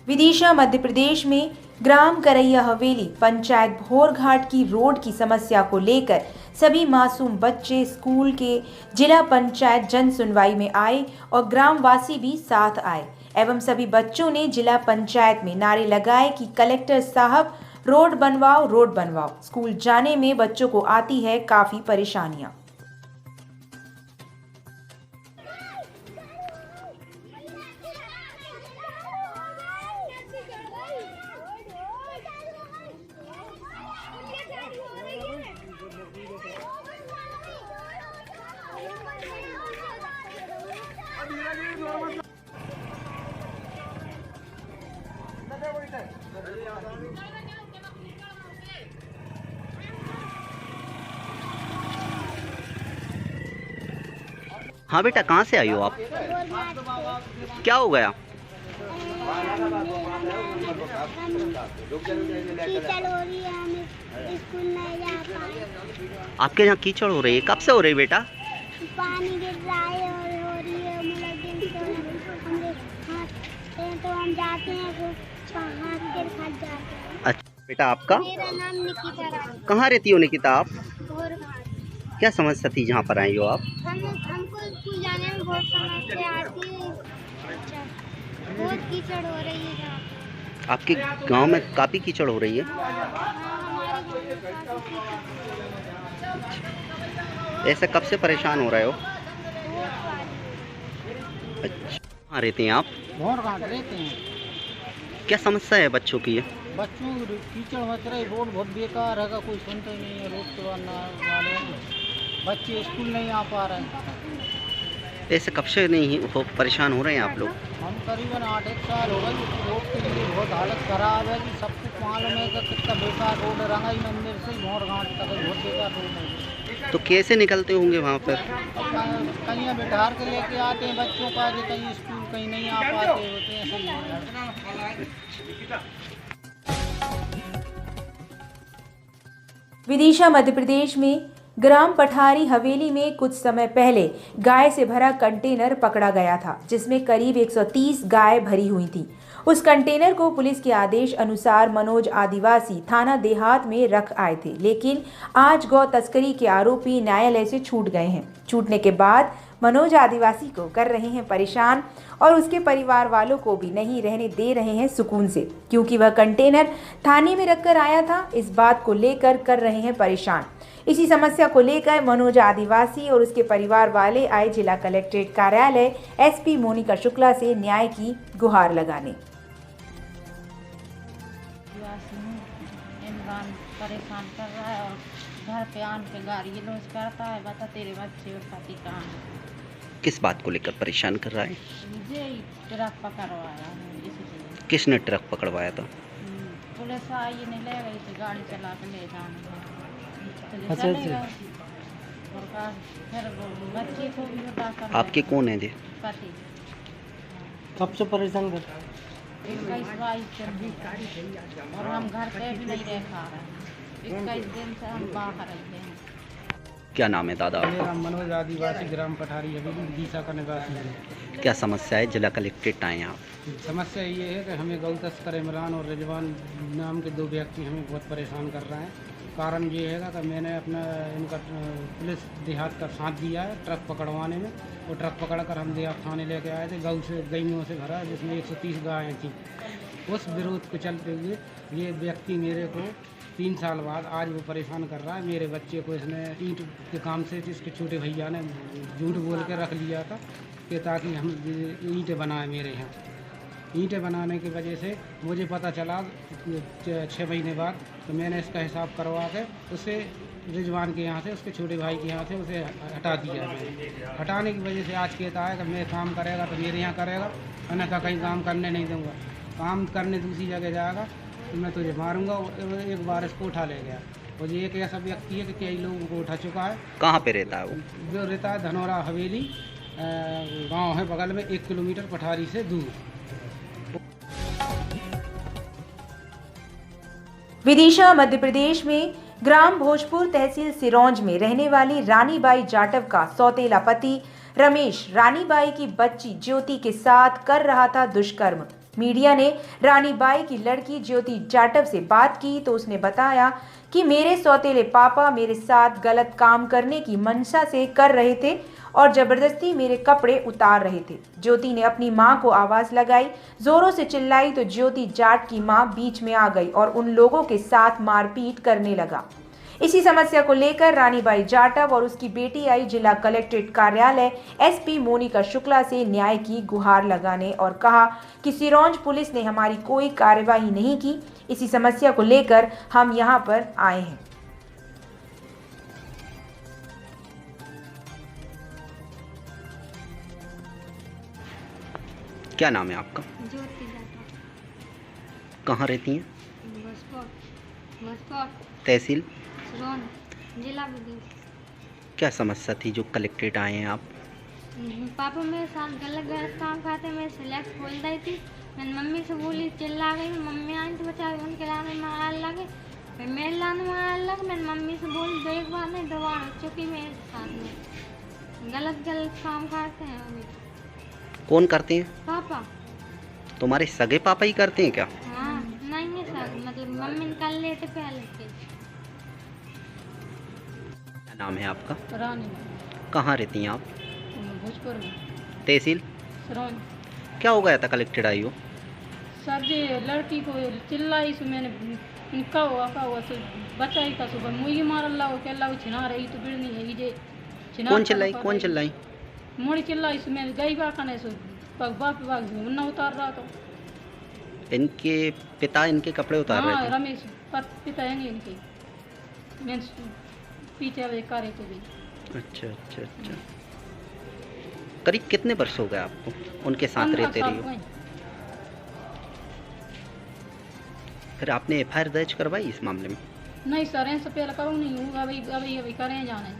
विदिशा मध्य प्रदेश में ग्राम करैया हवेली पंचायत भोरघाट की रोड की समस्या को लेकर सभी मासूम बच्चे स्कूल के जिला पंचायत जन सुनवाई में आए और ग्रामवासी भी साथ आए एवं सभी बच्चों ने जिला पंचायत में नारे लगाए कि कलेक्टर साहब रोड बनवाओ। स्कूल जाने में बच्चों को आती है काफी परेशानियां।
हाँ बेटा, कहाँ से आई हो आप? क्या हो गया? आपके यहाँ कीचड़ हो रही है? कब से हो रही है बेटा?
पानी गिर रहा है और हो रही है, तो हम जाते हैं तो हाथ गिर फट जाते हैं।
अच्छा बेटा, आपका?
मेरा नाम निकिता रानी।
कहाँ रहती हो निकिता आप?
भोरघाट।
क्या समस्या थी जहाँ पर आई हो आप?
हमको स्कूल जाने में बहुत समस्या आती है, बहुत कीचड़ हो रही है यहाँ।
आपके गांव में काफ़ी कीचड़ हो रही है? ऐसे कब से परेशान हो रहे हो? अच्छा, कहाँ रहते हैं आप?
भोरघाट रहते हैं।
क्या समस्या है बच्चों की?
बच्चों कीचड़ मच रही, रोड बहुत बेकार है, कोई सुनता ही नहीं है, रोड के वाले बच्चे स्कूल नहीं आ पा रहे हैं।
ऐसे कब से नहीं हो परेशान हो रहे हैं आप लोग?
हम करीबन 8-1 साल हो गए। रोड के लिए बहुत हालत खराब है कि सब कुछ मालूम है कि कितना बेकार रोड है। रंगाई मंदिर से भोरघाट तक बहुत बेकार रोड है।
तो कैसे निकलते होंगे वहाँ पर?
कहीं बिठार के लेके आते हैं बच्चों का, कहीं स्कूल कहीं नहीं आ पाते होते हैं।
विदिशा मध्य प्रदेश में ग्राम पठारी हवेली में कुछ समय पहले गाय से भरा कंटेनर पकड़ा गया था, जिसमें करीब 130 गाय भरी हुई थी। उस कंटेनर को पुलिस के आदेश अनुसार मनोज आदिवासी थाना देहात में रख आए थे, लेकिन आज गौ तस्करी के आरोपी न्यायालय से छूट गए हैं। छूटने के बाद मनोज आदिवासी को कर रहे हैं परेशान और उसके परिवार वालों को भी नहीं रहने दे रहे हैं सुकून से, क्योंकि वह कंटेनर थाने में रखकर आया था। इस बात को लेकर कर रहे हैं परेशान। इसी समस्या को लेकर मनोज आदिवासी और उसके परिवार वाले आए जिला कलेक्ट्रेट कार्यालय एसपी मोनिका शुक्ला से न्याय की गुहार लगाने।
परेशान कर रहा है और घर पे आन के गाड़ी लॉन्च करता है, बता तेरे बच्चे और पति कहाँ है।
किस बात को लेकर परेशान कर रहा है?
मुझे ट्रक पकड़वाया है, इसलिए।
किसने ट्रक पकड़वाया था?
पुलिस आई नहीं ले गई थी, गाड़ी चला के ले जाने।
अच्छा।
फिर बच्चे को भी बता कर
आपके कौन है जी?
पति।
कब से परेशान कर?
21-22 और हम घर पे भी नहीं रह पा रहे हैं। 21 दिन से हम बाहर रहते हैं।
क्या नाम है दादा आपका?
मेरा मनोज आदिवासी ग्राम पठारी हवेली विदिशा का निवासी है।
क्या समस्या है? जिला कलेक्ट्रेट आए आप?
समस्या ये है कि हमें गौ तस्कर इमरान और रिजवान नाम के 2 व्यक्ति हमें बहुत परेशान कर रहे हैं। कारण ये है कि मैंने अपना इनका पुलिस देहात का साथ दिया है ट्रक पकड़वाने में। वो ट्रक पकड़कर हम देहात थाने लेके आए थे। गैयों से भरा, जिसमें 130 गायें थी। उस विरोध को चलते हुए ये व्यक्ति मेरे को 3 साल बाद आज वो परेशान कर रहा है। मेरे बच्चे को इसने ईंट के काम से इसके छोटे भैया ने झूठ बोल के रख लिया था कि ताकि हम ईंटें बनाए मेरे यहाँ। ईंटें बनाने की वजह से मुझे पता चला 6 महीने बाद, तो मैंने इसका हिसाब करवा के उसे रिजवान के यहाँ से, उसके छोटे भाई के यहाँ से उसे हटा दिया। मैंने हटाने की वजह से आज कहता है कि मैं काम करेगा तो मेरे यहाँ करेगा, अन्यथा कहीं काम करने नहीं दूँगा। काम करने दूसरी जगह जाएगा तो मैं तुझे मारूंगा। एक बार इसको उठा ले गया। और ये एक ऐसा व्यक्ति है कि कई लोगों को उठा चुका है।
कहाँ पे रहता है वो?
जो रहता है धनौरा हवेली गांव है बगल में, 1 किलोमीटर पठारी से दूर।
विदिशा मध्य प्रदेश में ग्राम भोजपुर तहसील सिरौंज में रहने वाली रानीबाई जाटव का सौतेला पति रमेश रानीबाई की बच्ची ज्योति के साथ कर रहा था दुष्कर्म। मीडिया ने रानी बाई की लड़की ज्योति जाटव से बात की तो उसने बताया कि मेरे सौतेले पापा मेरे साथ गलत काम करने की मंशा से कर रहे थे और जबरदस्ती मेरे कपड़े उतार रहे थे। ज्योति ने अपनी मां को आवाज लगाई, जोरों से चिल्लाई तो ज्योति जाट की मां बीच में आ गई और उन लोगों के साथ मारपीट करने लगा। इसी समस्या को लेकर रानीबाई जाटव और उसकी बेटी आई जिला कलेक्ट्रेट कार्यालय एसपी मोनिका शुक्ला से न्याय की गुहार लगाने और कहा कि सिरोंज पुलिस ने हमारी कोई कार्यवाही नहीं की। इसी समस्या को लेकर हम यहां पर आए हैं।
क्या नाम है आपका?
ज्योति जाटव।
कहाँ रहती हैं?
भोजपुर
तहसील
सिरोंज, जिला विदिशा।
क्या समस्या थी जो कलेक्ट्रेट आए हैं आप?
पापा मेरे साथ गलत काम खाते, मेरे सिलेक्ट खोल दी थी। मैंने मम्मी से बोली, चिल्ला गई। मम्मी आई तो बचा उनके लाने में आने लगे, फिर मेरे लाने में आने लगे। मैंने मम्मी से बोली, देख बार नहीं दोबारा चुकी मेरे साथ में गलत काम खाते हैं। अभी
कौन करते हैं?
पापा।
तुम्हारे सगे पापा ही करते हैं क्या?
हाँ, नहीं है सर, मतलब मम्मी निकाल लेते पहले के।
क्या नाम है आपका?
रानी।
कहाँ रहती हैं आप?
भोजपुर में।
तहसील
सिरोंज।
क्या हो गया था कलेक्ट्रेट आई हो?
सर जी लड़की को चिल्लाई सो मैंने का हुआ सो बचाई का सुबह मुझे मार ला के ला छिना रही तो फिर नहीं है ये
कौन चिल्लाई? कौन चिल्लाई?
मोड़ी चिल्लाई सो मैंने गई बाकने सो बाप न उतार रहा तो
इनके पिता इनके कपड़े उतार रहे थे?
रमेश पिता है नहीं इनके, मैं पीछे वे करे तो भी।
अच्छा अच्छा अच्छा। करीब कितने वर्ष हो गए आपको उनके साथ रहते रही हो? फिर आपने एफआईआर दर्ज करवाई इस मामले में?
नहीं सर, ऐसे पहले करूँ नहीं हूँ, अभी करें जाने।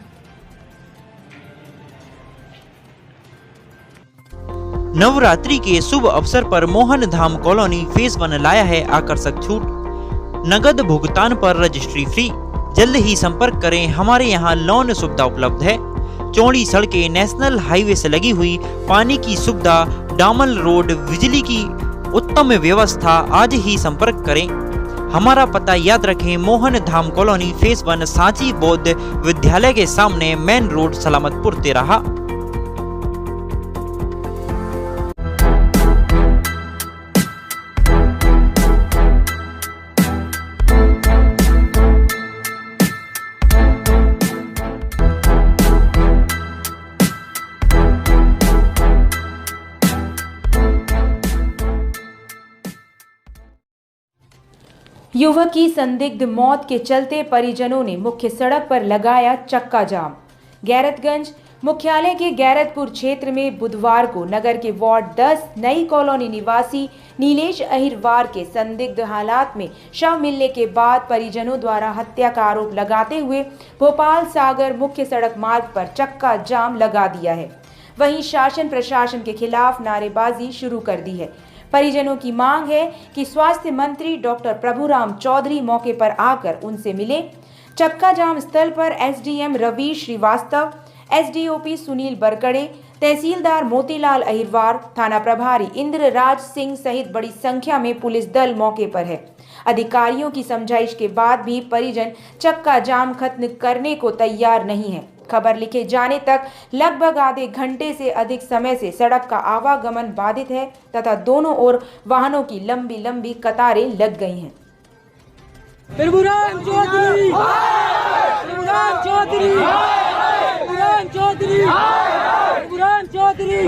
नवरात्रि के शुभ अवसर पर मोहन धाम कॉलोनी फेज 1 लाया है आकर्षक छूट। नगद भुगतान पर रजिस्ट्री फ्री। जल्द ही संपर्क करें, हमारे यहाँ लोन सुविधा उपलब्ध है। चौड़ी सड़कें, नेशनल हाईवे से लगी हुई पानी की सुविधा, डामल रोड, बिजली की उत्तम व्यवस्था। आज ही संपर्क करें। हमारा पता याद रखें, मोहन धाम कॉलोनी फेज 1 सांची बौद्ध विद्यालय के सामने, मेन रोड, सलामतपुर, तेराहा।
युवक की संदिग्ध मौत के चलते परिजनों ने मुख्य सड़क पर लगाया चक्का जाम। गैरतगंज मुख्यालय के गैरतपुर क्षेत्र में बुधवार को नगर के वार्ड 10 नई कॉलोनी निवासी नीलेश अहिरवार के संदिग्ध हालात में शव मिलने के बाद परिजनों द्वारा हत्या का आरोप लगाते हुए भोपाल सागर मुख्य सड़क मार्ग पर चक्का जाम लगा दिया है। वहीं शासन प्रशासन के खिलाफ नारेबाजी शुरू कर दी है। परिजनों की मांग है कि स्वास्थ्य मंत्री डॉक्टर प्रभुराम चौधरी मौके पर आकर उनसे मिले। चक्का जाम स्थल पर एसडीएम रवि श्रीवास्तव, एसडीओपी सुनील बरकड़े, तहसीलदार मोतीलाल अहिरवार, थाना प्रभारी इंद्रराज सिंह सहित बड़ी संख्या में पुलिस दल मौके पर है। अधिकारियों की समझाइश के बाद भी परिजन चक्का जाम खत्म करने को तैयार नहीं है। खबर लिखे जाने तक लगभग आधे घंटे से अधिक समय से सड़क का आवागमन बाधित है तथा दोनों ओर वाहनों की लंबी लंबी कतारें लग गई हैं।
प्रभुराम चौधरी, प्रभुराम चौधरी, प्रभुराम चौधरी, प्रभुराम चौधरी,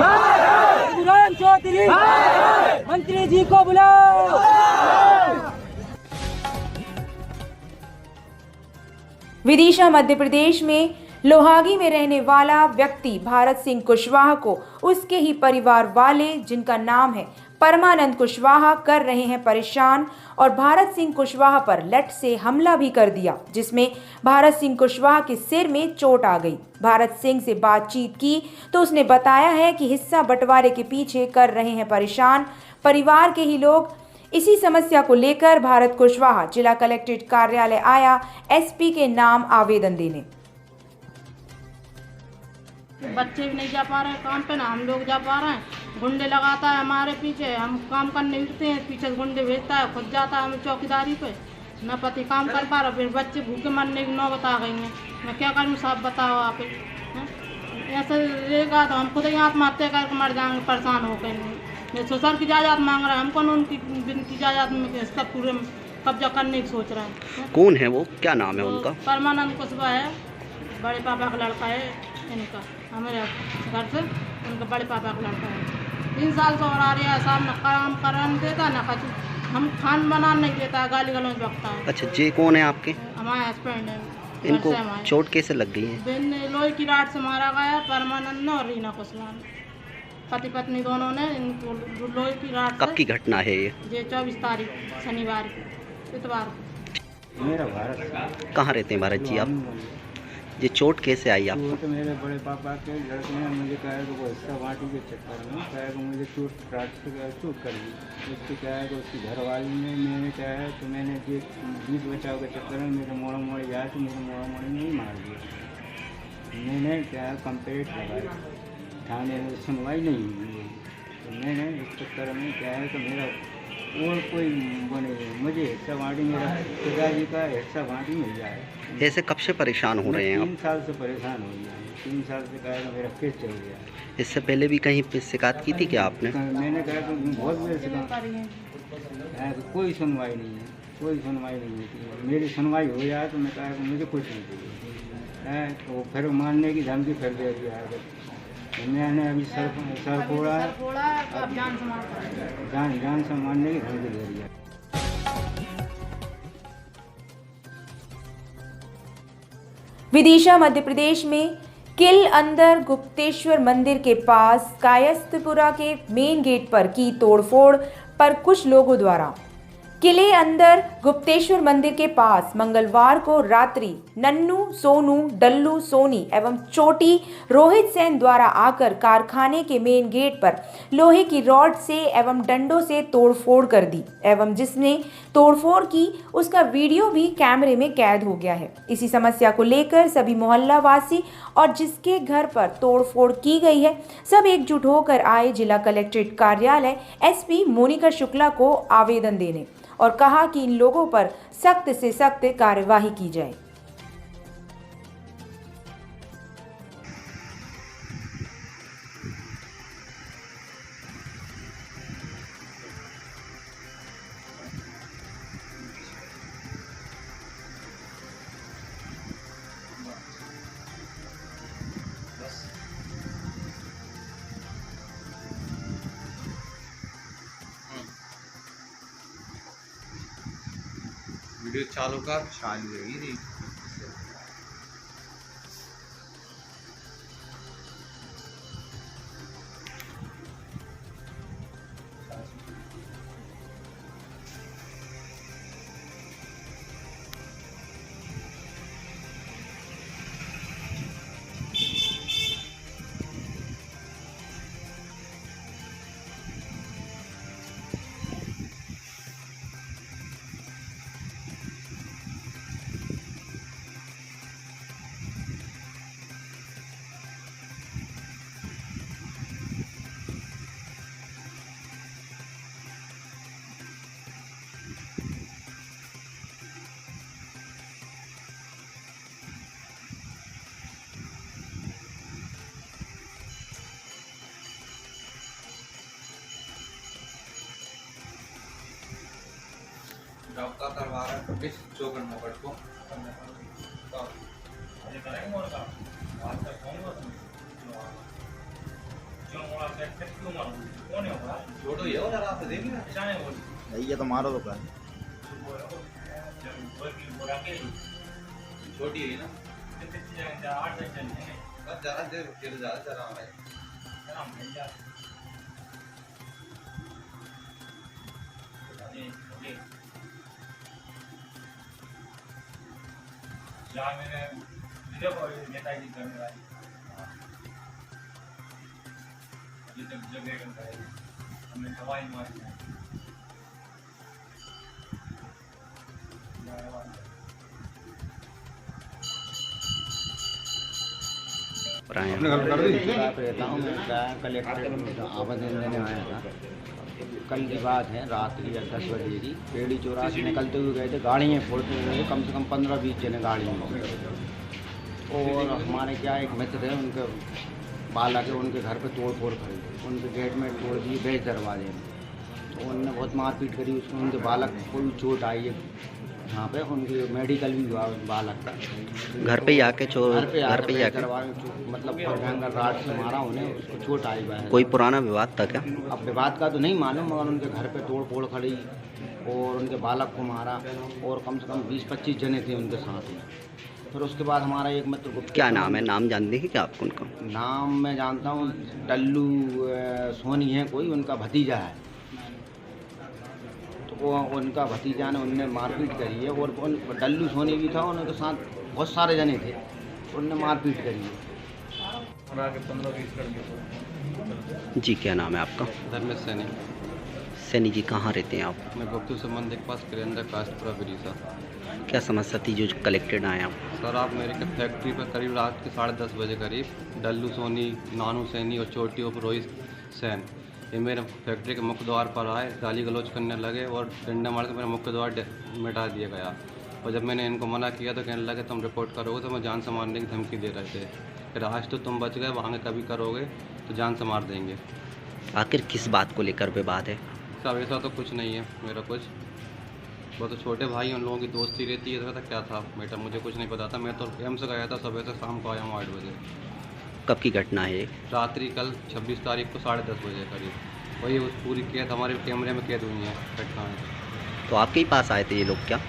प्रभुराम चौधरी, मंत्री जी को बुलाओ।
विदिशा मध्य प्रदेश में लोहागी में रहने वाला व्यक्ति भारत सिंह कुशवाहा को उसके ही परिवार वाले, जिनका नाम है परमानंद कुशवाहा, कर रहे हैं परेशान और भारत सिंह कुशवाहा पर लठ से हमला भी कर दिया, जिसमें भारत सिंह कुशवाहा के सिर में चोट आ गई। भारत सिंह से बातचीत की तो उसने बताया है कि हिस्सा बंटवारे के पीछे कर रहे हैं परेशान परिवार के ही लोग। इसी समस्या को लेकर भारत कुशवाहा जिला कलेक्ट्रेट कार्यालय आया एसपी के नाम आवेदन देने।
बच्चे भी नहीं जा पा रहे हैं काम पे, ना हम लोग जा पा रहे हैं। गुंडे लगाता है हमारे पीछे, हम काम करने उठते हैं पीछे से गुंडे भेजता है, खुद जाता है हमें चौकीदारी पे, न पति काम कर पा रहा, फिर बच्चे भूखे मरने की नौबत आ गई हैं। मैं क्या करूँ साहब बताओ आप। ऐसे रहेगा तो हम खुद ही आत्महत्या करके मर जाएंगे परेशान होकर। ये ससुर की जायदाद मांग रहा है, हमको उनकी की जायदाद में इसका पूरे कब्जा करने की सोच रहा है।
कौन है वो, क्या नाम है उनका?
परमानंद कुशवाहा है, बड़े पापा का लड़का है इनका, हमारे घर से उनका बड़े पापा का लड़का है। 3 साल से और आ रहा है साहब, न काम कराने देता न कुछ, हम खान बनाने नहीं देता, गाली गलौज बकता है।
अच्छा, ये कौन है आपके?
हमारे हस्बैंड है।
इनको चोट कैसे लग गई है?
लोहे की राड से मारा गया परमानंद ने और रीना कुशवाहा ने, पति पत्नी दोनों ने इनको लोहे की राड।
कब की घटना है ये?
24 तारीख शनिवार को, इतवार को।
मेरा भारत।
कहाँ रहते हैं भारत जी आप? ये चोट कैसे आई आपको?
तो मेरे बड़े पापा के लड़के ने मुझे कहा कि वो हिस्सा बांटी के चक्कर में कहा कि मुझे चोट कर दी। उसके क्या है कि उसकी घरवाली ने, मैंने क्या है तो मैंने जीत बचाव के चक्कर में मेरे मोड़ा मोड़ी जाए तो मेरे मोड़ा मोड़ी में ही मार दिया। मैंने क्या है कंप्लेंट लगाई, थाने में सुनवाई नहीं हुई, तो मैंने इस चक्कर में क्या है कि मेरा और कोई बने, मुझे हिस्सा बांटी, मेरा पिताजी का हिस्सा बांटी मिल जाए।
ऐसे कब से परेशान हो रहे हैं आप?
3 साल से परेशान हो गया, 3 साल से कहा मेरा केस चल गया।
इससे पहले भी कहीं पे शिकायत की थी क्या आपने?
मैंने कहा कि बहुत देर से कहा, कोई सुनवाई नहीं है, कोई सुनवाई नहीं होती है। मेरी सुनवाई हो जाए तो मैं कहा कि मुझे कुछ नहीं चाहिए, तो फिर मारने की धमकी फिर दे दिया है। मैंने अभी सर फोड़ा है, जान से मारने की धमकी दे दिया।
विदिशा मध्य प्रदेश में किल अंदर गुप्तेश्वर मंदिर के पास कायस्थपुरा के मेन गेट पर की तोड़फोड़ पर कुछ लोगों द्वारा। किले अंदर गुप्तेश्वर मंदिर के पास मंगलवार को रात्रि नन्नू, सोनू, डल्लू, सोनी एवं चोटी रोहित सेन द्वारा आकर कारखाने के मेन गेट पर लोहे की रॉड से एवं डंडों से तोड़फोड़ कर दी एवं जिसने तोड़फोड़ की उसका वीडियो भी कैमरे में कैद हो गया है। इसी समस्या को लेकर सभी मोहल्ला वासी और जिसके घर पर तोड़फोड़ की गई है सब एकजुट होकर आए जिला कलेक्ट्रेट कार्यालय एसपी मोनिका शुक्ला को आवेदन देने और कहा कि इन लोगों पर सख्त से सख्त कार्यवाही की जाए।
वीडियो चालू कर, चालू है। डॉक्टर करवा रहा है इस 54 नंबर को छोटो ये वाला रात देंगे ना ये तो मारो तो छोटी है ना जरा देर जरा जहाँ मैंने वीडियो कॉल नेताजी करने वाली अभी तक जगह करता है हमने दवाई मारी है।
पर आए हैं?
रहता हूँ मैं, कलेक्ट्रेट में आवेदन देने आया था। कल की बात है, रात की 10 बजे की। पेड़ी चौराहा से निकलते हुए गए थे, गाड़ियाँ फोड़ते हुए, कम से कम 15-20 जने गाड़ी में। और हमारे क्या एक मित्र है, उनके बालक है, उनके घर पे तोड़ फोड़ करी, उनके गेट में तोड़ दिए, बेच दरवाजे में। तो उनने बहुत मारपीट करी, उसमें उनके बालक को भी चोट आई है यहाँ पे, उनकी मेडिकल भी हुआ बालक का।
घर पे ही आके
घर पे आके मतलब भयंकर राड से मारा उन्हें, उसको चोट आई है।
कोई पुराना विवाद था क्या?
अब विवाद का तो नहीं मालूम, मगर उनके घर पे तोड़ फोड़ खड़ी और उनके बालक को मारा, और कम से कम 20-25 जने थे उनके साथ में। फिर उसके बाद हमारा एक मित्र को,
क्या नाम है? नाम जानते हैं क्या आप उनका?
नाम मैं जानता हूँ, डल्लू सोनी है कोई, उनका भतीजा है। तो वो उनका भतीजा ने उनने मारपीट करी है, और डल्लू सोनी भी था, उनके साथ बहुत सारे जने थे, उनने मारपीट करी है।
जी क्या नाम है आपका?
धर्मेश सैनी।
सैनी जी कहाँ रहते हैं आप?
मैं गुप्तू संबंध के पास करेंद्र कास्टपुरा बिरीसा।
क्या समस्या थी जो कलेक्टेड आए आप?
सर आप मेरे के फैक्ट्री पर करीब रात के 10:30 बजे करीब डल्लू सोनी, नानू सैनी और चोटी उप रोहित सैन ये मेरे फैक्ट्री के मुख्य द्वार पर आए, गाली गलौज करने लगे और डंडा मार के मेरा मुख्य द्वार मिटा दिया गया। और जब मैंने इनको मना किया तो कहने लगे तुम रिपोर्ट करोगे तो मैं जान से मारने की धमकी दे रहे थे। फिर आज तो तुम बच गए, आगे कभी करोगे तो जान से मार देंगे।
आखिर किस बात को लेकर विवाद है?
सब ऐसा तो कुछ नहीं है मेरा कुछ, वो तो छोटे भाई उन लोगों की दोस्ती रहती है। तो क्या था बेटा, मुझे कुछ नहीं पता था, मैं तो एम से गया था, सुबह से शाम को आया हूँ 8 बजे।
कब की घटना है?
रात्रि कल 26 तारीख को 10:30 बजे करीब। वही उस पूरी कैद हमारे कैमरे में कैद हुई है घटनाएँ।
तो आपके ही पास आए थे ये लोग क्या?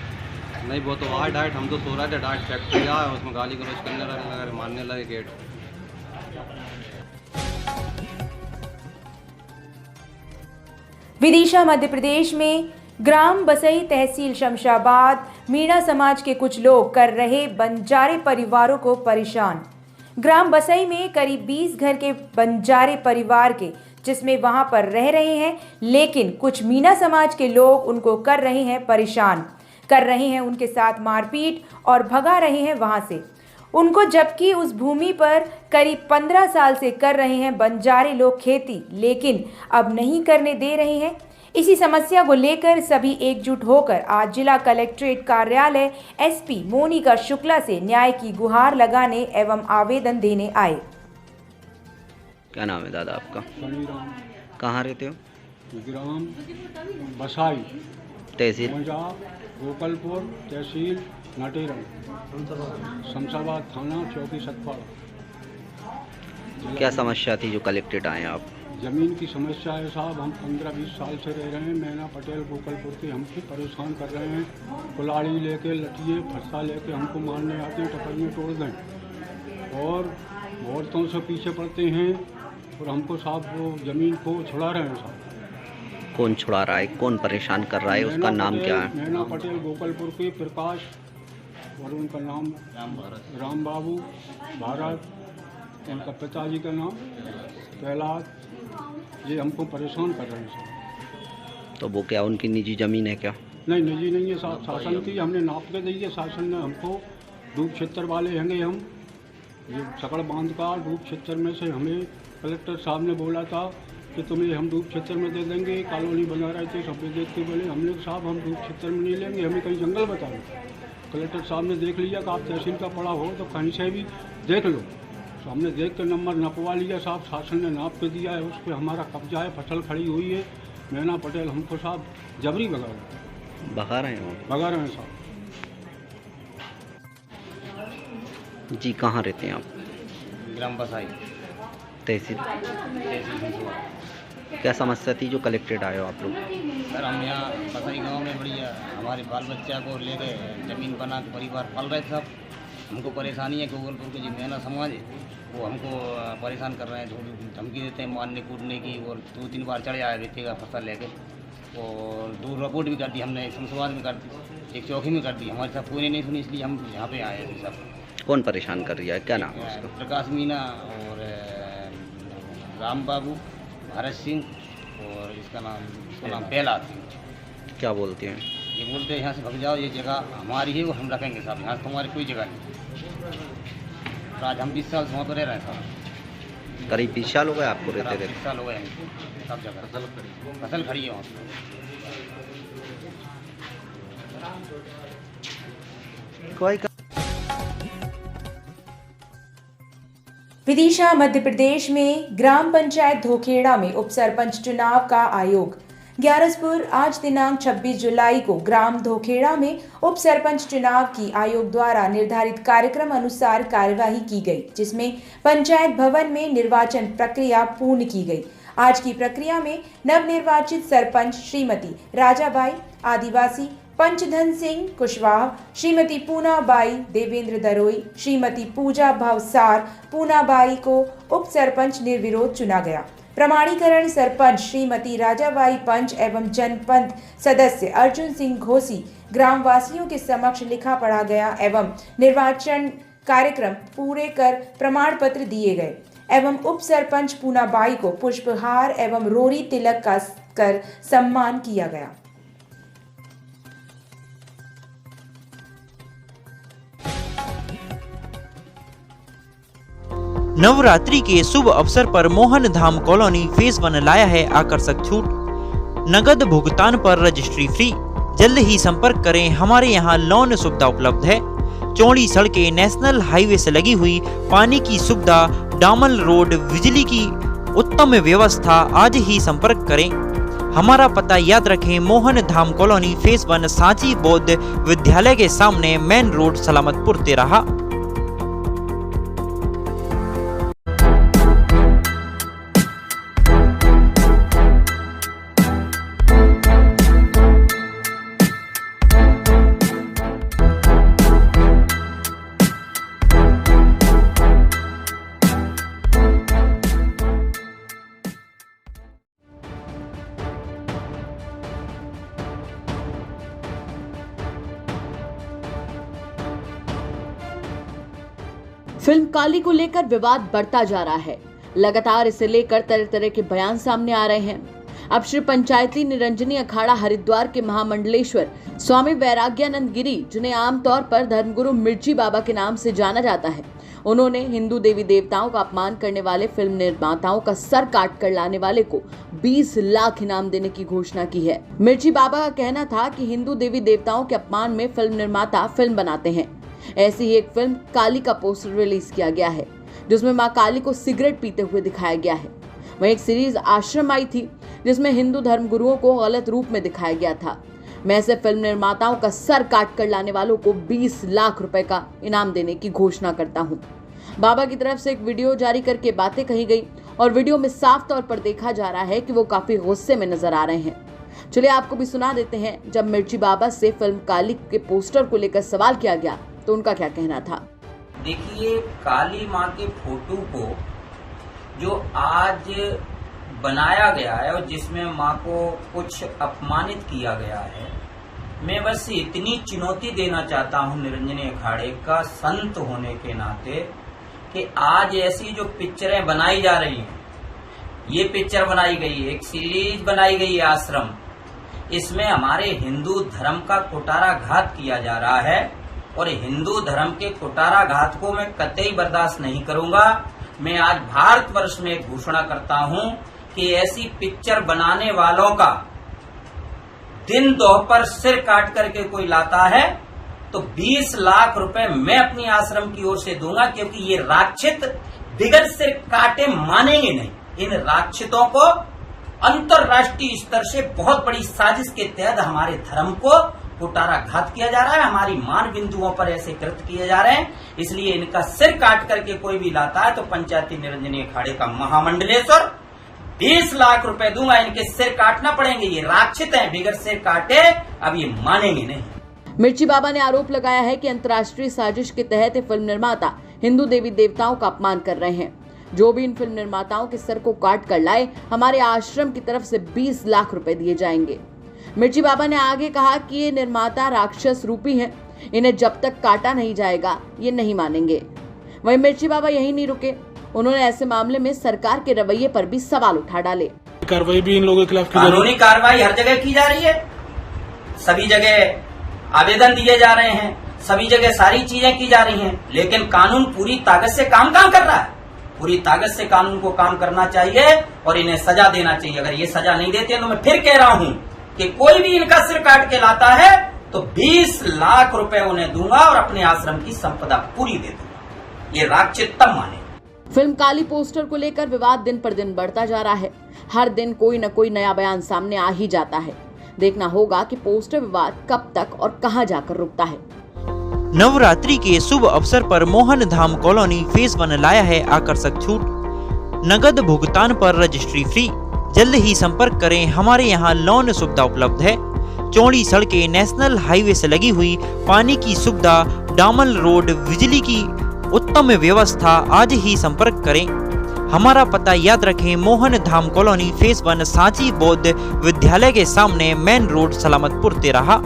नहीं, वो तो वहाँ डायरेक्ट, हम तो सो रहे थे, डायरेक्ट फैक्ट्री आया, उसमें गाली गलौज करने लगे, मारने लगे गेट।
विदिशा मध्य प्रदेश में ग्राम बसई तहसील शमशाबाद मीणा समाज के कुछ लोग कर रहे बंजारे परिवारों को परेशान। ग्राम बसई में करीब 20 घर के बंजारे परिवार के जिसमें वहां पर रह रहे हैं, लेकिन कुछ मीणा समाज के लोग उनको कर रहे हैं परेशान, कर रहे हैं उनके साथ मारपीट और भगा रहे हैं वहां से उनको, जबकि उस भूमि पर करीब 15 साल से कर रहे हैं बंजारे लोग खेती, लेकिन अब नहीं करने दे रहे हैं। इसी समस्या को लेकर सभी एकजुट होकर आज जिला कलेक्ट्रेट कार्यालय एसपी मोनिका शुक्ला से न्याय की गुहार लगाने एवं आवेदन देने आए।
क्या नाम है दादा आपका?
शनिराम।
कहाँ रहते हो?
ग्राम बसाई,
तहसील
गोकलपुर, तहसील नटेरन, शमशाबाद थाना, चौकी सतपाड़ा।
क्या समस्या थी जो कलेक्टेड आए आप?
ज़मीन की समस्या है साहब, हम 15-20 साल से रह रहे हैं। मैना पटेल गोकलपुर के हमको परेशान कर रहे हैं, कुलाड़ी लेके, लठिए फरसा लेके हमको मारने आते हैं, टपरियाँ तोड़ दें और औरतों से पीछे पड़ते हैं और हमको साहब वो ज़मीन को छुड़ा रहे हैं साहब।
कौन छुड़ा रहा है, कौन परेशान कर रहा है, उसका नाम क्या है?
मैना पटेल गोकलपुर के प्रकाश, और उनका नाम राम बाबू भारत, उनका पिताजी का नाम कैलाश। ये हमको परेशान कर रहे हैं साहब।
तो वो क्या उनकी निजी ज़मीन है क्या?
नहीं, निजी नहीं है साहब, शासन की हमने नाप के दी है। शासन ने हमको डूब क्षेत्र वाले हैंगे हम, ये सकड़ बांध का डूब क्षेत्र में से हमें कलेक्टर साहब ने बोला था कि तुम्हें हम डूब क्षेत्र में दे देंगे। कॉलोनी बना रहे थे, सब देख के बोले हमने साहब हम डूब क्षेत्र में नहीं लेंगे, हमें कहीं जंगल बताओ। कलेक्टर साहब ने देख लिया कि आप तहसील का पड़ा हो तो कहीं से भी देख लो। तो हमने देख कर नंबर नपवा लिया साहब, शासन ने नाप के दिया है, उस पर हमारा कब्जा है, फसल खड़ी हुई है। मैना पटेल हमको साहब जबरी भगा रहे हैं साहब।
जी कहाँ रहते हैं आप?
ग्राम बसाई,
तहसील। क्या समस्या थी जो कलेक्टेड आए हो आप लोग?
सर हम यहाँ बसाई गांव में बढ़िया हमारे बाल बच्चा को लेके ज़मीन बना के परिवार पाल रहे सब। हमको परेशानी है, गोकलपुर के जो मैना समाज है वो हमको परेशान कर रहे हैं, धमकी देते हैं मारने कूटने की, और 2-3 बार चढ़ आया व्यक्ति का फसल लेके, और 2 रिपोर्ट भी कर दी हमने, एक शमशाबाद में कर दी, एक चौकी में कर दी। हमारे साथ कोई नहीं सुनी, इसलिए हम यहाँ पे आए हैं सब।
कौन परेशान कर रहा है, क्या नाम है उसका?
प्रकाश मीना और राम बाबू, भारत सिंह, और इसका नाम कैलाश सिंह।
क्या बोलते हैं?
ये बोलते हैं यहाँ से भाग जाओ, ये जगह हमारी है, वो हम रखेंगे साहब, यहाँ से तुम्हारी कोई जगह नहीं। और आज हम 20 साल से वहाँ तो रह रहे हैं।
करीब 20 साल हो गए आपको रहते
20 साल हो गए हमको सब जगह फसल खड़ी है वहाँ पे।
विदिशा मध्य प्रदेश में ग्राम पंचायत धोखेड़ा में उप सरपंच चुनाव का आयोग। ग्यारसपुर आज दिनांक 26 जुलाई को ग्राम धोखेड़ा में उप सरपंच चुनाव की आयोग द्वारा निर्धारित कार्यक्रम अनुसार कार्यवाही की गई, जिसमें पंचायत भवन में निर्वाचन प्रक्रिया पूर्ण की गई। आज की प्रक्रिया में नवनिर्वाचित सरपंच श्रीमती राजाबाई आदिवासी, पंचधन सिंह कुशवाहा, श्रीमती पूनाबाई देवेंद्र दरोई, श्रीमती पूजा भवसार पूनाबाई को उप सरपंच निर्विरोध चुना गया। प्रमाणीकरण सरपंच श्रीमती राजाबाई पंच एवं जनपंच सदस्य अर्जुन सिंह घोसी ग्रामवासियों के समक्ष लिखा पढ़ा गया एवं निर्वाचन कार्यक्रम पूरे कर प्रमाण पत्र दिए गए एवं उप सरपंच पूनाबाई को पुष्पहार एवं रोरी तिलक कर सम्मान किया गया।
नवरात्रि के शुभ अवसर पर मोहन धाम कॉलोनी फेज 1 लाया है आकर्षक छूट। नगद भुगतान पर रजिस्ट्री फ्री। जल्द ही संपर्क करें, हमारे यहाँ लोन सुविधा उपलब्ध है। चौड़ी सड़कें, नेशनल हाईवे से लगी हुई पानी की सुविधा, डामल रोड, बिजली की उत्तम व्यवस्था। आज ही संपर्क करें। हमारा पता याद रखें, मोहन धाम कॉलोनी फेज 1 सांची बौद्ध विद्यालय के सामने, मेन रोड, सलामतपुर, तेराहा।
फिल्म काली को लेकर विवाद बढ़ता जा रहा है। लगातार इसे लेकर तरह तरह के बयान सामने आ रहे हैं। अब श्री पंचायती निरंजनी अखाड़ा हरिद्वार के महामंडलेश्वर स्वामी वैराग्यानंद गिरी, जिन्हें आमतौर पर धर्मगुरु मिर्ची बाबा के नाम से जाना जाता है, उन्होंने हिंदू देवी देवताओं का अपमान करने वाले फिल्म निर्माताओं का सर काट कर लाने वाले को 20 लाख इनाम देने की घोषणा की है। मिर्ची बाबा का कहना था कि हिंदू देवी देवताओं के अपमान में फिल्म निर्माता फिल्म बनाते हैं। ऐसी ही एक फिल्म काली का पोस्टर रिलीज किया गया है, जिसमें मां काली को सिगरेट पीते हुए दिखाया गया है। वहीं एक सीरीज आश्रम आई थी, जिसमें हिंदू धर्म गुरुओं को गलत रूप में दिखाया गया था। मैं ऐसे फिल्म निर्माताओं का सर काट कर लाने वालों को 20 लाख रुपए का इनाम देने की घोषणा करता हूं। बाबा की तरफ से एक वीडियो जारी करके बातें कही गई और वीडियो में साफ तौर पर देखा जा रहा है कि वो काफी गुस्से में नजर आ रहे हैं। चलिए आपको भी सुना देते हैं, जब मिर्ची बाबा से फिल्म काली के पोस्टर को लेकर सवाल किया गया तो उनका क्या कहना था।
देखिए, काली माँ के फोटो को जो आज बनाया गया है और जिसमें माँ को कुछ अपमानित किया गया है, मैं बस इतनी चुनौती देना चाहता हूँ निरंजनी अखाड़े का संत होने के नाते कि आज ऐसी जो पिक्चरें बनाई जा रही हैं, ये पिक्चर बनाई गई है, एक सीरीज बनाई गई है आश्रम, इसमें हमारे हिंदू धर्म का कुटारा घात किया जा रहा है और हिंदू धर्म के कुटारा घात को मैं कतई बर्दाश्त नहीं करूंगा। मैं आज भारतवर्ष में घोषणा करता हूं कि ऐसी पिक्चर बनाने वालों का दिन दोपहर सिर काट करके कोई लाता है तो 20 लाख रुपए मैं अपनी आश्रम की ओर से दूंगा, क्योंकि ये राक्षित बिगड़ सिर काटे मानेंगे नहीं। इन राक्षितों को अंतर्राष्ट्रीय स्तर से बहुत बड़ी साजिश के तहत हमारे धर्म को कुटारा घात किया जा रहा है, हमारी मान बिंदुओं पर ऐसे कृत्य किए जा रहे हैं। इसलिए इनका सिर काट करके कोई भी लाता है तो पंचायती निरंजनी अखाड़े का महामंडलेश्वर 20 लाख रुपए दूंगा। इनके सिर काटना पड़ेंगे, ये राक्षित हैं, बिगड़ सिर काटे अब ये मानेंगे नहीं।
मिर्ची बाबा ने आरोप लगाया है कि अंतर्राष्ट्रीय साजिश के तहत फिल्म निर्माता हिंदू देवी देवताओं का अपमान कर रहे हैं। जो भी इन फिल्म निर्माताओं के सर को काट कर लाए, हमारे आश्रम की तरफ से 20 लाख रुपए दिए जाएंगे। मिर्ची बाबा ने आगे कहा कि ये निर्माता राक्षस रूपी हैं, इन्हें जब तक काटा नहीं जाएगा ये नहीं मानेंगे। वहीं मिर्ची बाबा यही नहीं रुके, उन्होंने ऐसे मामले में सरकार के रवैये पर भी सवाल उठा डाले।
कार्रवाई भी इन लोगों के खिलाफ
कानूनी कार्रवाई हर जगह की जा रही है, सभी जगह आवेदन दिए जा रहे हैं, सभी जगह सारी चीजें की जा रही हैं, लेकिन कानून पूरी ताकत से काम कर रहा है। पूरी ताकत से कानून को काम करना चाहिए और इन्हें सजा देना चाहिए। अगर ये सजा नहीं देते तो मैं फिर कह रहा हूं कि कोई भी इनका सिर काट के लाता है तो 20 लाख रुपए उन्हें दूंगा और अपने आश्रम की संपदा पूरी दे दूंगा। ये रागचित तब माने।
फिल्म काली पोस्टर को लेकर विवाद दिन पर दिन बढ़ता जा रहा है। हर दिन कोई न कोई नया बयान सामने आ ही जाता है। देखना होगा कि पोस्टर विवाद कब तक और कहां जाकर रुकता है।
नवरात्रि के शुभ अवसर पर मोहन धाम कॉलोनी फेज 1 लाया है आकर्षक छूट। नगद भुगतान पर रजिस्ट्री फ्री। जल्द ही संपर्क करें, हमारे यहाँ लोन सुविधा उपलब्ध है। चौड़ी सड़कें, नेशनल हाईवे से लगी हुई, पानी की सुविधा, डामर रोड, बिजली की उत्तम व्यवस्था। आज ही संपर्क करें। हमारा पता याद रखें, मोहन धाम कॉलोनी फेज 1 सांची बौद्ध विद्यालय के सामने, मेन रोड, सलामतपुर, तेराहा।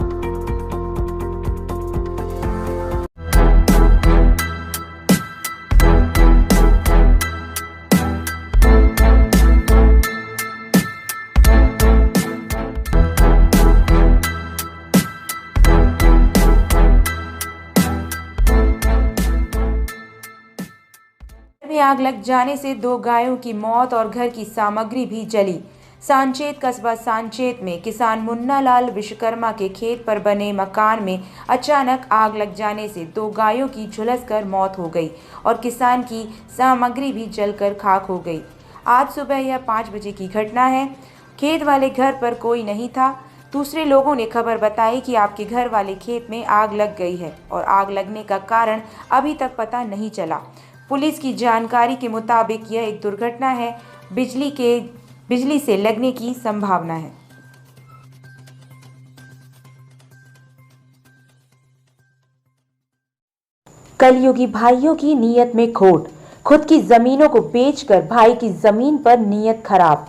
में आग लग जाने से 2 गायों की मौत और घर की सामग्री भी जली। सांचेत कस्बा सांचेत में किसान मुन्ना लाल विश्वकर्मा के खेत पर बने मकान में अचानक आग लग जाने से 2 गायों की झुलसकर मौत हो गई और किसान की सामग्री भी जलकर खाक हो गई। आज सुबह यह 5 बजे की घटना है। खेत वाले घर पर कोई नहीं था। दूसरे लोगों ने खबर बताई कि आपके घर वाले खेत में आग लग गई है और आग लगने का कारण अभी तक पता नहीं चला। पुलिस की जानकारी के मुताबिक यह एक दुर्घटना है। बिजली से लगने की संभावना है। कलयुगी भाइयों की नीयत में खोट। खुद की जमीनों को बेचकर भाई की जमीन पर नीयत खराब।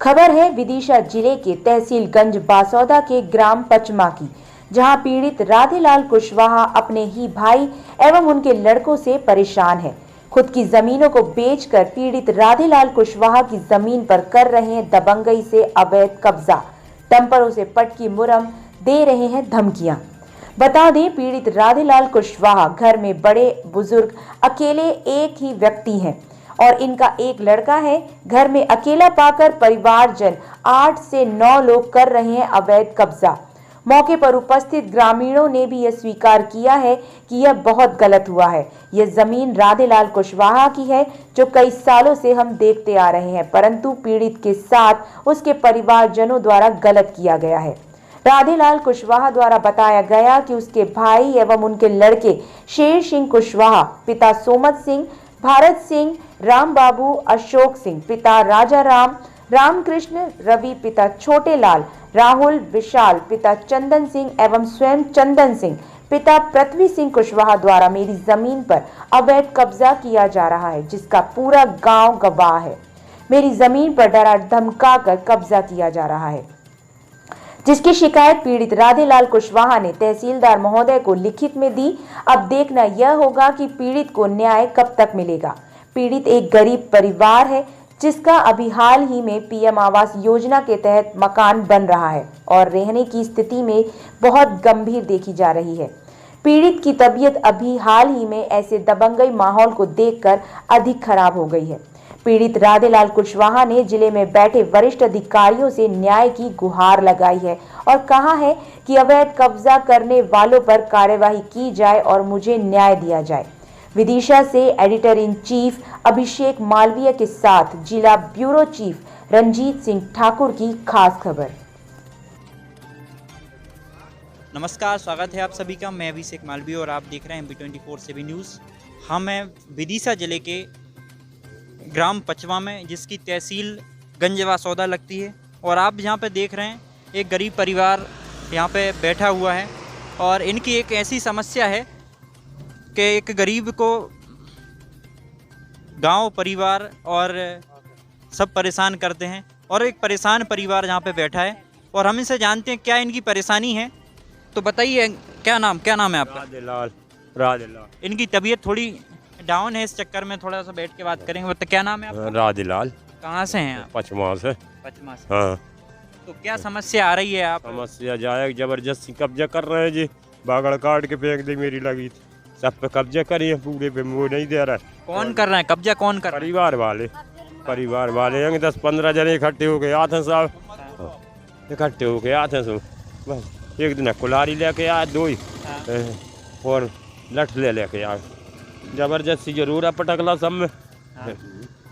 खबर है विदिशा जिले के तहसील गंज बासौदा के ग्राम पचमा की, जहां पीड़ित राधेलाल कुशवाहा अपने ही भाई एवं उनके लड़कों से परेशान है। खुद की जमीनों को बेचकर पीड़ित राधेलाल कुशवाहा की जमीन पर कर रहे हैं दबंगई से अवैध कब्जा। डंपरों से पटकी मुरम दे रहे हैं धमकियां। बता दें, पीड़ित राधेलाल कुशवाहा घर में बड़े बुजुर्ग अकेले एक ही व्यक्ति हैं और इनका एक लड़का है। घर में अकेला पाकर परिवारजन 8 से 9 लोग कर रहे हैं अवैध कब्जा। मौके पर उपस्थित ग्रामीणों ने भी यह स्वीकार किया है कि यह बहुत गलत हुआ है। यह जमीन राधेलाल कुशवाहा की है जो कई सालों से हम देखते आ रहे हैं, परंतु पीड़ित के साथ उसके परिवारजनों द्वारा गलत किया गया है। राधेलाल कुशवाहा द्वारा बताया गया कि उसके भाई एवं उनके लड़के शेर सिंह कुशवाहा, पिता सोमत सिंह, भारत सिंह, राम बाबू, अशोक सिंह, पिता राजा राम, रामकृष्ण, रवि, पिता छोटे लाल, राहुल, विशाल, पिता चंदन सिंह एवं स्वयं चंदन सिंह, पिता पृथ्वी सिंह कुशवाहा द्वारा मेरी जमीन पर अवैध कब्जा किया जा रहा है, जिसका पूरा गांव गवाह है। मेरी जमीन पर डरा धमका कर कब्जा किया जा रहा है, जिसकी शिकायत पीड़ित राधेलाल कुशवाहा ने तहसीलदार महोदय को लिखित में दी। अब देखना यह होगा कि पीड़ित को न्याय कब तक मिलेगा। पीड़ित एक गरीब परिवार है जिसका अभी हाल ही में पीएम आवास योजना के तहत मकान बन रहा है और रहने की स्थिति में बहुत गंभीर देखी जा रही है। पीड़ित की तबीयत अभी हाल ही में ऐसे दबंगई माहौल को देखकर अधिक खराब हो गई है। पीड़ित राधेलाल कुशवाहा ने जिले में बैठे वरिष्ठ अधिकारियों से न्याय की गुहार लगाई है और कहा है कि अवैध कब्जा करने वालों पर कार्यवाही की जाए और मुझे न्याय दिया जाए। विदिशा से एडिटर इन चीफ अभिषेक मालवीय के साथ जिला ब्यूरो चीफ रंजीत सिंह ठाकुर की खास खबर।
नमस्कार, स्वागत है आप सभी का। मैं अभिषेक मालवीय और आप देख रहे हैं B24/7 न्यूज़। हम हैं विदिशा जिले के ग्राम पचवा में, जिसकी तहसील गंज बासौदा लगती है। और आप यहाँ पे देख रहे हैं एक गरीब परिवार यहाँ पे बैठा हुआ है और इनकी एक ऐसी समस्या है कि एक गरीब को गांव परिवार और सब परेशान करते हैं और एक परेशान परिवार यहाँ पे बैठा है और हम इनसे जानते हैं क्या इनकी परेशानी है। तो बताइए, क्या नाम है आपका? राधेलाल। इनकी तबीयत थोड़ी डाउन है, इस चक्कर में थोड़ा सा बैठ के बात करेंगे। तो क्या नाम है आपका?
राधेलाल।
कहाँ से हैं आप?
पचमा से।
पचमा से।
हाँ।
तो क्या समस्या आ रही है? आप
समस्या जाए जबरदस्ती कब्जा कर रहे हैं जी, बागड़ काट के फेंक दी मेरी लगी थी। सब पे कब्जा करे पूरे पे, वो नहीं दे रहा है।
कौन कर रहा है कब्जा? कौन कर रहा है?
परिवार वाले हैं, 10-15 जने इकट्ठे हो गए आते हैं साहब, इकट्ठे हो गए आते हैं सब। बस एक दिन कुल्हाड़ी लेके आए 2 ही और लठ लेके आए, जबरदस्ती जरूर पटकला सब में।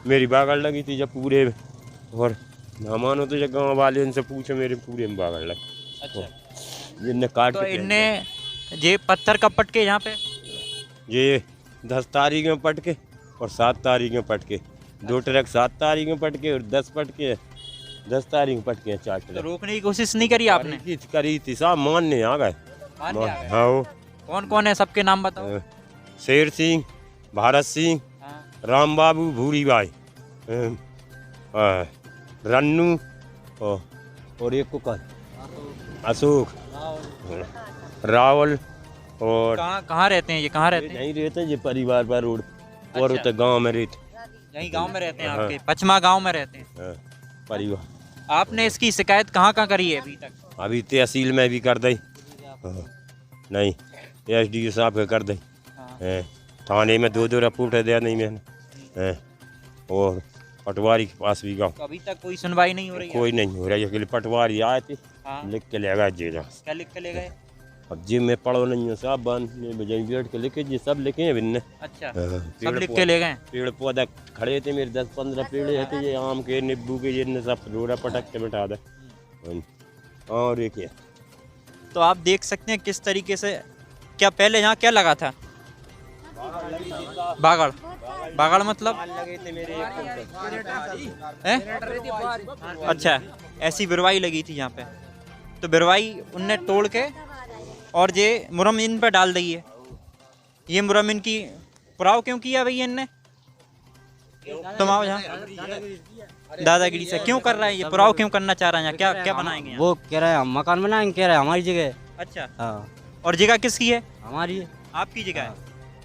मेरी बागड़ लगी थी जब पूरे, और ना मानो तो जब गाँव वाले इनसे पूछे मेरे पूरे में बागड़ लगी।
अच्छा।
इनने काट
तो
के
इनने ये पत्थर कब पटके यहाँ पे?
ये 10 तारीख में पटके और 7 तारीख में पटके, 2 ट्रक 7 तारीख में पटके और 10 पटके, 10 तारीख में पटके 4 ट्रक।
तो रोकने की कोशिश नहीं करी आपने?
करी थी साहब, मानने आ गए। हाँ।
कौन कौन है, सबके नाम बताओ।
शेर सिंह, भारत सिंह, राम बाबू, भूरी भाई, रन्नू और एक को अशोक, रावल। और
कहाँ रहते हैं ये? कहाँ रहते हैं?
यहीं रहते हैं ये परिवार पर रोड, और
अच्छा।
गांव में रहते,
यहीं गांव में रहते हैं आपके? पचमा गांव में रहते हैं
परिवार।
आपने इसकी शिकायत कहाँ कहाँ करी है अभी तक?
अभी तहसील में भी कर दी, नहीं SDO साहब के कर दी, थाने में 2 रिपोर्ट दे नहीं मैंने, और पटवारी के पास भी गया।
तो अभी तक कोई सुनवाई नहीं हो रही है?
कोई नहीं हो रही है। पटवारी आए थे, लिख के ले गए जेल।
क्या लिख के ले गए?
अब जिम में पढ़ो नहीं है साहब, बांधने बजाई बैठ के लिखे, ये सब लिखे हैं बिन्ने।
अच्छा, सब लिख के ले गए?
पेड़ पौधा खड़े थे मेरे 10-15 पेड़ थे, ये आम के, नींबू के, ये सब रोड़ा पटक के बैठा दे। और एक
तो आप देख सकते हैं किस तरीके से, क्या पहले यहाँ क्या लगा था? बागड़? बागड़ मतलब? अच्छा, ऐसी बिरवाई लगी थी यहाँ पे, तो बिरवाई उनने तोड़ के और ये मुरम इन पर डाल दी है। ये मुरम इनकी पुराव क्यों किया भैया इनने? तुम आओ यहाँ। दादागिरी से क्यों कर रहा है ये? पुराव क्यों करना चाह रहा है? क्या क्या बनाएंगे?
वो कह रहा है हम मकान बनाएंगे, कह रहा है हमारी जगह।
अच्छा।
हाँ।
और जगह किसकी है?
हमारी है।
आपकी जगह है?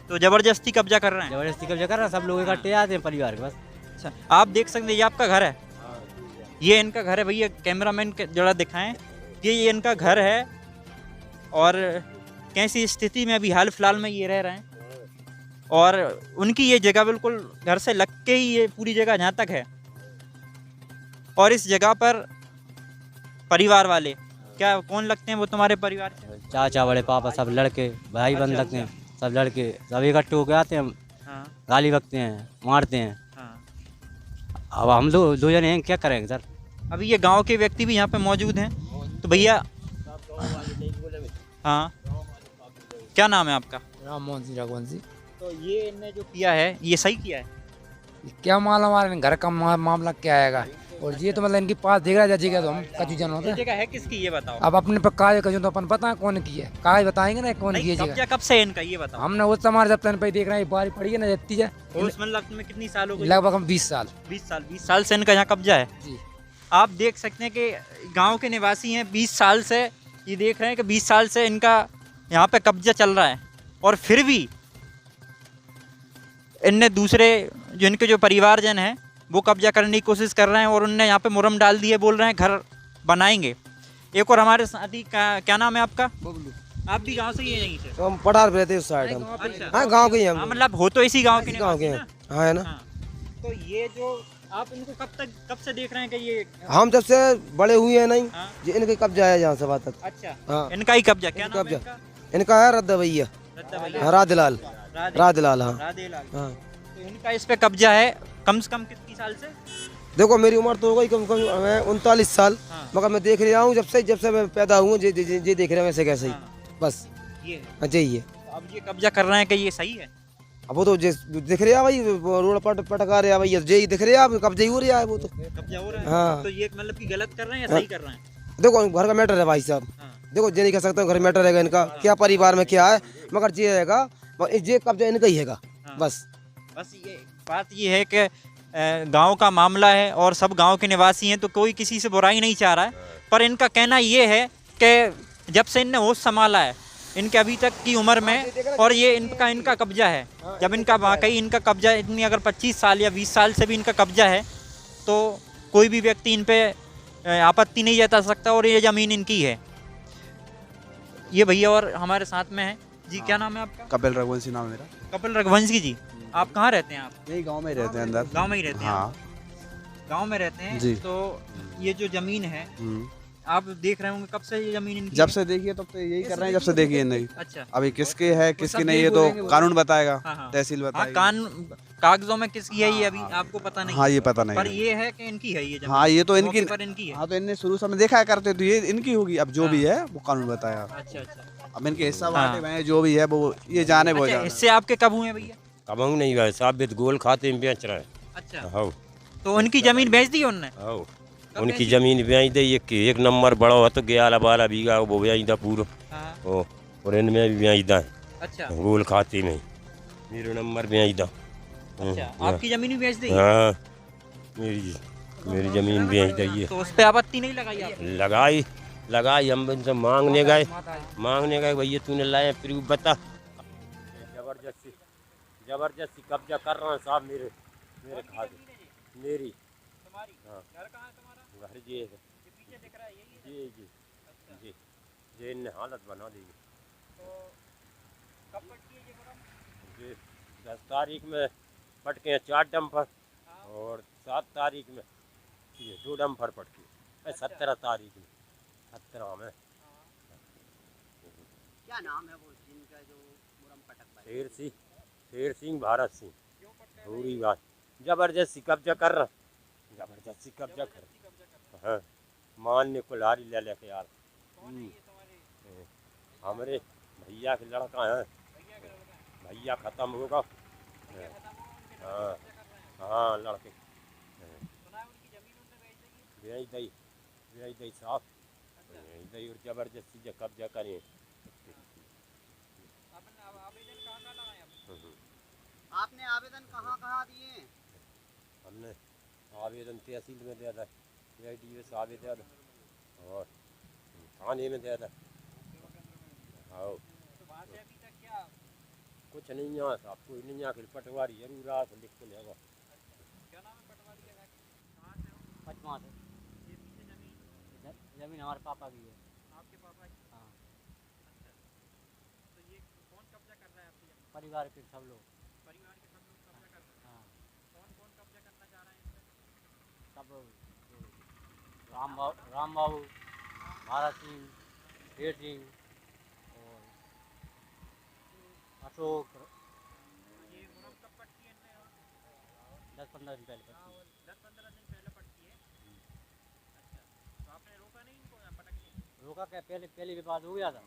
तो जबरदस्ती कब्जा कर रहे हैं?
जबरदस्ती कब्जा कर रहा है, सब लोग इकट्ठे आते हैं परिवार के बस।
अच्छा, आप देख सकते हैं ये आपका घर है, ये इनका घर है भैया। कैमरामैन के जरा दिखाएं, ये इनका घर है, और कैसी स्थिति में अभी हाल फिलहाल में ये रह रहे हैं। और उनकी ये जगह बिल्कुल घर से लग के ही ये पूरी जगह जहाँ तक है, और इस जगह पर परिवार वाले, क्या कौन लगते हैं वो तुम्हारे परिवार से?
चाचा, बड़े पापा, सब लड़के भाई बंद लगते हैं, सब लड़के सब इकट्ठे होके आते हैं। गाली बकते हैं, मारते हैं। अब हम 2 जने हैं, क्या करेंगे सर?
अभी ये गांव के व्यक्ति भी यहाँ पे मौजूद हैं, तो भैया हाँ, क्या नाम है आपका?
राम मोहन सिंह रघुवंशी।
तो ये इनने जो किया है ये सही किया है?
क्या मालूम हमारे घर का मामला क्या आएगा, और ये तो मतलब इनके पास देख रहा जगह, तो हम कचू जन होते हैं।
जगह है किसकी ये बताओ?
अब अपने पर कागज कचू तो अपन पता है कौन की है, कागज बताएंगे ना कौन की है जगह।
कब से इनका ये बताओ?
हमने उस समार जब तन पे देख रहे हैं, बारी पड़ी है ना जत्ती है।
में कितनी साल हो गई?
लगभग हम 20 साल।
20 साल से इनका यहाँ कब्जा है जी। आप देख सकते हैं कि गाँव के निवासी हैं, 20 साल से ये देख रहे हैं कि 20 साल से इनका यहाँ पे कब्जा चल रहा है, और फिर भी इनने दूसरे जो इनके जो परिवारजन हैं वो कब्जा करने की कोशिश कर रहे हैं, और उनने यहाँ पे मुरम डाल दिए, बोल रहे हैं घर बनाएंगे। एक और हमारे साथी का, क्या नाम है आपका? बबलू। आप भी गांव से ही हैं यहीं से?
तो हम पठार पे रहते हैं उस साइड हम। हाँ, गांव के ही हम।
मतलब हो तो इसी गांव के
हैं। हाँ, है ना।
तो ये जो आप इनको कब से देख रहे हैं कि ये?
हम जब से बड़े हुए हैं नहीं, ये इनके कब्जा है यहाँ से बात तक।
अच्छा।
हाँ,
इनका ही कब्जा? क्या नाम है इनका?
इनका है रद्दा भैया, राधेलाल। राधेलाल, हाँ।
हाँ, तो इनका इस पे कब्जा है कम से कम कितनी साल से?
देखो मेरी उम्र तो हो गई कम 39 साल, मगर मैं देख रहा हूँ जब से मैं पैदा हुआ, ये देख रहे हैं वैसे कैसे ही बस
ये
है।
अब ये कब्जा कर रहे हैं कि ये सही है?
अब वो तो दिख रहा है भाई, रोड पटका रहे हैं भाई, ये दिख रहा है, कब्जा ही हो रहा है, वो तो
कब्जा हो रहा है।
हाँ।
तो ये मतलब कि गलत कर रहे हैं या सही कर रहे हैं?
देखो घर का मैटर है भाई साहब, देखो ये नहीं कह सकता घर मैटर रहेगा इनका, क्या परिवार में क्या है, मगर ये रहेगा, ये कब्जा इनका ही है बस।
ये बात ये है कि गांव का मामला है और सब गांव के निवासी हैं, तो कोई किसी से बुराई नहीं चाह रहा है, पर इनका कहना ये है कि जब से इनने होश संभाला है, इनके अभी तक की उम्र में, और ये इनका कब्जा है, जब इनका वाकई इनका कब्जा इतनी अगर 25 साल या 20 साल से भी इनका कब्जा है, तो कोई भी व्यक्ति इन पे आपत्ति नहीं जता सकता, और ये ज़मीन इनकी है। ये भैया और हमारे साथ में है जी। क्या नाम है आपका?
कपिल रघुवंशी नाम है मेरा।
कपिल रघुवंशी जी, आप कहाँ रहते हैं? आप
यही गांव में ही रहते हैं, अंदर
गांव में ही रहते हैं।
हाँ,
गांव में रहते हैं
जी।
तो ये जो जमीन है आप देख रहे होंगे, कब से ये जमीन इनकी
जब
है?
से देखिए तब तो यही कर रहे हैं, जब से देखिए नहीं।
अच्छा,
अभी किसके है किसकी नहीं ये तो कानून बताएगा,
हाँ।
तहसील
हाँ,
बताएगी।
कागजों में किसकी है ये अभी आपको पता नहीं।
हाँ, ये पता नहीं
पर
है।
ये है कि इनकी है ये जमीन।
हाँ, ये तो
मौके
इनकी
पर इनकी है।
हाँ, तो इनने शुरू से हमें देखा करते तो ये इनकी होगी। अब जो भी है वो कानून बताएगा।
अच्छा अच्छा,
अब इनके हिस्सा
हाँ।
बांटे हुए हैं, जो भी है वो ये जाने वो
अच्छा,
जाने।
इससे आपके कब हुए भैया?
कबंग नहीं भाई साहब, भी गोल खाते में बेच रहे हैं।
अच्छा,
हाँ,
तो उनकी जमीन बेच दी उनने?
हाँ, उनकी जमीन बेच दी। एक नंबर बड़ा हो तो 11-12 बीघा वो बेच दा पूरा। ओ, और इनमें भी बेच दा।
अच्छा,
गोल खाते में मेरे नंबर बेच दा।
अच्छा, आपकी जमीन भी बेच दी?
हाँ, मेरी जमीन बेच दी है।
तो उस पे आपत्ति नहीं लगाई आपने?
लगाई हम उनसे मांगने गए भैया तूने लाए प्रूफ बता। जबरदस्ती कब्जा कर रहा है साहब मेरे खाते मेरी। हाँ, घर जी है जी जी जी जी, इनने हालत बना दी। 10 तारीख में पटके हैं 4 डंपर और 7 तारीख में ये 2 डंपर पटके। 17 तारीख में 17 में।
क्या नाम है वो जिनका जो मुरम पटक?
शेर सिंह भारत सिंह। पूरी बात जबरदस्ती कब्जा कर रहा, जबरदस्ती कब्जा कर। हाँ, मानने को लारी ले लेके यार। हमारे भैया के लड़का है, भैया खत्म होगा। हाँ हाँ, लड़के बेच दई साहब, बेच दई और जबरदस्ती जो कब्जा करें।
आपने आवेदन कहाँ दिए?
हमने आवेदन तहसील में दिया था, AIDS आवेदन और थाने में दिया था। हाँ, कुछ नहीं यहाँ साहब, कोई नहीं यहाँ के पटवारी जरूर आ तो लिख के लेगा।
पचमा से जमीन हमारे पापा की है।
आपके पापा की?
हाँ।
अच्छा, तो ये कौन कब्जा कर रहा है आपकी जमीन?
परिवार के सब लोग।
परिवार के सब लोग कब्जा कर रहे हैं?
हाँ।
कौन कौन कब्जा करना चाह रहे हैं इसमें?
सब राम बाबू, भारत सिंह, शेर सिंह और अशोक।
ये मुरम कब पटकी है इनने?
10-15 दिन पहले पटकी।
10-15 दिन पहले पटकी है। अच्छा, तो आपने रोका नहीं इनको यहाँ पटकने?
रोका क्या, पहले विवाद हो गया था।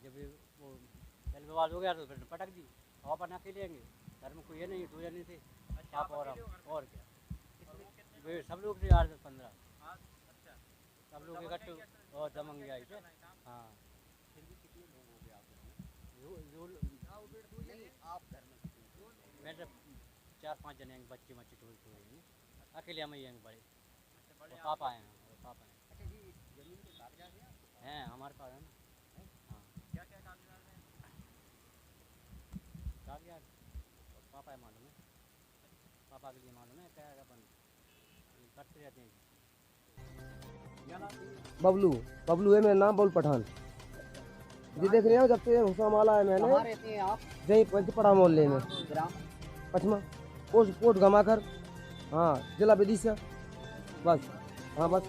जब वो पहले विवाद हो गया तो फिर पटक दी। और अपन अकेले लेंगे, घर में कोई है नहीं, 2 जने थे।
अच्छा,
आप और हम, और क्या
कितने
सब लोग थे 8-10-15।
अच्छा,
सब लोग इकट्ठे और दमंग आई थे। हाँ, मैं 4-5 जने हैं, बच्चे थोड़े अकेले हम ही हैं बड़े। और पापा हैं। हैं हमारे पास है ना। हाँ,
क्या क्या कागजात हैं?
कागजात पापा है, मालूम है, पापा के लिए मालूम है। क्या अपन करते रहते हैं।
बबलू है मेरा नाम, बबलू पठान। ये देख रहे हो, जब से हुसा माला है मैंने।
कहाँ रहते हैं आप?
यहीं पंचपड़ा मोहल्ले में,
ग्राम
पचमा पोस्ट गमाकर। हाँ, जिला विदिशा। बस हाँ बस।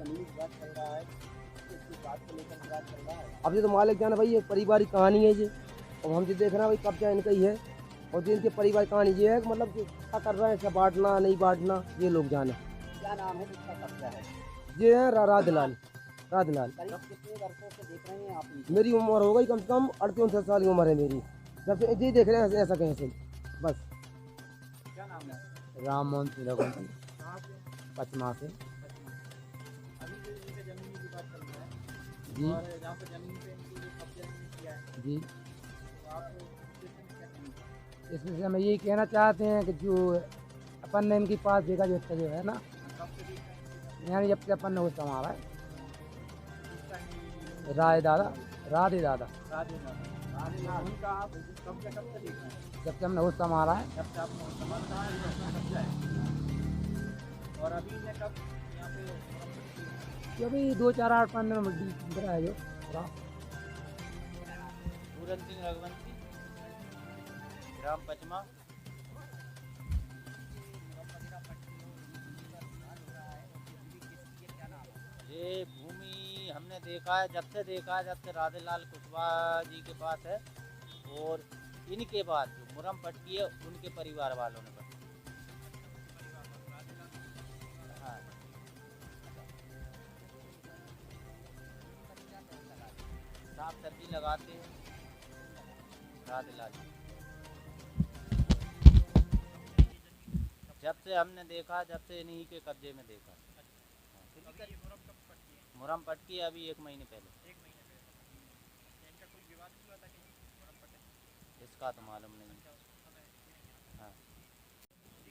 जमीन विवाद चल रहा है, इसकी बात को लेकर विवाद चल रहा है।
अब ये तो मालिक जाना भाई, ये पारिवारिक कहानी है ये। अब हम जो देख रहे हैं भाई, कब्जा इनका ही है। और जो इनके परिवार कहानी ये है, मतलब कि क्या कर रहे हैं, क्या बांटना नहीं बांटना, ये लोग जाने।
क्या नाम है जिसका कब्जा है?
ये है राधलाल।
करीब कितने वर्षों से देख रहे हैं आप?
मेरी उम्र हो गई कम से कम 38-39 साल की उम्र है मेरी, जब से ये देख रहे हैं ऐसा कहीं से। बस।
क्या नाम है?
राम मोहन सिंह रघुवंशी, पचमा से। जी जी, इस विषय में यही कहना चाहते हैं कि जो अपन ने इनके पास देखा जो है ना, यानी जब से अपन ने वो संभाला है, राधे दादा जब से हमने वो संभाला है।
और अभी ने कब यहाँ पे
अभी 2-4-8 दिन में है जो
पूरन सिंह रघुवंशी, ग्राम पचमा। ये भूमि हमने देखा है, जब से राधेलाल कुशवाहा जी के पास है, और इनके बाद जो मुरम पटकी है उनके परिवार वालों ने पटकी। हाँ, साग सब्जी लगाते हैं राधेलाल जी। जब से हमने देखा, जब से इन्हीं के कब्जे में देखा। मुरम पटकी अभी 1 महीने पहले। इसका तो मालूम नहीं। हाँ।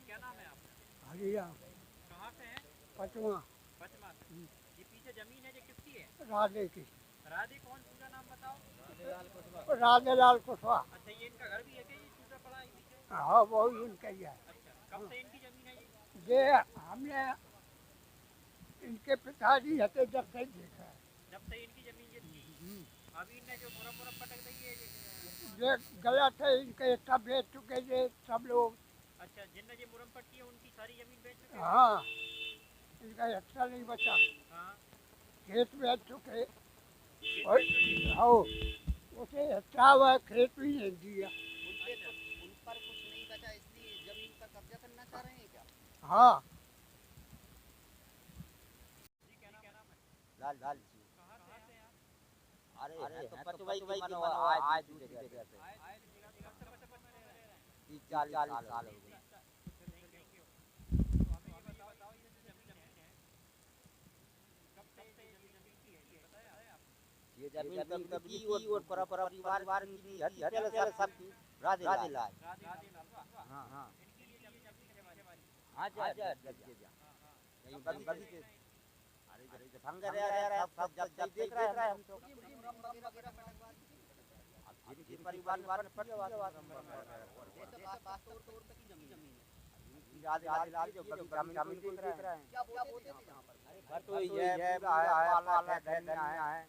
क्या नाम है आपका?
हरिया।
कहाँ से हैं?
पचमा।
पचमा से। ये पीछे जमीन है, ये किसकी है?
राधे की।
राधे कौन? पूरा नाम बताओ।
राधेलाल कुशवाहा।
अच्छा, ये इनका घर भी है क्या? ये टूटा पड़ा है पीछे?
हाँ, वो ही उनका ही है।
अच्छा, कब से इनकी जमीन है ये?
ये हमने इनके पिताजी हते जब से देखा है।
जब से इनकी जमीन ये थी। अभी इनने जो मुरम पटक दी है
ये गलत है, इनके सब बेच चुके थे सब लोग।
अच्छा, जिनने ये मुरम पटकी है उनकी सारी जमीन बेच चुके हैं?
हाँ, इनका हिस्सा नहीं बचा।
हाँ।
खेत बेच चुके और हाँ, उसे हिस्सा हुआ खेत भी नहीं दिया।
उन पर कुछ नहीं बचा, इसलिए जमीन पर कब्जा करना चाह रहे हैं क्या?
हाँ।
लाल लाल जी।
कहाँ से हैं आप?
अरे तो पचवाई की मनो आज दूसरी जगह से। 30-40 साल हो गए। ये जमीन तब की और परिवार की हर सब की राधेलाल। हाँ हाँ हाँ, जा नहीं बगी के भंगर यार सब देख रहा है हम तो। अब जिनके परिवार ने पट गया राधेलाल जो जमीन देख रहा है। क्या बोलते थे यहाँ पर? घर तो ये है, पाला है, धनिया है।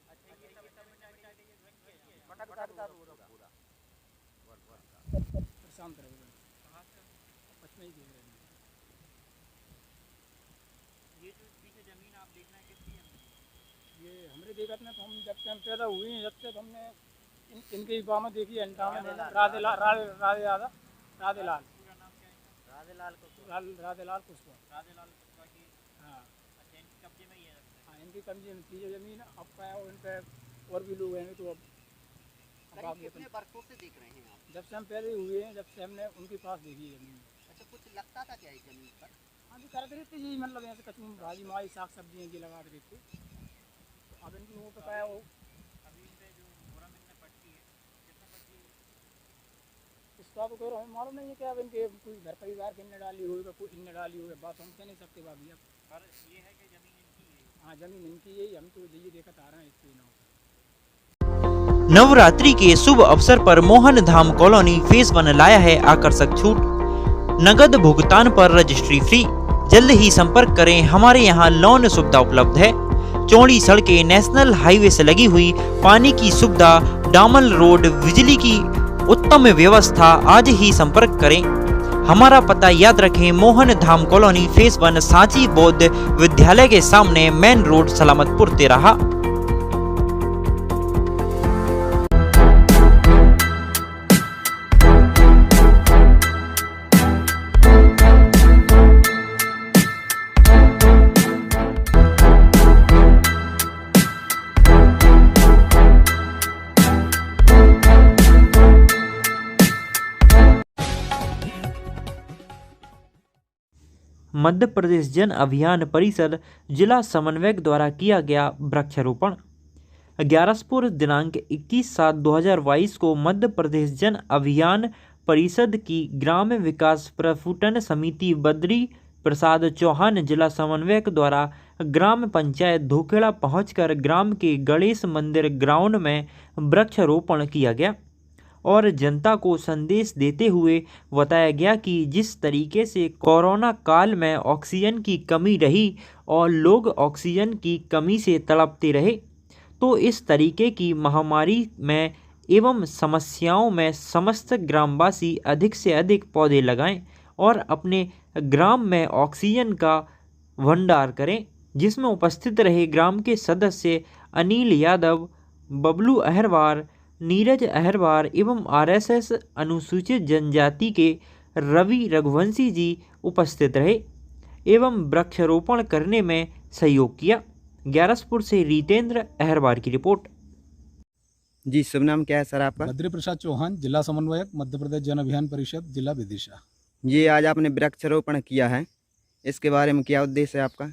पटक करता पूरा
शांत रहे। पचमा ही देख रहे हैं।
ये जो पीछे जमीन आप देखना है किसकी है?
ये हमने देखा था, तो हम जब से हम पैदा हुए हैं जब से हमने इनके युवा में देखी है। राधेलाल
कुशवाहा की।
हाँ।
अच्छा, इनके कब्जे में ही है?
हाँ, इनकी कब्जे में थी जमीन। अब क्या है, उन पे और भी लोग हैं तो अब
कितने वर्षों से देख रहे हैं आप?
जब से हम पैदा हुए हैं, जब से हमने उनके पास देखी है जमीन।
अच्छा, कुछ लगता था क्या इस जमीन पर?
हाँ जी, करते रहते यही, मतलब यहाँ से कचूम भाजी माई साग सब्जी ये लगा के देते। अब इनकी वो तो क्या हो।
अभी इन पे जो मुरम इनने पटकी है, कितना पटकी है?
इसका तो कोई हमें मालूम नहीं है क्या। अब इनके कोई घर परिवार के इनने डाली हुई, कोई इनने डाली हुई, बात हम कह नहीं सकते भाभी। अब
पर ये है कि जमीन इनकी है?
हाँ, जमीन इनकी यही, हम तो यही देखा आ रहे हैं इसके नाम।
नवरात्रि के शुभ अवसर पर मोहन धाम कॉलोनी फेज 1 लाया है आकर्षक छूट। नगद भुगतान पर रजिस्ट्री फ्री। जल्द ही संपर्क करें, हमारे यहाँ लोन सुविधा उपलब्ध है। चौड़ी सड़कें, नेशनल हाईवे से लगी हुई, पानी की सुविधा, डामर रोड, बिजली की उत्तम व्यवस्था। आज ही संपर्क करें। हमारा पता याद रखें, मोहन धाम कॉलोनी फेज 1 सांची बौद्ध विद्यालय के सामने, मेन रोड, सलामतपुर, तेराहा। मध्य प्रदेश जन अभियान परिषद जिला समन्वयक द्वारा किया गया वृक्षारोपण। ग्यारसपुर दिनांक 21/7/2022 को मध्य प्रदेश जन अभियान परिषद की ग्राम विकास प्रस्फुटन समिति बद्री प्रसाद चौहान जिला समन्वयक द्वारा ग्राम पंचायत धोखेड़ा पहुंचकर ग्राम के गणेश मंदिर ग्राउंड में वृक्षारोपण किया गया और जनता को संदेश देते हुए बताया गया कि जिस तरीके से कोरोना काल में ऑक्सीजन की कमी रही और लोग ऑक्सीजन की कमी से तड़पते रहे, तो इस तरीके की महामारी में एवं समस्याओं में समस्त ग्रामवासी अधिक से अधिक पौधे लगाएं और अपने ग्राम में ऑक्सीजन का भंडार करें, जिसमें उपस्थित रहे ग्राम के सदस्य अनिल यादव, बबलू अहरवार, नीरज अहरवार एवं आरएसएस अनुसूचित जनजाति के रवि रघुवंशी जी उपस्थित रहे एवं वृक्षारोपण करने में सहयोग किया। ग्यारसपुर से रितेंद्र अहरवार की रिपोर्ट।
जी, शुभ नाम क्या है सर आपका?
बद्री प्रसाद चौहान, जिला समन्वयक, मध्य प्रदेश जन अभियान परिषद, जिला विदिशा।
ये आज आपने वृक्षारोपण किया है, इसके बारे में क्या उद्देश्य है आपका?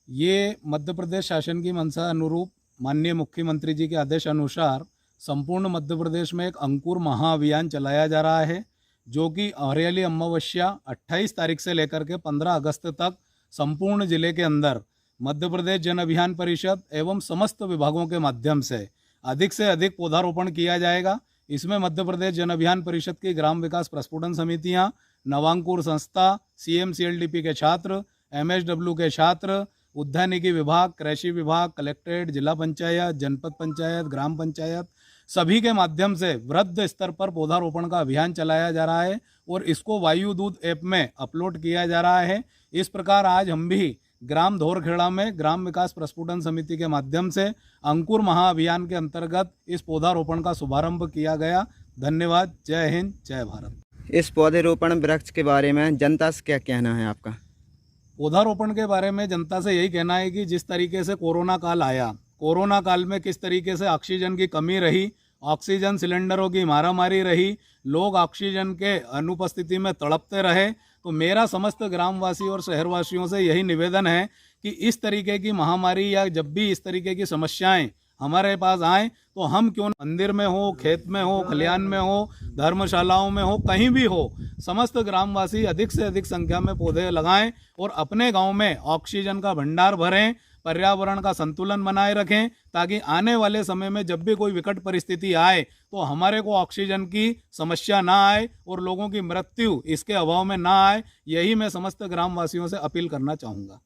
ये मध्य प्रदेश शासन की मंशा अनुरूप माननीय मुख्यमंत्री जी के आदेश अनुसार संपूर्ण मध्य प्रदेश में एक अंकुर महाअभियान चलाया जा रहा है, जो कि हरियाली अमावस्या 28 तारीख से लेकर के 15 अगस्त तक संपूर्ण जिले के अंदर मध्य प्रदेश जन अभियान परिषद एवं समस्त विभागों के माध्यम से अधिक पौधारोपण किया जाएगा। इसमें मध्य प्रदेश जन अभियान परिषद की ग्राम विकास प्रस्फुटन समितियां, नवांकुर संस्था, CMCLDP के छात्र, MSW के छात्र, उद्यानिकी विभाग, कृषि विभाग, कलेक्ट्रेट, जिला पंचायत, जनपद पंचायत, ग्राम पंचायत, सभी के माध्यम से वृहद स्तर पर पौधारोपण का अभियान चलाया जा रहा है और इसको वायु दूत ऐप में अपलोड किया जा रहा है। इस प्रकार आज हम भी ग्राम धोरखेड़ा में ग्राम विकास प्रस्फुटन समिति के माध्यम से अंकुर महाअभियान के अंतर्गत इस पौधारोपण का शुभारंभ किया गया। धन्यवाद। जय हिंद, जय भारत।
इस पौधेरोपण वृक्ष के बारे में जनता से क्या कहना है आपका?
पौधारोपण के बारे में जनता से यही कहना है कि जिस तरीके से कोरोना काल आया, कोरोना काल में किस तरीके से ऑक्सीजन की कमी रही, ऑक्सीजन सिलेंडरों की मारामारी रही, लोग ऑक्सीजन के अनुपस्थिति में तड़पते रहे, तो मेरा समस्त ग्रामवासी और शहरवासियों से यही निवेदन है कि इस तरीके की महामारी या जब भी इस तरीके की समस्याएं हमारे पास आएँ तो हम क्यों मंदिर में हो, खेत में हो, खलिहान में हो, धर्मशालाओं में हो, कहीं भी हो, समस्त ग्रामवासी अधिक से अधिक संख्या में पौधे लगाएं और अपने गांव में ऑक्सीजन का भंडार भरें, पर्यावरण का संतुलन बनाए रखें, ताकि आने वाले समय में जब भी कोई विकट परिस्थिति आए तो हमारे को ऑक्सीजन की समस्या ना आए और लोगों की मृत्यु इसके अभाव में ना आए। यही मैं समस्त ग्रामवासियों से अपील करना चाहूँगा।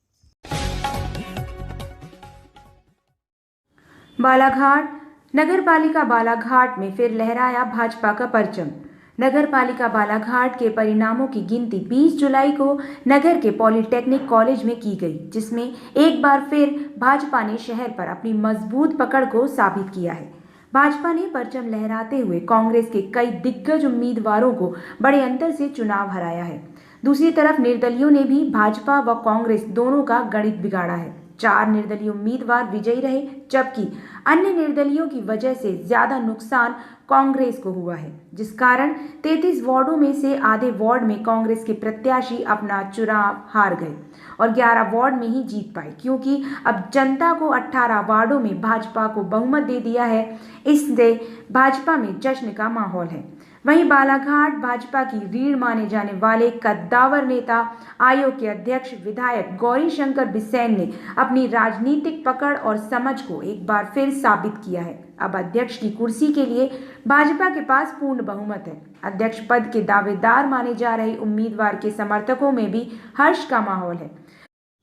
बालाघाट नगर पालिका बालाघाट में फिर लहराया भाजपा का परचम। नगर पालिका बालाघाट के परिणामों की गिनती 20 जुलाई को नगर के पॉलिटेक्निक कॉलेज में की गई, जिसमें एक बार फिर भाजपा ने शहर पर अपनी मजबूत पकड़ को साबित किया है। भाजपा ने परचम लहराते हुए कांग्रेस के कई दिग्गज उम्मीदवारों को बड़े अंतर से चुनाव हराया है। दूसरी तरफ निर्दलियों ने भी भाजपा व कांग्रेस दोनों का गणित बिगाड़ा है। 4 निर्दलीय उम्मीदवार विजयी रहे, जबकि अन्य निर्दलियों की वजह से ज्यादा नुकसान कांग्रेस को हुआ है, जिस कारण 33 वार्डों में से आधे वार्ड में कांग्रेस के प्रत्याशी अपना चुनाव हार गए और 11 वार्ड में ही जीत पाए, क्योंकि अब जनता को 18 वार्डों में भाजपा को बहुमत दे दिया है। इससे भाजपा में जश्न का माहौल है। वहीं बालाघाट भाजपा की रीढ़ माने जाने वाले कद्दावर नेता, आयोग के अध्यक्ष विधायक गौरी शंकर बिसेन ने अपनी राजनीतिक पकड़ और समझ को एक बार फिर साबित किया है। अब अध्यक्ष की कुर्सी के लिए भाजपा के पास पूर्ण बहुमत है। अध्यक्ष पद के दावेदार माने जा रहे उम्मीदवार के समर्थकों में भी हर्ष का माहौल है।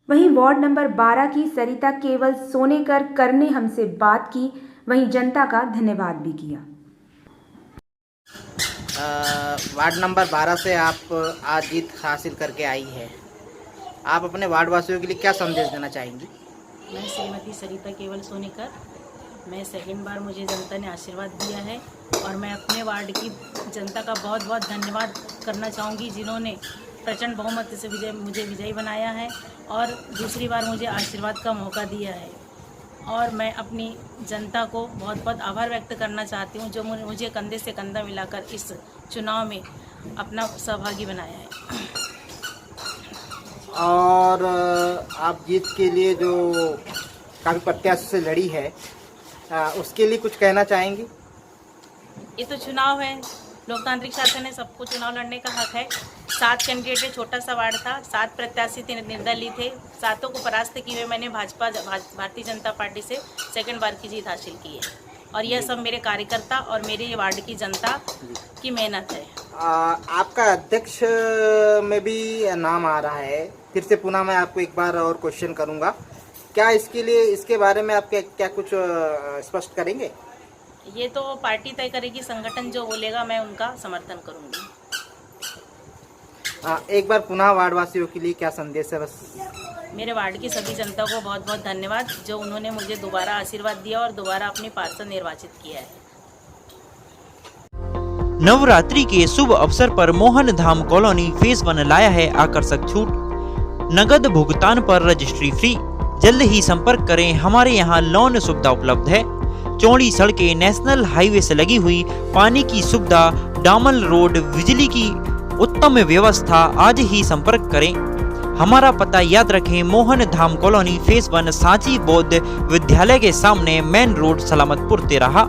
वहीं वार्ड नंबर 12 की सरिता केवल सोनेकर ने हमसे बात की, वहीं जनता का धन्यवाद भी किया।
वार्ड नंबर 12 से आप आज जीत हासिल करके आई है, आप अपने वार्ड वासियों के लिए क्या संदेश देना चाहेंगी?
मैं श्रीमती सरिता केवल सोनेकर, मैं सेकंड बार मुझे जनता ने आशीर्वाद दिया है और मैं अपने वार्ड की जनता का बहुत बहुत धन्यवाद करना चाहूँगी, जिन्होंने प्रचंड बहुमत से मुझे विजयी बनाया है और दूसरी बार मुझे आशीर्वाद का मौका दिया है। और मैं अपनी जनता को बहुत बहुत आभार व्यक्त करना चाहती हूँ, जो मुझे कंधे से कंधा मिलाकर इस चुनाव में अपना सहभागी बनाया है।
और आप जीत के लिए जो काफ़ी प्रत्याशी से लड़ी है, उसके लिए कुछ कहना चाहेंगी?
ये तो चुनाव है, लोकतांत्रिक शासन है, सबको चुनाव लड़ने का हक है। 7 कैंडिडेट है, छोटा सा वार्ड था, 7 प्रत्याशी थे, निर्दलीय थे, 7 को परास्त किए हुए मैंने भारतीय जनता पार्टी से सेकंड बार की जीत हासिल की है। और यह सब मेरे कार्यकर्ता और मेरे ये वार्ड की जनता की मेहनत है।
आपका अध्यक्ष में भी नाम आ रहा है, फिर से पुनः मैं आपको एक बार और क्वेश्चन करूँगा, क्या इसके बारे में आप क्या कुछ स्पष्ट करेंगे?
ये तो पार्टी तय करेगी, संगठन जो बोलेगा मैं उनका समर्थन करूंगी।
एक बार पुनः वार्डवासियों के लिए क्या संदेश है? बस
मेरे वार्ड की सभी जनता को बहुत बहुत धन्यवाद जो उन्होंने मुझे दोबारा आशीर्वाद दिया और दोबारा अपनी पार्षद निर्वाचित किया है।
नवरात्रि के शुभ अवसर पर मोहन धाम कॉलोनी फेज 1 लाया है आकर्षक छूट। नगद भुगतान पर रजिस्ट्री फ्री। जल्द ही संपर्क करें, हमारे यहाँ लोन सुविधा उपलब्ध है। चौड़ी सड़कें, नेशनल हाईवे से लगी हुई, पानी की सुविधा, डामर रोड, बिजली की उत्तम व्यवस्था। आज ही संपर्क करें। हमारा पता याद रखें, मोहन धाम कॉलोनी फेज 1 सांची बौद्ध विद्यालय के सामने, मेन रोड, सलामतपुर, तेराहा।